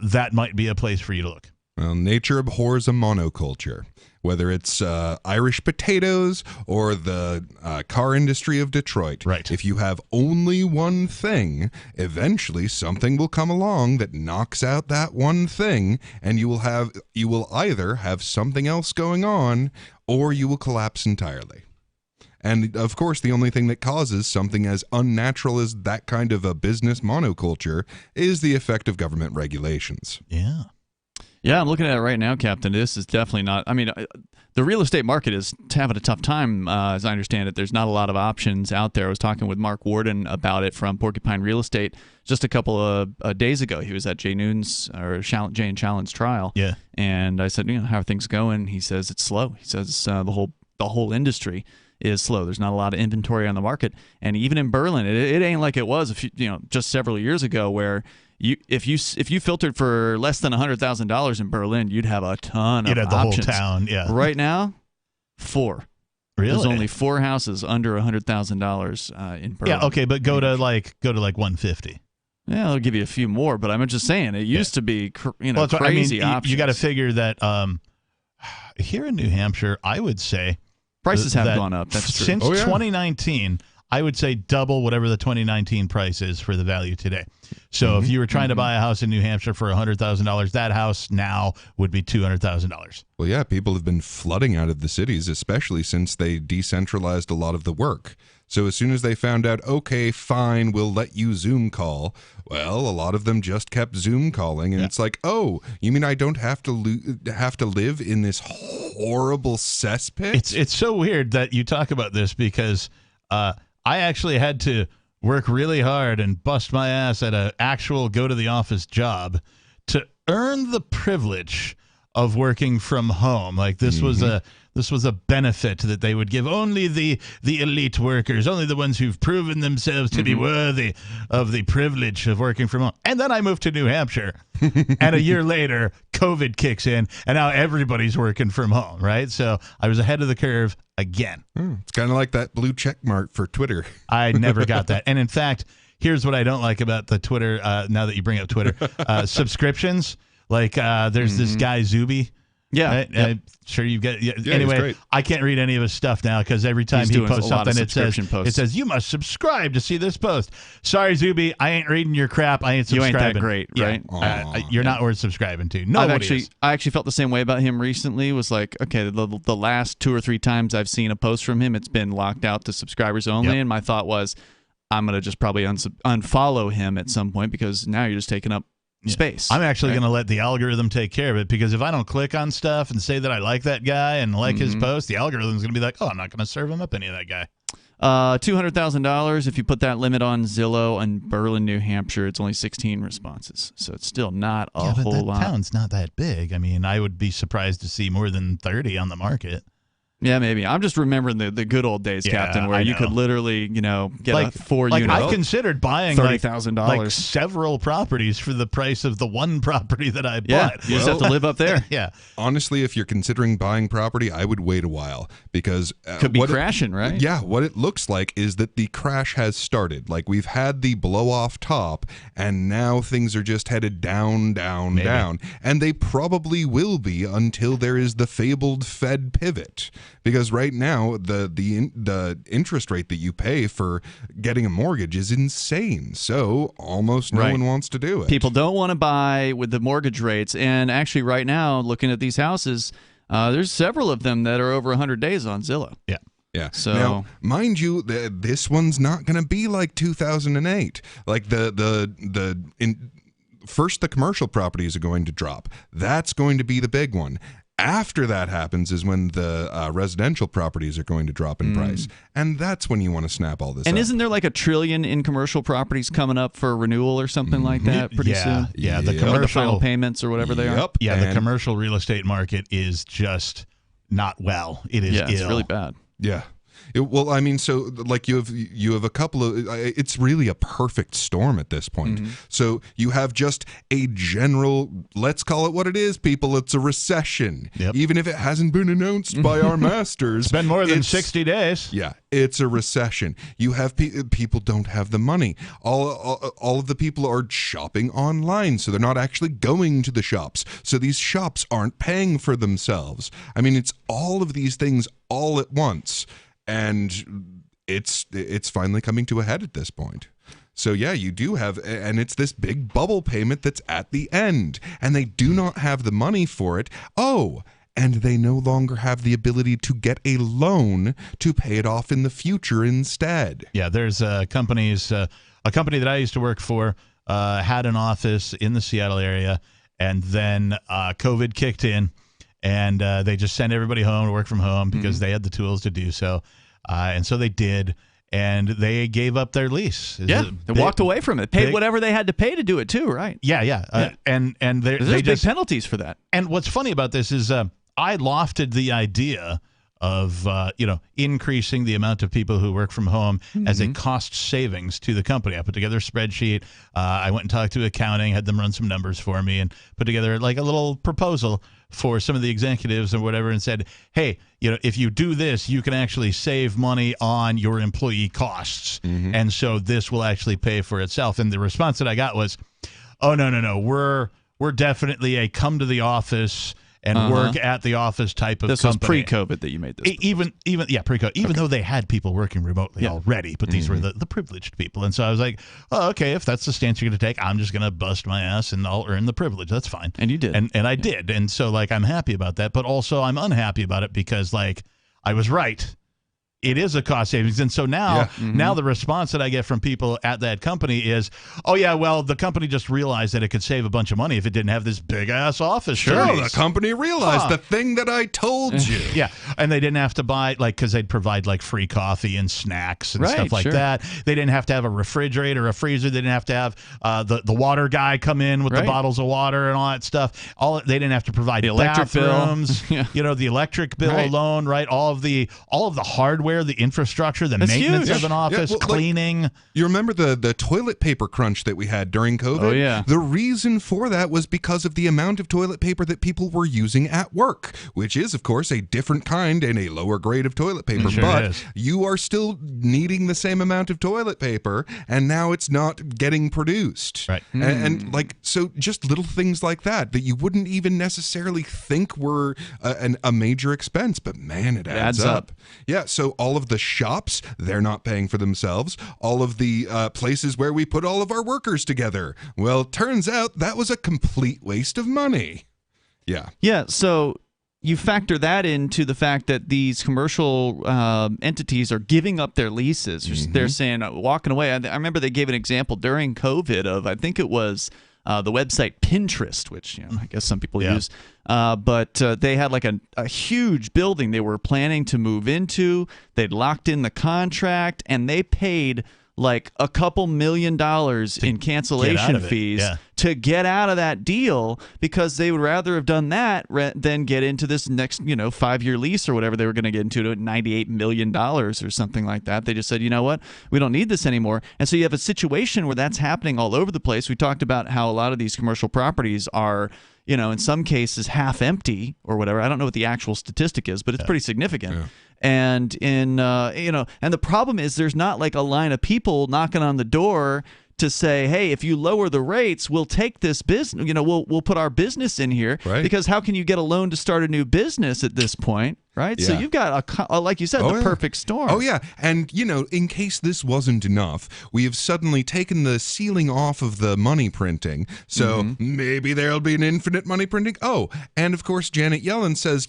that might be a place for you to look. Well, nature abhors a monoculture, whether it's Irish potatoes or the car industry of Detroit. Right. If you have only one thing, eventually something will come along that knocks out that one thing, and you will either have something else going on, or you will collapse entirely. And, of course, the only thing that causes something as unnatural as that kind of a business monoculture is the effect of government regulations. Yeah. Yeah, I'm looking at it right now, Captain. This is definitely not... I mean, the real estate market is having a tough time, as I understand it. There's not a lot of options out there. I was talking with Mark Warden about it from Porcupine Real Estate just a couple of days ago. He was at Jay and Challen's trial. Yeah. And I said, how are things going? He says it's slow. He says the whole industry is slow. There's not a lot of inventory on the market. And even in Berlin, it ain't like it was just several years ago, where if you filtered for less than $100,000 in Berlin, you'd have a ton of options. You'd have the whole town, yeah. Right now, 4. Really? There's only 4 houses under $100,000 in Berlin. Yeah, okay, but go to like 150. Yeah, I'll give you a few more, but I'm just saying it used to be crazy options. You got to figure that here in New Hampshire, I would say prices have gone up. That's true. Since 2019, I would say double whatever the 2019 price is for the value today. So if you were trying to buy a house in New Hampshire for $100,000, that house now would be $200,000. Well, yeah, people have been flooding out of the cities, especially since they decentralized a lot of the work. So as soon as they found out, okay, fine, we'll let you Zoom call, well, a lot of them just kept Zoom calling, and it's like, oh, you mean I don't have to live in this horrible cesspit? It's so weird that you talk about this, because I actually had to work really hard and bust my ass at an actual go-to-the-office job to earn the privilege of working from home. Like this was a benefit that they would give only the elite workers, only the ones who've proven themselves to be worthy of the privilege of working from home. And then I moved to New Hampshire, and a year later, COVID kicks in, and now everybody's working from home, right? So I was ahead of the curve again. It's kind of like that blue check mark for Twitter. I never got that. And in fact, here's what I don't like about the Twitter, now that you bring up Twitter, subscriptions. Like there's this guy, Zuby. Yeah. Right? Yep. Sure, you get. Yeah, anyway, I can't read any of his stuff now because every time he posts something, it says you must subscribe to see this post. Sorry, Zuby, I ain't reading your crap. I ain't subscribing. You ain't that great, right? You're not worth subscribing to. Nobody I actually felt the same way about him recently. Was like, okay, the last 2 or 3 times I've seen a post from him, it's been locked out to subscribers only, and my thought was, I'm gonna just probably unfollow him at some point, because now you're just taking up space. I'm actually going to let the algorithm take care of it, because if I don't click on stuff and say that I like that guy and like his post, the algorithm's going to be like, oh, I'm not going to serve him up any of that guy. $200,000. If you put that limit on Zillow and Berlin, New Hampshire, it's only 16 responses. So it's still not a whole lot. The town's not that big. I mean, I would be surprised to see more than 30 on the market. Yeah, maybe. I'm just remembering the good old days, Captain, where you could literally, get a 4-unit. I considered buying $30,000. like several properties for the price of the one property that I bought. Yeah, you just have to live up there. Yeah. Honestly, if you're considering buying property, I would wait a while because could be crashing, right? Yeah, what it looks like is that the crash has started. Like we've had the blow off top, and now things are just headed down, down, down, and they probably will be until there is the fabled Fed pivot. Because right now the interest rate that you pay for getting a mortgage is insane. So almost no one wants to do it. People don't want to buy with the mortgage rates. And actually right now, looking at these houses, there's several of them that are over 100 days on Zillow. Yeah. Yeah. So now, mind you, this one's not going to be like 2008. Like first the commercial properties are going to drop. That's going to be the big one. After that happens is when the residential properties are going to drop in price. And that's when you want to snap all this And up. isn't there like $1 trillion in commercial properties coming up for renewal or something like that pretty soon? Yeah, the Or commercial the final payments or whatever they are? Yeah, the commercial real estate market is just not well. It is ill. It's really bad. Yeah. Well, I mean, so like you have a couple of, it's really a perfect storm at this point. So you have just a general, let's call it what it is, people. It's a recession, even if it hasn't been announced by our masters. It's been more than 60 days. Yeah, it's a recession. You have people don't have the money. All of the people are shopping online, so they're not actually going to the shops. So these shops aren't paying for themselves. I mean, it's all of these things all at once. And it's finally coming to a head at this point. So yeah, you do have, and it's this big bubble payment that's at the end, and they do not have the money for it. Oh, and they no longer have the ability to get a loan to pay it off in the future instead. Yeah, there's companies. A company that I used to work for had an office in the Seattle area, and then COVID kicked in. And they just sent everybody home to work from home because they had the tools to do so. And so they did. And they gave up their lease. They walked away from it. Paid whatever they had to pay to do it too, right? Yeah. And there's big penalties for that. And what's funny about this is I lofted the idea of increasing the amount of people who work from home as a cost savings to the company. I put together a spreadsheet. I went and talked to accounting, had them run some numbers for me, and put together like a little proposal for some of the executives or whatever, and said, hey, if you do this, you can actually save money on your employee costs, and so this will actually pay for itself. And the response that I got was, oh no, we're definitely a come to the office and work at the office type of this company. This was pre-COVID that you made this. Even pre-COVID. Even though they had people working remotely already, but these were the privileged people. And so I was like, oh, okay, if that's the stance you're going to take, I'm just going to bust my ass and I'll earn the privilege. That's fine. And you did. And I did. And so like I'm happy about that, but also I'm unhappy about it because like I was right. It is a cost savings. And so now, now the response that I get from people at that company is, oh, yeah, well, the company just realized that it could save a bunch of money if it didn't have this big-ass office. Sure, the company realized the thing that I told you. Yeah, and they didn't have to buy, like, because they'd provide, like, free coffee and snacks and stuff like that. They didn't have to have a refrigerator, a freezer. They didn't have to have the water guy come in with the bottles of water and all that stuff. They didn't have to provide the electric bathrooms, the electric bill alone, right? All of the hardware, the infrastructure, the maintenance of an office, cleaning. You remember the toilet paper crunch that we had during COVID? Oh, yeah. The reason for that was because of the amount of toilet paper that people were using at work, which is, of course, a different kind and a lower grade of toilet paper. But you are still needing the same amount of toilet paper, and now it's not getting produced. Right. And like, so just little things like that you wouldn't even necessarily think were a major expense, but man, it adds up. Yeah, so all of the shops, they're not paying for themselves. All of the places where we put all of our workers together, well, turns out that was a complete waste of money. Yeah, so you factor that into the fact that these commercial entities are giving up their leases. They're saying, walking away. I remember they gave an example during COVID of, I think it was the website Pinterest, which I guess some people use. But they had like a huge building they were planning to move into. They'd locked in the contract, and they paid like a couple $1 million in cancellation fees to get out of that deal, because they would rather have done that than get into this next 5-year lease or whatever they were going to get into at $98 million or something like that. They just said, you know what, we don't need this anymore. And so you have a situation where that's happening all over the place. We talked about how a lot of these commercial properties are, in some cases half empty or whatever. I don't know what the actual statistic is, but it's pretty significant. Yeah. And and the problem is there's not like a line of people knocking on the door to say, hey, if you lower the rates, we'll take this business, we'll put our business in here. Right. Because how can you get a loan to start a new business at this point? Right. Yeah. So you've got like you said, the perfect storm. Oh, yeah. And, in case this wasn't enough, we have suddenly taken the ceiling off of the money printing. So maybe there'll be an infinite money printing. Oh, and of course, Janet Yellen says,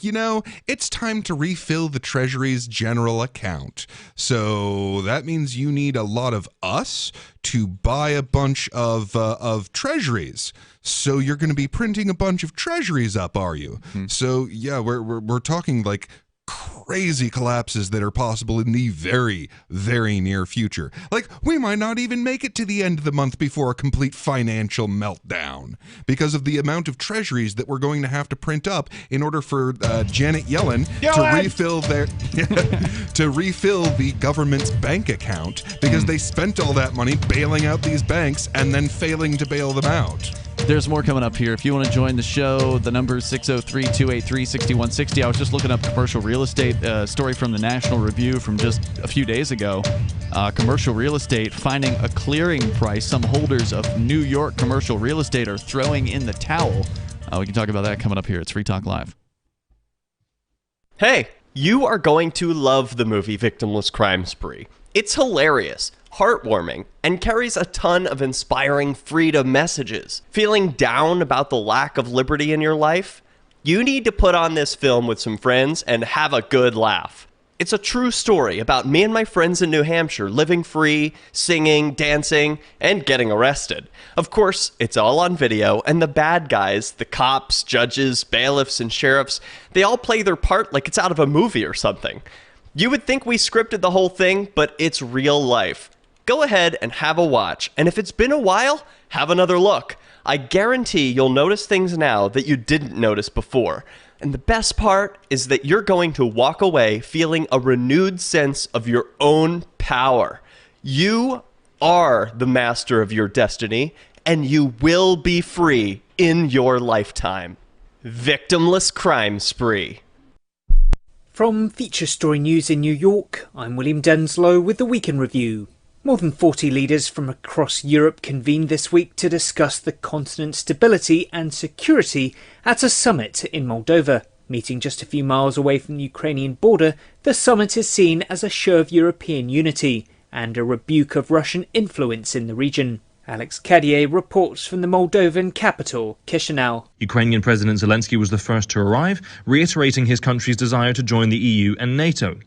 it's time to refill the Treasury's general account. So that means you need a lot of us to buy a bunch of treasuries. So you're going to be printing a bunch of treasuries up, are you? So yeah, we're talking like crazy collapses that are possible in the very, very near future. Like, we might not even make it to the end of the month before a complete financial meltdown because of the amount of treasuries that we're going to have to print up in order for Janet Yellen to refill the government's bank account, because they spent all that money bailing out these banks and then failing to bail them out. There's more coming up here. If you want to join the show, the number is 603-283-6160. I was just looking up commercial real estate story from the National Review from just a few days ago. Commercial real estate finding a clearing price. Some holders of New York commercial real estate are throwing in the towel. We can talk about that coming up here. It's Free Talk Live. Hey, you are going to love the movie Victimless Crime Spree. It's hilarious, heartwarming, and carries a ton of inspiring freedom messages. Feeling down about the lack of liberty in your life? You need to put on this film with some friends and have a good laugh. It's a true story about me and my friends in New Hampshire living free, singing, dancing, and getting arrested. Of course, it's all on video, and the bad guys, the cops, judges, bailiffs, and sheriffs, they all play their part like it's out of a movie or something. You would think we scripted the whole thing, but it's real life. Go ahead and have a watch, and if it's been a while, have another look. I guarantee you'll notice things now that you didn't notice before. And the best part is that you're going to walk away feeling a renewed sense of your own power. You are the master of your destiny, and you will be free in your lifetime. Victimless Crime Spree. From Feature Story News in New York, I'm William Denslow with the Week in Review. More than 40 leaders from across Europe convened this week to discuss the continent's stability and security at a summit in Moldova. Meeting just a few miles away from the Ukrainian border, the summit is seen as a show of European unity and a rebuke of Russian influence in the region. Alex Cadier reports from the Moldovan capital, Chisinau. Ukrainian President Zelensky was the first to arrive, reiterating his country's desire to join the EU and NATO.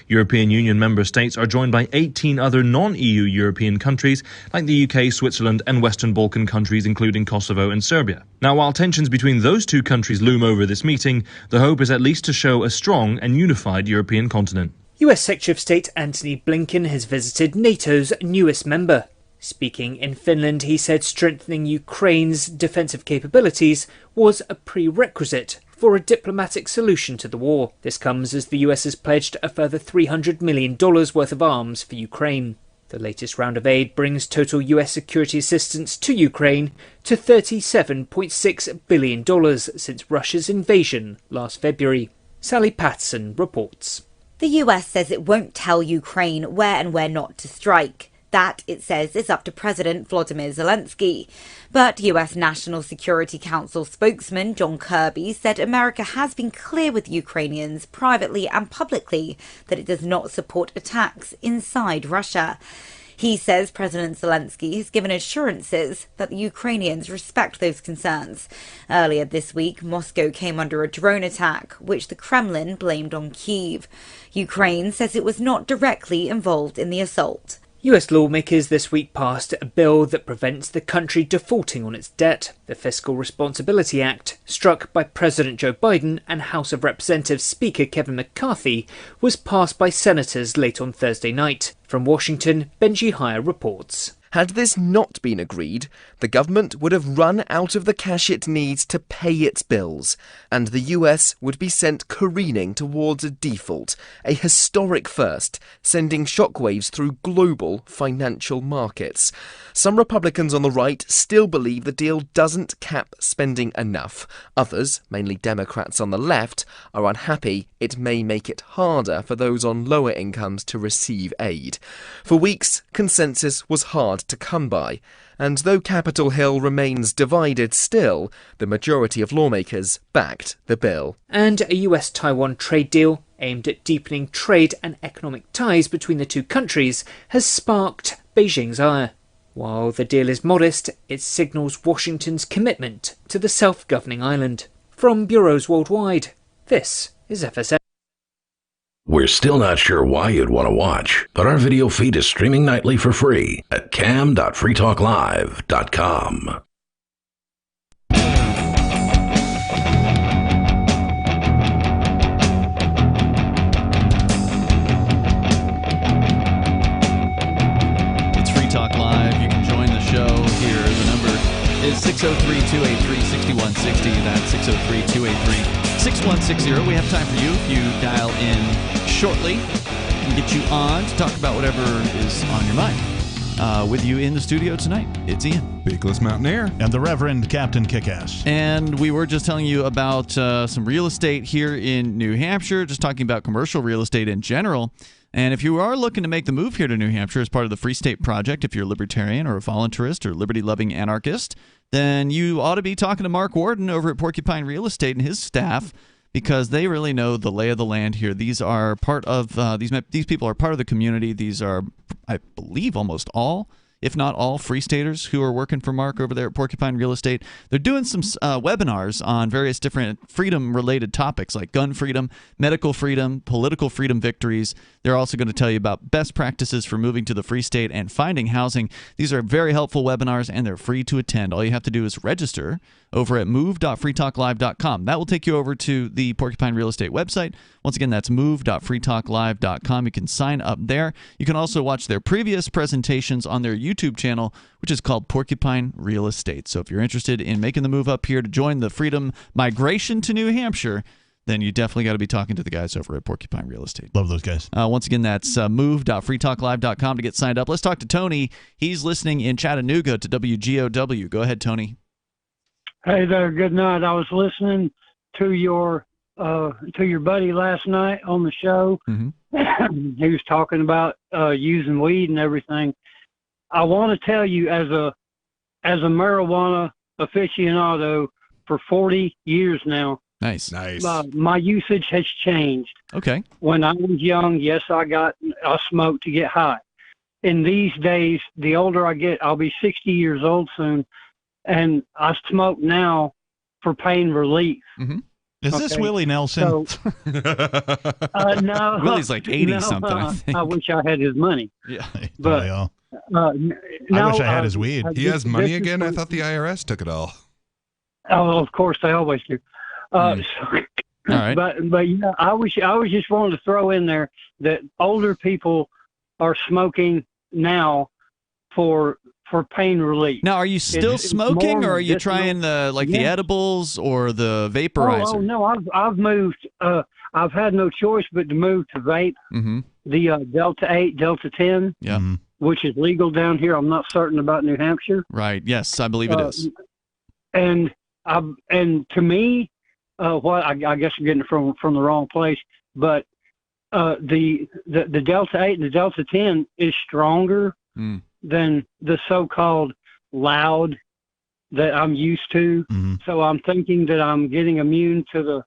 European Union member states are joined by 18 other non-EU European countries like the UK, Switzerland and Western Balkan countries including Kosovo and Serbia. Now, while tensions between those two countries loom over this meeting, the hope is at least to show a strong and unified European continent. US Secretary of State Antony Blinken has visited NATO's newest member. Speaking in Finland, he said strengthening Ukraine's defensive capabilities was a prerequisite for a diplomatic solution to the war. This comes as the US has pledged a further $300 million worth of arms for Ukraine. The latest round of aid brings total US security assistance to Ukraine to $37.6 billion since Russia's invasion last February. Sally Patterson reports. The US says it won't tell Ukraine where and where not to strike. That, it says, is up to President Volodymyr Zelensky. But US National Security Council spokesman John Kirby said America has been clear with Ukrainians privately and publicly that it does not support attacks inside Russia. He says President Zelensky has given assurances that the Ukrainians respect those concerns. Earlier this week, Moscow came under a drone attack, which the Kremlin blamed on Kyiv. Ukraine says it was not directly involved in the assault. US lawmakers this week passed a bill that prevents the country defaulting on its debt. The Fiscal Responsibility Act, struck by President Joe Biden and House of Representatives Speaker Kevin McCarthy, was passed by senators late on Thursday night. For From Washington, Benji Hire reports. Had this not been agreed, the government would have run out of the cash it needs to pay its bills, and the US would be sent careening towards a default, a historic first, sending shockwaves through global financial markets. Some Republicans on the right still believe the deal doesn't cap spending enough. Others, mainly Democrats on the left, are unhappy it may make it harder for those on lower incomes to receive aid. For weeks, consensus was hard to come by, and though Capitol Hill remains divided still, the majority of lawmakers backed the bill. And a US-Taiwan trade deal aimed at deepening trade and economic ties between the two countries has sparked Beijing's ire. While the deal is modest, it signals Washington's commitment to the self-governing island. From bureaus worldwide, this is FSN. We're still not sure why you'd want to watch, but our video feed is streaming nightly for free at cam.freetalklive.com. It's Free Talk Live. You can join the show here. The number is 603-283-6160. That's 603-283-6160. We have time for you. If you dial in shortly, we can get you on to talk about whatever is on your mind. With you in the studio tonight, it's Ian. Beakless Mountaineer. And the Reverend Captain Kickass. And we were just telling you about some real estate here in New Hampshire, just talking about commercial real estate in general. And if you are looking to make the move here to New Hampshire as part of the Free State Project, if you're a libertarian or a voluntarist or liberty-loving anarchist, then you ought to be talking to Mark Warden over at Porcupine Real Estate and his staff, because they really know the lay of the land here. These are part of these people are part of the community. These are, I believe, almost all, if not all, Free Staters who are working for Mark over there at Porcupine Real Estate. They're doing some webinars on various different freedom-related topics like gun freedom, medical freedom, political freedom victories. They're also going to tell you about best practices for moving to the Free State and finding housing. These are very helpful webinars, and they're free to attend. All you have to do is register over at move.freetalklive.com. That will take you over to the Porcupine Real Estate website. Once again, that's move.freetalklive.com. You can sign up there. You can also watch their previous presentations on their YouTube channel, which is called Porcupine Real Estate. So if you're interested in making the move up here to join the freedom migration to New Hampshire, then you definitely got to be talking to the guys over at Porcupine Real Estate. Love those guys. Once again, that's move.freetalklive.com to get signed up. Let's talk to Tony. He's listening in Chattanooga to WGOW. Go ahead, Tony. Hey there, good night. I was listening to your buddy last night on the show. Mm-hmm. He was talking about using weed and everything. I want to tell you, as a marijuana aficionado for 40 years now. Nice. My usage has changed. Okay. When I was young, yes, I smoked to get high. In these days, the older I get, I'll be 60 years old soon, and I smoke now for pain relief. Mm-hmm. Is this Willie Nelson? So, no. Willie's like 80-something, I think. I wish I had his money. Yeah. But I no, wish I had his weed. He has money again? I thought the IRS took it all. Oh, of course, they always do. All right. But yeah, I was just wanting to throw in there that older people are smoking now for pain relief. Now, are you still smoking, or are you trying the edibles or the vaporizer? Oh no, I've moved. I've had no choice but to move to vape. Mm-hmm. The Delta 8, Delta 10, yeah, which is legal down here. I'm not certain about New Hampshire. Right. Yes, I believe it is. And to me, I guess I'm getting it from the wrong place, but the Delta 8 and the Delta 10 is stronger than the so-called loud that I'm used to. Mm-hmm. So I'm thinking that I'm getting immune to the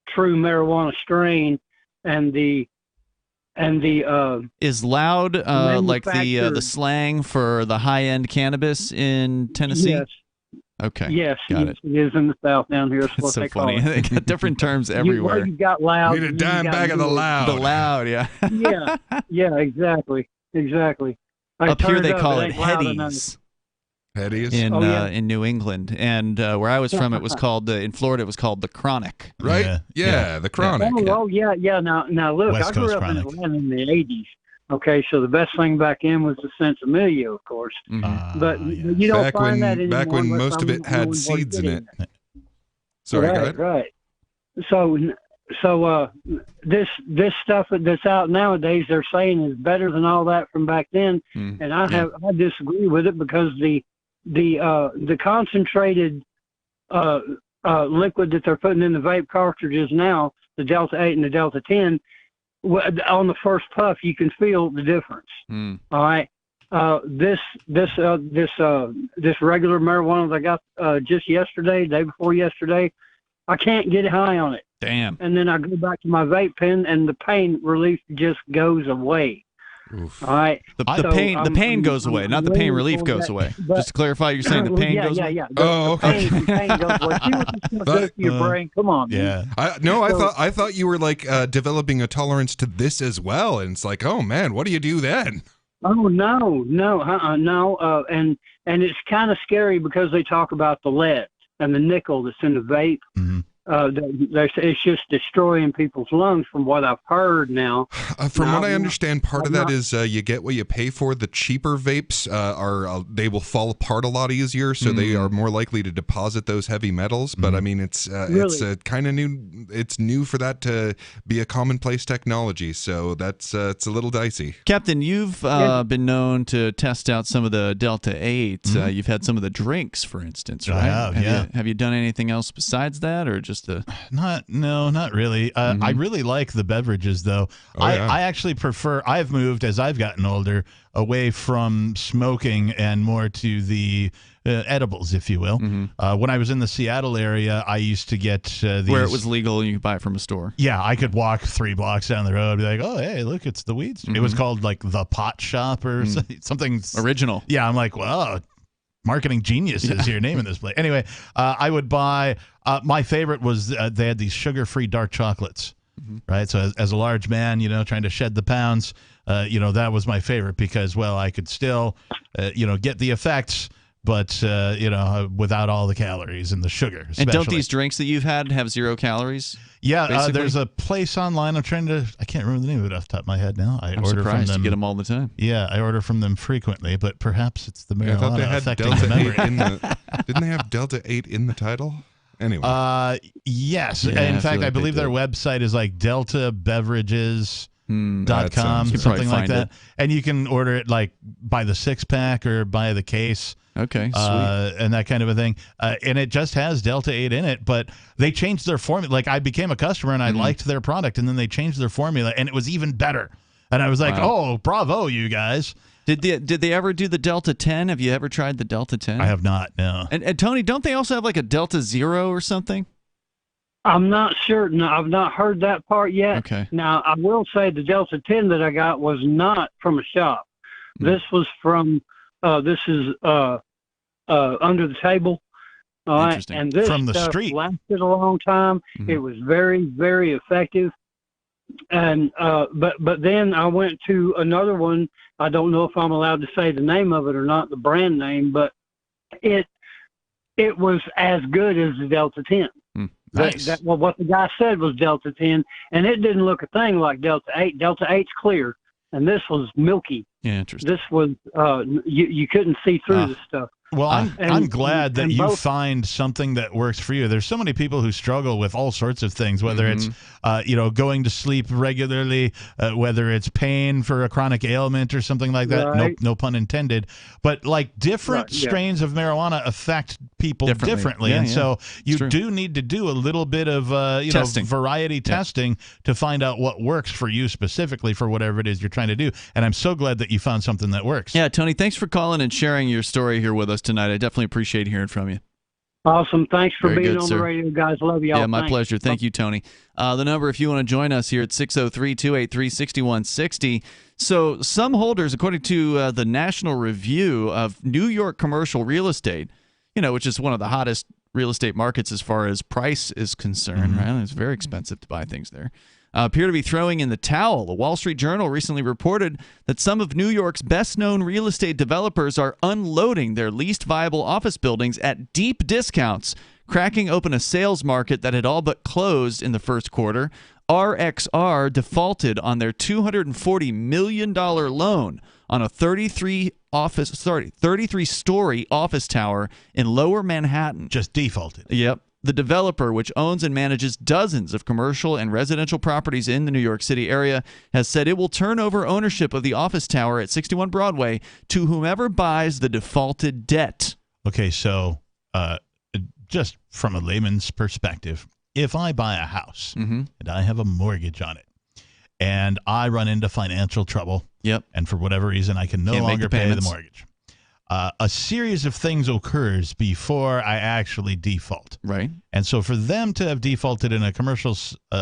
true marijuana strain and the is loud like the slang for the high-end cannabis in Tennessee? Yes. Okay. Yes, got it. It is in the South down here. That's It's what so they funny. call it. They got different terms everywhere. You got loud. Need a dime bag of the loud. The loud, yeah. yeah, exactly. Up here they call it headies. Headies? In New England. And where I was from, it was called, in Florida, it was called the Chronic. Right? Yeah, the Chronic. Oh, yeah. Now look, West I grew Coast up Chronic. in Atlanta in the 80s. Okay, so the best thing back then was the Sensimilio, of course. But you don't find that anymore. Back when unless most I'm of it the only had one seeds in getting it. Sorry, go ahead. Right. So this stuff that's out nowadays, they're saying is better than all that from back then, and I disagree with it because the concentrated liquid that they're putting in the vape cartridges now, the Delta 8 and the Delta 10, on the first puff you can feel the difference. All right. This regular marijuana that I got just yesterday, day before yesterday, I can't get high on it. Damn. And then I go back to my vape pen, and the pain relief just goes away. Oof. All right. The pain goes away, not the pain relief goes away. Just to clarify, you're saying the pain goes away? Yeah. Oh, okay. The pain goes away. See what this is going to do to your brain? Come on. Yeah. I thought you were like developing a tolerance to this as well, and it's like, oh man, what do you do then? Oh no, and it's kind of scary because they talk about the lead and the nickel that's in the vape. It's just destroying people's lungs, from what I've heard now. From what I understand, part of that is you get what you pay for. The cheaper vapes they will fall apart a lot easier, so they are more likely to deposit those heavy metals. But I mean, it's kind of new. It's new for that to be a commonplace technology, so it's a little dicey. Captain, you've been known to test out some of the Delta 8. You've had some of the drinks, for instance, right? I have, Have you done anything else besides that, or just not really. I really like the beverages, though. I actually prefer. I've moved as I've gotten older away from smoking and more to the edibles, if you will. When I was in the Seattle area, I used to get these, where it was legal and you could buy it from a store. Yeah, I could walk 3 blocks down the road and be like, oh, hey, look, it's the weed store. It was called like the Pot Shop or something original. Yeah, I'm like, well, marketing geniuses here naming this place. Anyway, I would buy, my favorite was they had these sugar-free dark chocolates, right? So as a large man, trying to shed the pounds, that was my favorite because, well, I could still, get the effects, but, without all the calories and the sugar. Especially. And don't these drinks that you've had have 0 calories? Yeah, there's a place online. I can't remember the name of it off the top of my head now. I'm order surprised from them. You get them all the time. Yeah, I order from them frequently, but perhaps it's the marijuana I thought they had affecting Delta the memory. 8 in the. Didn't they have Delta 8 in the title? Anyway. Yes. Yeah, in fact, like I believe their website is like deltabeverages.com, something like that. And you can order it like by the 6-pack or by the case. Okay, sweet. And that kind of a thing. And it just has Delta 8 in it, but they changed their formula. Like, I became a customer and I liked their product, and then they changed their formula, and it was even better. And I was like, oh, bravo, you guys. Did they ever do the Delta 10? Have you ever tried the Delta 10? I have not, no. And Tony, don't they also have like a Delta 0 or something? I'm not sure. No, I've not heard that part yet. Okay. Now, I will say the Delta 10 that I got was not from a shop. This was from, under the table. All right. And this from the stuff street lasted a long time. It was very, very effective. And but then I went to another one. I don't know if I'm allowed to say the name of it or not, the brand name, but it was as good as the Delta 10. Nice. What the guy said was Delta 10, and it didn't look a thing like Delta 8. Delta 8's clear, and this was milky. Yeah, interesting. This was you couldn't see through this stuff. Well, I'm glad that you find something that works for you. There's so many people who struggle with all sorts of things, whether it's going to sleep regularly, whether it's pain for a chronic ailment or something like that. Right. No pun intended. But like different strains of marijuana affect people differently. And so you do need to do a little bit of testing. Variety testing to find out what works for you specifically for whatever it is you're trying to do. And I'm so glad that you found something that works. Yeah, Tony, thanks for calling and sharing your story here with us tonight. I definitely appreciate hearing from you. Awesome. Thanks for being good, on sir. the radio, guys. Love y'all. Yeah, my pleasure. Thank you, Tony. The number, if you want to join us here at 603-283-6160. So some holders, according to the National Review of New York Commercial Real Estate, which is one of the hottest real estate markets as far as price is concerned, right? It's very expensive to buy things there. Appear to be throwing in the towel. The Wall Street Journal recently reported that some of New York's best-known real estate developers are unloading their least viable office buildings at deep discounts, cracking open a sales market that had all but closed in the first quarter. RXR defaulted on their $240 million loan on a 33-story office tower in Lower Manhattan. Just defaulted. Yep. The developer, which owns and manages dozens of commercial and residential properties in the New York City area, has said it will turn over ownership of the office tower at 61 Broadway to whomever buys the defaulted debt. Okay, so just from a layman's perspective, if I buy a house and I have a mortgage on it and I run into financial trouble, and for whatever reason I can no longer pay the mortgage, a series of things occurs before I actually default. Right. And so for them to have defaulted in a commercial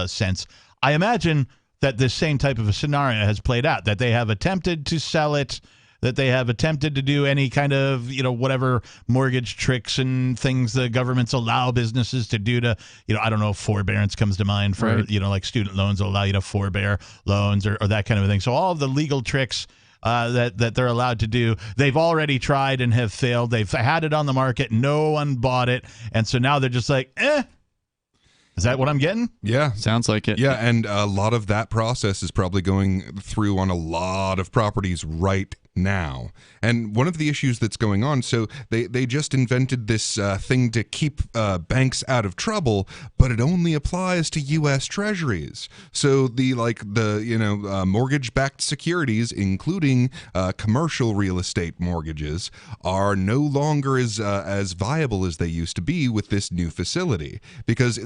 sense, I imagine that this same type of a scenario has played out, that they have attempted to sell it, that they have attempted to do any kind of, whatever mortgage tricks and things the governments allow businesses to do to, I don't know if forbearance comes to mind for, Right. Like student loans will allow you to forbear loans or that kind of thing. So all of the legal tricks that they're allowed to do, they've already tried and have failed. They've had it on the market. No one bought it. And so now they're just like, Is that what I'm getting? Yeah. Sounds like it. Yeah, and a lot of that process is probably going through on a lot of properties right now. And one of the issues that's going on, so they just invented this thing to keep banks out of trouble, but it only applies to U.S. Treasuries. So the mortgage-backed securities, including commercial real estate mortgages, are no longer as viable as they used to be with this new facility, because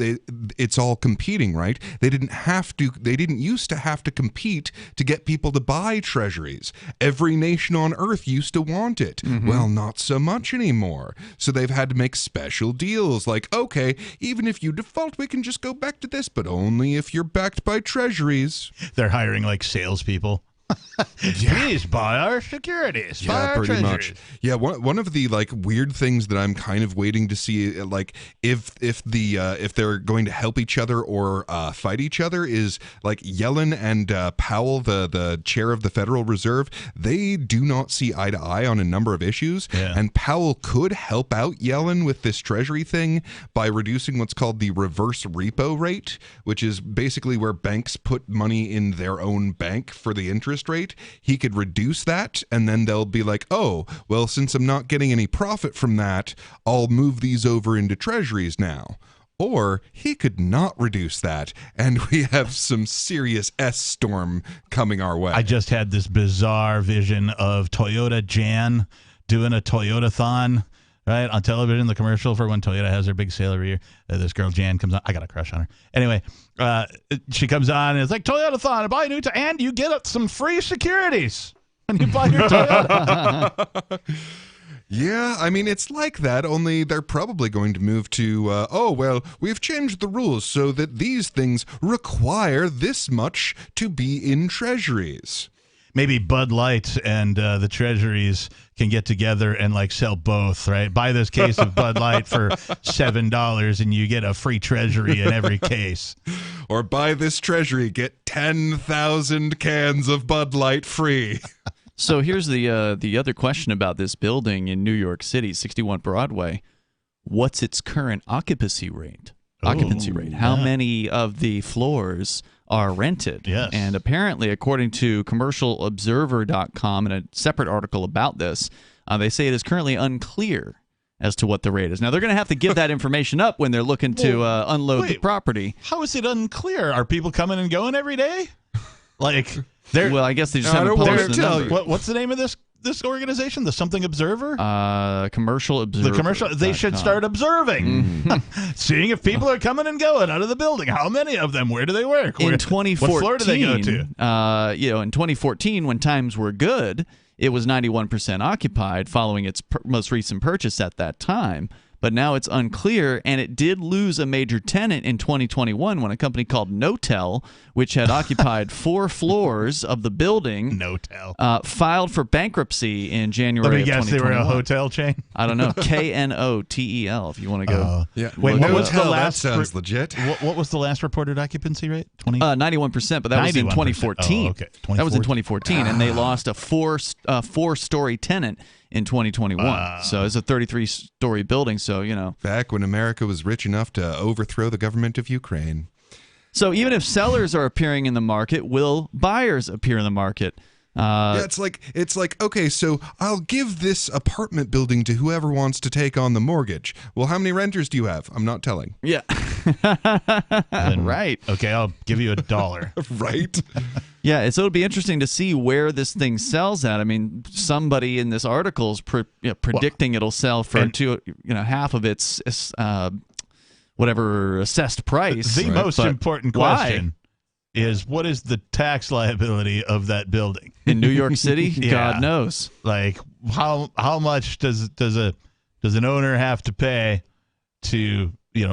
it's all competing, right? They didn't used to have to compete to get people to buy treasuries. Every nation on earth used to want it. Well, not so much anymore. So they've had to make special deals like, okay, even if you default, we can just go back to this, but only if you're backed by treasuries. They're hiring like salespeople. Please buy our securities. Buy our pretty treasuries. much. Yeah, one of the weird things that I'm kind of waiting to see, if they're going to help each other or fight each other, is Yellen and Powell, the chair of the Federal Reserve. They do not see eye to eye on a number of issues, and Powell could help out Yellen with this Treasury thing by reducing what's called the reverse repo rate, which is basically where banks put money in their own bank for the interest rate. He could reduce that, and then they'll be like, oh, well, since I'm not getting any profit from that, I'll move these over into treasuries now. Or he could not reduce that, and we have some serious S-storm coming our way. I just had this bizarre vision of Toyota Jan doing a Toyota-thon, right, on television, the commercial for when Toyota has their big sale every year. This girl, Jan, comes on. I got a crush on her. Anyway, she comes on, and it's like, Toyota-thon, buy a new and you get some free securities when you buy your Toyota. Yeah, I mean, it's like that, only they're probably going to move to, we've changed the rules so that these things require this much to be in treasuries. Maybe Bud Light and the treasuries can get together and sell both, right? Buy this case of Bud Light for $7 and you get a free treasury in every case. Or buy this treasury, get 10,000 cans of Bud Light free. So here's the other question about this building in New York City, 61 Broadway. What's its current occupancy rate? How many of the floors are rented? Yes. And apparently, according to commercialobserver.com, in a separate article about this, they say it is currently unclear as to what the rate is. Now, they're going to have to give that information up when they're looking to unload the property. How is it unclear? Are people coming and going every day? Well, I guess they just haven't published the number. What's the name of this organization? The Something Observer? Commercial Observer. The commercial. They should start observing, seeing if people are coming and going out of the building. How many of them? Where do they work? In 2014, what floor do they go to? In 2014, when times were good, it was 91% occupied, following its most recent purchase at that time. But now it's unclear, and it did lose a major tenant in 2021 when a company called Notel, which had occupied 4 floors of the building, filed for bankruptcy in January of 2021. Let me guess, they were a hotel chain? I don't know. KNOTEL, if you want to go. Wait, what was the last? That sounds legit. What was the last reported occupancy rate? 91%, but that was in 2014. Oh, okay. That was in 2014, and they lost a four-story tenant in 2021. So it's a 33-story building, so, Back when America was rich enough to overthrow the government of Ukraine. So even if sellers are appearing in the market, will buyers appear in the market? Yeah, it's like okay, so I'll give this apartment building to whoever wants to take on the mortgage. Well, how many renters do you have? I'm not telling. Yeah. Right. Okay, I'll give you $1. Right. Yeah, so it'll be interesting to see where this thing sells at. I mean, somebody in this article is predicting it'll sell for half of its whatever assessed price. The most important question is, what is the tax liability of that building in New York City? Yeah. God knows. Like how much does an owner have to pay to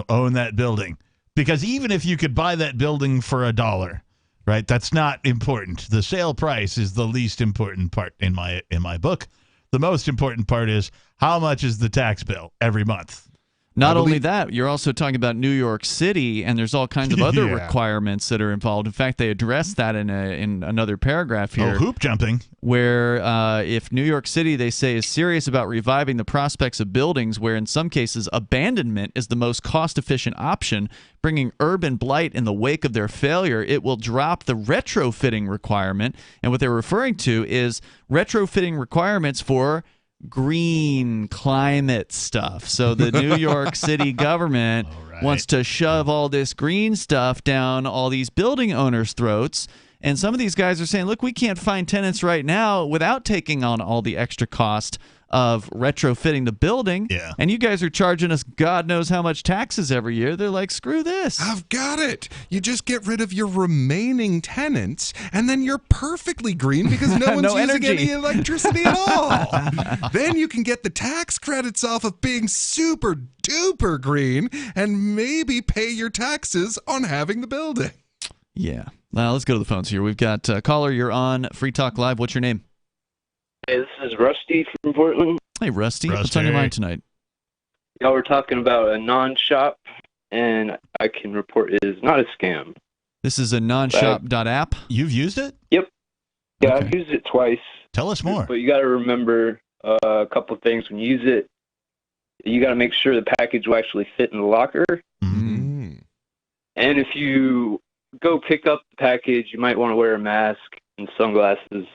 own that building? Because even if you could buy that building for $1, right, that's not important. The sale price is the least important part in my book. The most important part is how much is the tax bill every month. Not only that, you're also talking about New York City, and there's all kinds of other Yeah. requirements that are involved. In fact, they address that in another paragraph here. Oh, hoop jumping. Where if New York City, they say, is serious about reviving the prospects of buildings where in some cases abandonment is the most cost-efficient option, bringing urban blight in the wake of their failure, it will drop the retrofitting requirement. And what they're referring to is retrofitting requirements for green climate stuff. So the New York City government wants to shove all this green stuff down all these building owners' throats. And some of these guys are saying, look, we can't find tenants right now without taking on all the extra cost of retrofitting the building. Yeah. And you guys are charging us God knows how much taxes every year. They're like, screw this. I've got it. You just get rid of your remaining tenants, and then you're perfectly green because no one's No using energy. any electricity at all. Then you can get the tax credits off of being super duper green and maybe pay your taxes on having the building. Yeah. Now let's go to the phones here. We've got caller. You're on Free Talk Live. What's your name? Hey, this is Rusty from Portland. Hey, Rusty. What's on your mind tonight? Y'all were talking about a non-shop, and I can report it is not a scam. This is a nonshop.app. You've used it? Yep. Yeah, Okay. I've used it twice. Tell us more. But you got to remember a couple of things when you use it. You got to make sure the package will actually fit in the locker. Mm-hmm. And if you go pick up the package, you might want to wear a mask and sunglasses.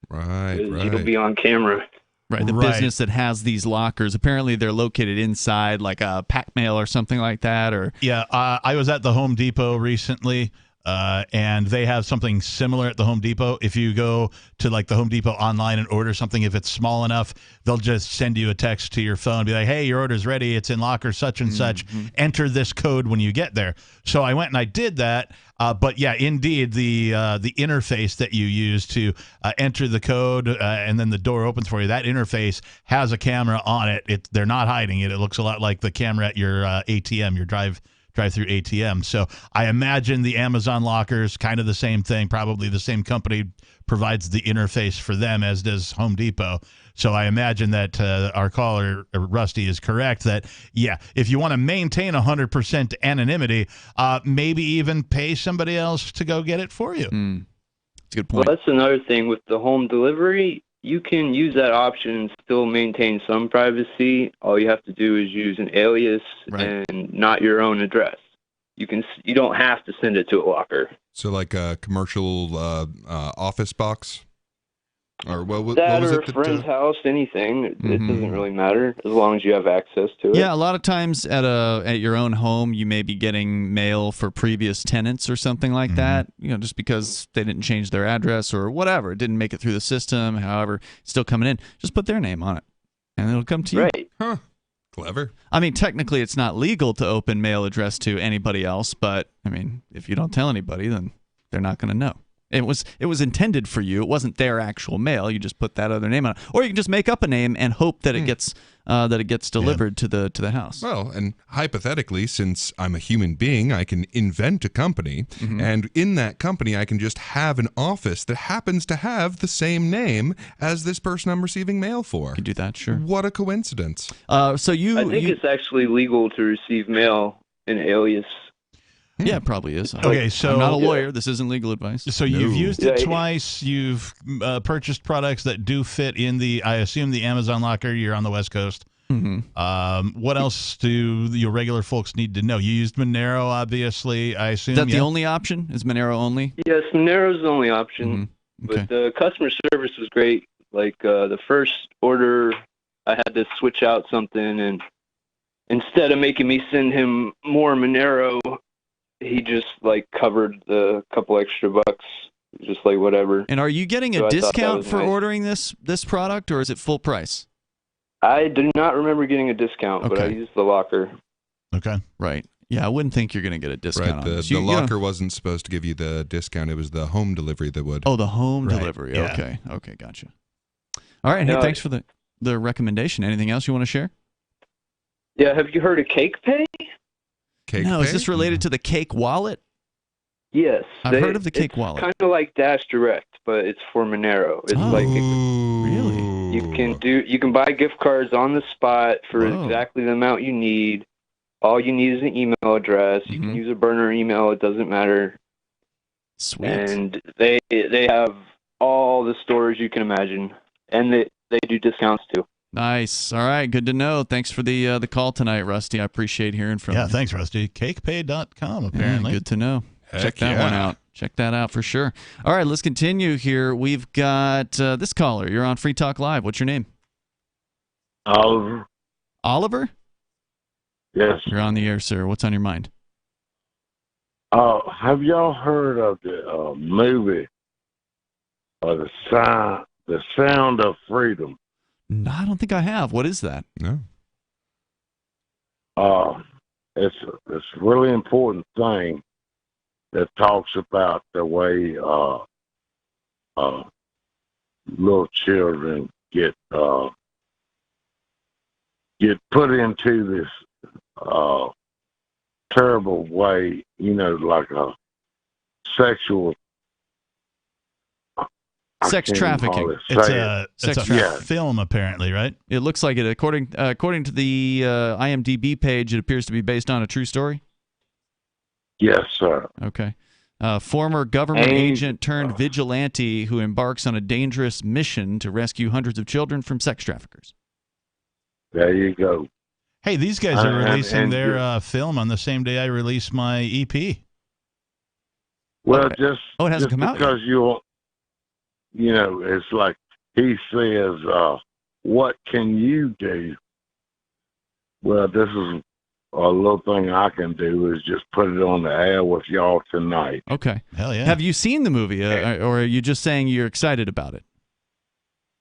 Right. It'll be on camera. Right, the business that has these lockers, apparently they're located inside like a pack mail or something like that. Or Yeah, I was at the Home Depot recently, and they have something similar at the Home Depot. If you go to like the Home Depot online and order something, if it's small enough, they'll just send you a text to your phone, be like, hey, your order's ready. It's in locker such and such. Enter this code when you get there. So I went and I did that. But yeah, indeed, the interface that you use to enter the code and then the door opens for you, that interface has a camera on it. They're not hiding it. It looks a lot like the camera at your ATM, your drive-through ATM. So I imagine the Amazon lockers, kind of the same thing. Probably the same company provides the interface for them as does Home Depot. So I imagine that our caller, Rusty, is correct that, yeah, if you want to maintain 100% anonymity, maybe even pay somebody else to go get it for you. That's a good Well, point. that's another thing with the home delivery. You can use that option and still maintain some privacy. All you have to do is use an alias and not your own address. You don't have to send it to a locker. So like a commercial office box? Or what was That it? or a friend's house, anything. It doesn't really matter as long as you have access to it. Yeah, a lot of times at your own home, you may be getting mail for previous tenants or something like that. Just because they didn't change their address or whatever, it didn't make it through the system. However, it's still coming in. Just put their name on it, and it'll come to you. Right. Huh. Clever. I mean, technically, it's not legal to open mail addressed to anybody else, but I mean, if you don't tell anybody, then they're not going to know. It was intended for you. It wasn't their actual mail. You just put that other name on it, or you can just make up a name and hope that it gets delivered to the house. Well, and hypothetically, since I'm a human being, I can invent a company, and in that company, I can just have an office that happens to have the same name as this person I'm receiving mail for. You can do that, sure. What a coincidence. I think it's actually legal to receive mail in alias. Yeah, it probably is. Okay, so I'm not a lawyer. This isn't legal advice. So you've used it twice. You've purchased products that do fit in I assume the Amazon locker. You're on the West Coast. What else do your regular folks need to know? You used Monero, obviously, I assume. Is that the only option? Is Monero only? Yes, Monero's the only option, Okay. but the customer service was great. Like the first order, I had to switch out something, and instead of making me send him more Monero, he just like covered the couple extra bucks, just like whatever. And are you getting So a I thought that discount was for nice. ordering this product, or is it full price? I do not remember getting a discount, but I Okay. used the locker. Okay. Right. Yeah, I wouldn't think you're going to get a discount Right. on The, this. the You know- locker wasn't supposed to give you the discount. It was the home delivery that would. Oh, the home Right. delivery. Yeah. Okay, gotcha. All right. Hey, No. thanks for the recommendation. Anything else you want to share? Yeah, have you heard of Cake Pay? Cake No, is this related to the Cake Wallet? Yes. I've heard of the Cake Wallet. Kind of like Dash Direct, but it's for Monero. It's like really you can buy gift cards on the spot for Whoa. exactly the amount you need. All you need is an email address. You can use a burner email. It doesn't matter. Sweet. And they have all the stores you can imagine, and they do discounts too. Nice. All right. Good to know. Thanks for the call tonight, Rusty. I appreciate hearing from you. Yeah, thanks, Rusty. CakePay.com, apparently. Yeah, good to know. Heck Check that one out. Check that out for sure. All right, let's continue here. We've got this caller. You're on Free Talk Live. What's your name? Oliver. Oliver? Yes. You're on the air, sir. What's on your mind? Have y'all heard of the movie The Sound of Freedom? No, I don't think I have. What is that? No. It's a really important thing that talks about the way little children get put into this terrible way, like a sexual Sex trafficking. It's a film, apparently, right? It looks like it. According to the IMDb page, it appears to be based on a true story. Yes, sir. Okay. Former government agent turned vigilante who embarks on a dangerous mission to rescue hundreds of children from sex traffickers. There you go. Hey, these guys are releasing and their film on the same day I release my EP. Well, Okay. just Oh, it hasn't just come out because it's like he says, what can you do? Well, this is a little thing I can do is just put it on the air with y'all tonight. Okay. Hell yeah. Have you seen the movie, or are you just saying you're excited about it?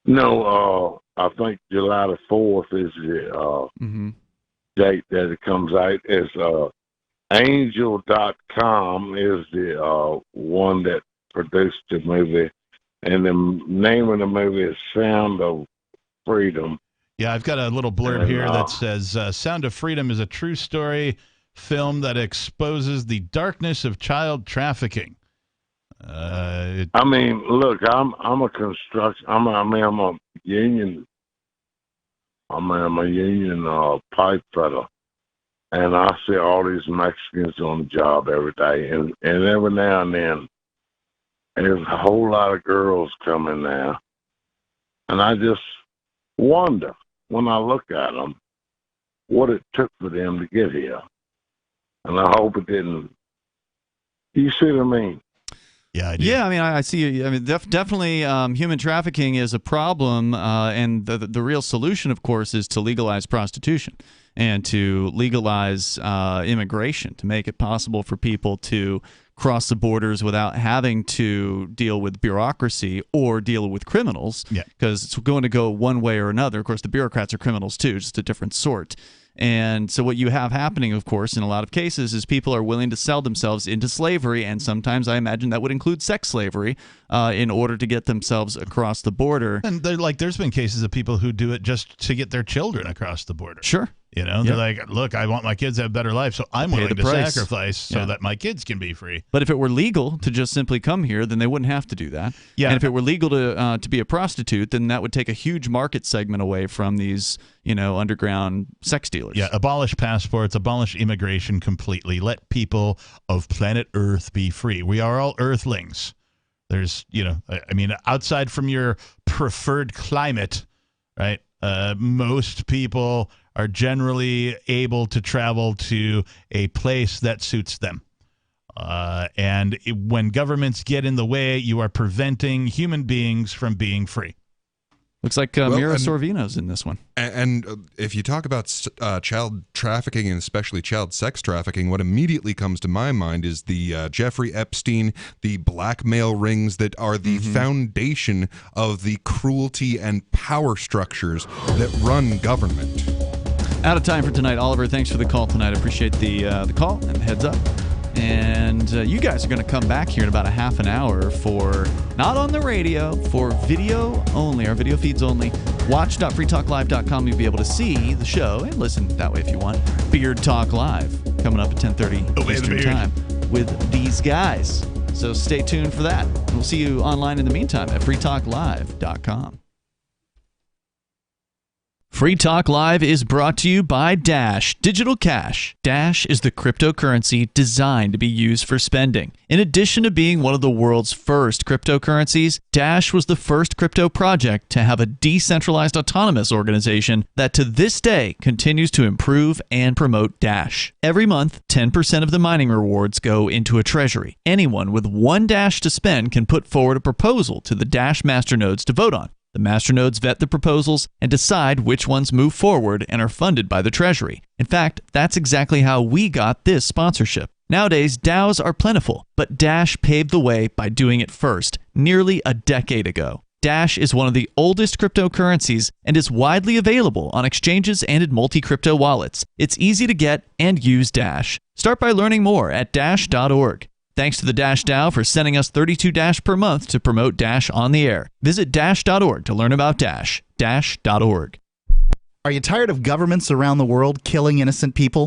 No, I think July the 4th is the date that it comes out. It's Angel.com is the one that produced the movie. And the name of the movie is Sound of Freedom. Yeah, I've got a little blurb here that says Sound of Freedom is a true story film that exposes the darkness of child trafficking. I mean, look, I'm a construction. I'm a union. I'm a union pipe fitter, and I see all these Mexicans on the job every day, and every now and then, there's a whole lot of girls coming there, and I just wonder when I look at them what it took for them to get here, and I hope it didn't. You see what I mean? Yeah, I do. Yeah, I mean, I see. I mean, definitely, human trafficking is a problem, and the real solution, of course, is to legalize prostitution and to legalize immigration, to make it possible for people to cross the borders without having to deal with bureaucracy or deal with criminals. Yeah, because it's going to go one way or another. Of course, the bureaucrats are criminals too, just a different sort. And so what you have happening, of course, in a lot of cases is people are willing to sell themselves into slavery, and sometimes I imagine that would include sex slavery in order to get themselves across the border. And there's been cases of people who do it just to get their children across the border. Sure. You know, they're like, look, I want my kids to have a better life, so I'm willing to sacrifice so that my kids can be free. But if it were legal to just simply come here, then they wouldn't have to do that. Yeah. And if it were legal to be a prostitute, then that would take a huge market segment away from these, underground sex dealers. Yeah, abolish passports, abolish immigration completely. Let people of planet Earth be free. We are all Earthlings. There's, outside from your preferred climate, right? Most people are generally able to travel to a place that suits them. When governments get in the way, you are preventing human beings from being free. Looks like Mira Sorvino's in this one. And if you talk about child trafficking and especially child sex trafficking, what immediately comes to my mind is the Jeffrey Epstein, the blackmail rings that are the foundation of the cruelty and power structures that run government. Out of time for tonight. Oliver, thanks for the call tonight. I appreciate the call and the heads up. And you guys are going to come back here in about a half an hour for, not on the radio, for video only, our video feeds only. Watch.freetalklive.com. You'll be able to see the show and listen that way if you want. Beard Talk Live coming up at 10:30 Eastern Time with these guys. So stay tuned for that. We'll see you online in the meantime at freetalklive.com. Free Talk Live is brought to you by Dash Digital Cash. Dash is the cryptocurrency designed to be used for spending. In addition to being one of the world's first cryptocurrencies, Dash was the first crypto project to have a decentralized autonomous organization that to this day continues to improve and promote Dash. Every month, 10% of the mining rewards go into a treasury. Anyone with one Dash to spend can put forward a proposal to the Dash masternodes to vote on. The masternodes vet the proposals and decide which ones move forward and are funded by the Treasury. In fact, that's exactly how we got this sponsorship. Nowadays, DAOs are plentiful, but Dash paved the way by doing it first, nearly a decade ago. Dash is one of the oldest cryptocurrencies and is widely available on exchanges and in multi-crypto wallets. It's easy to get and use Dash. Start by learning more at dash.org. Thanks to the Dash DAO for sending us 32 Dash per month to promote Dash on the air. Visit dash.org to learn about Dash. Dash.org. Are you tired of governments around the world killing innocent people?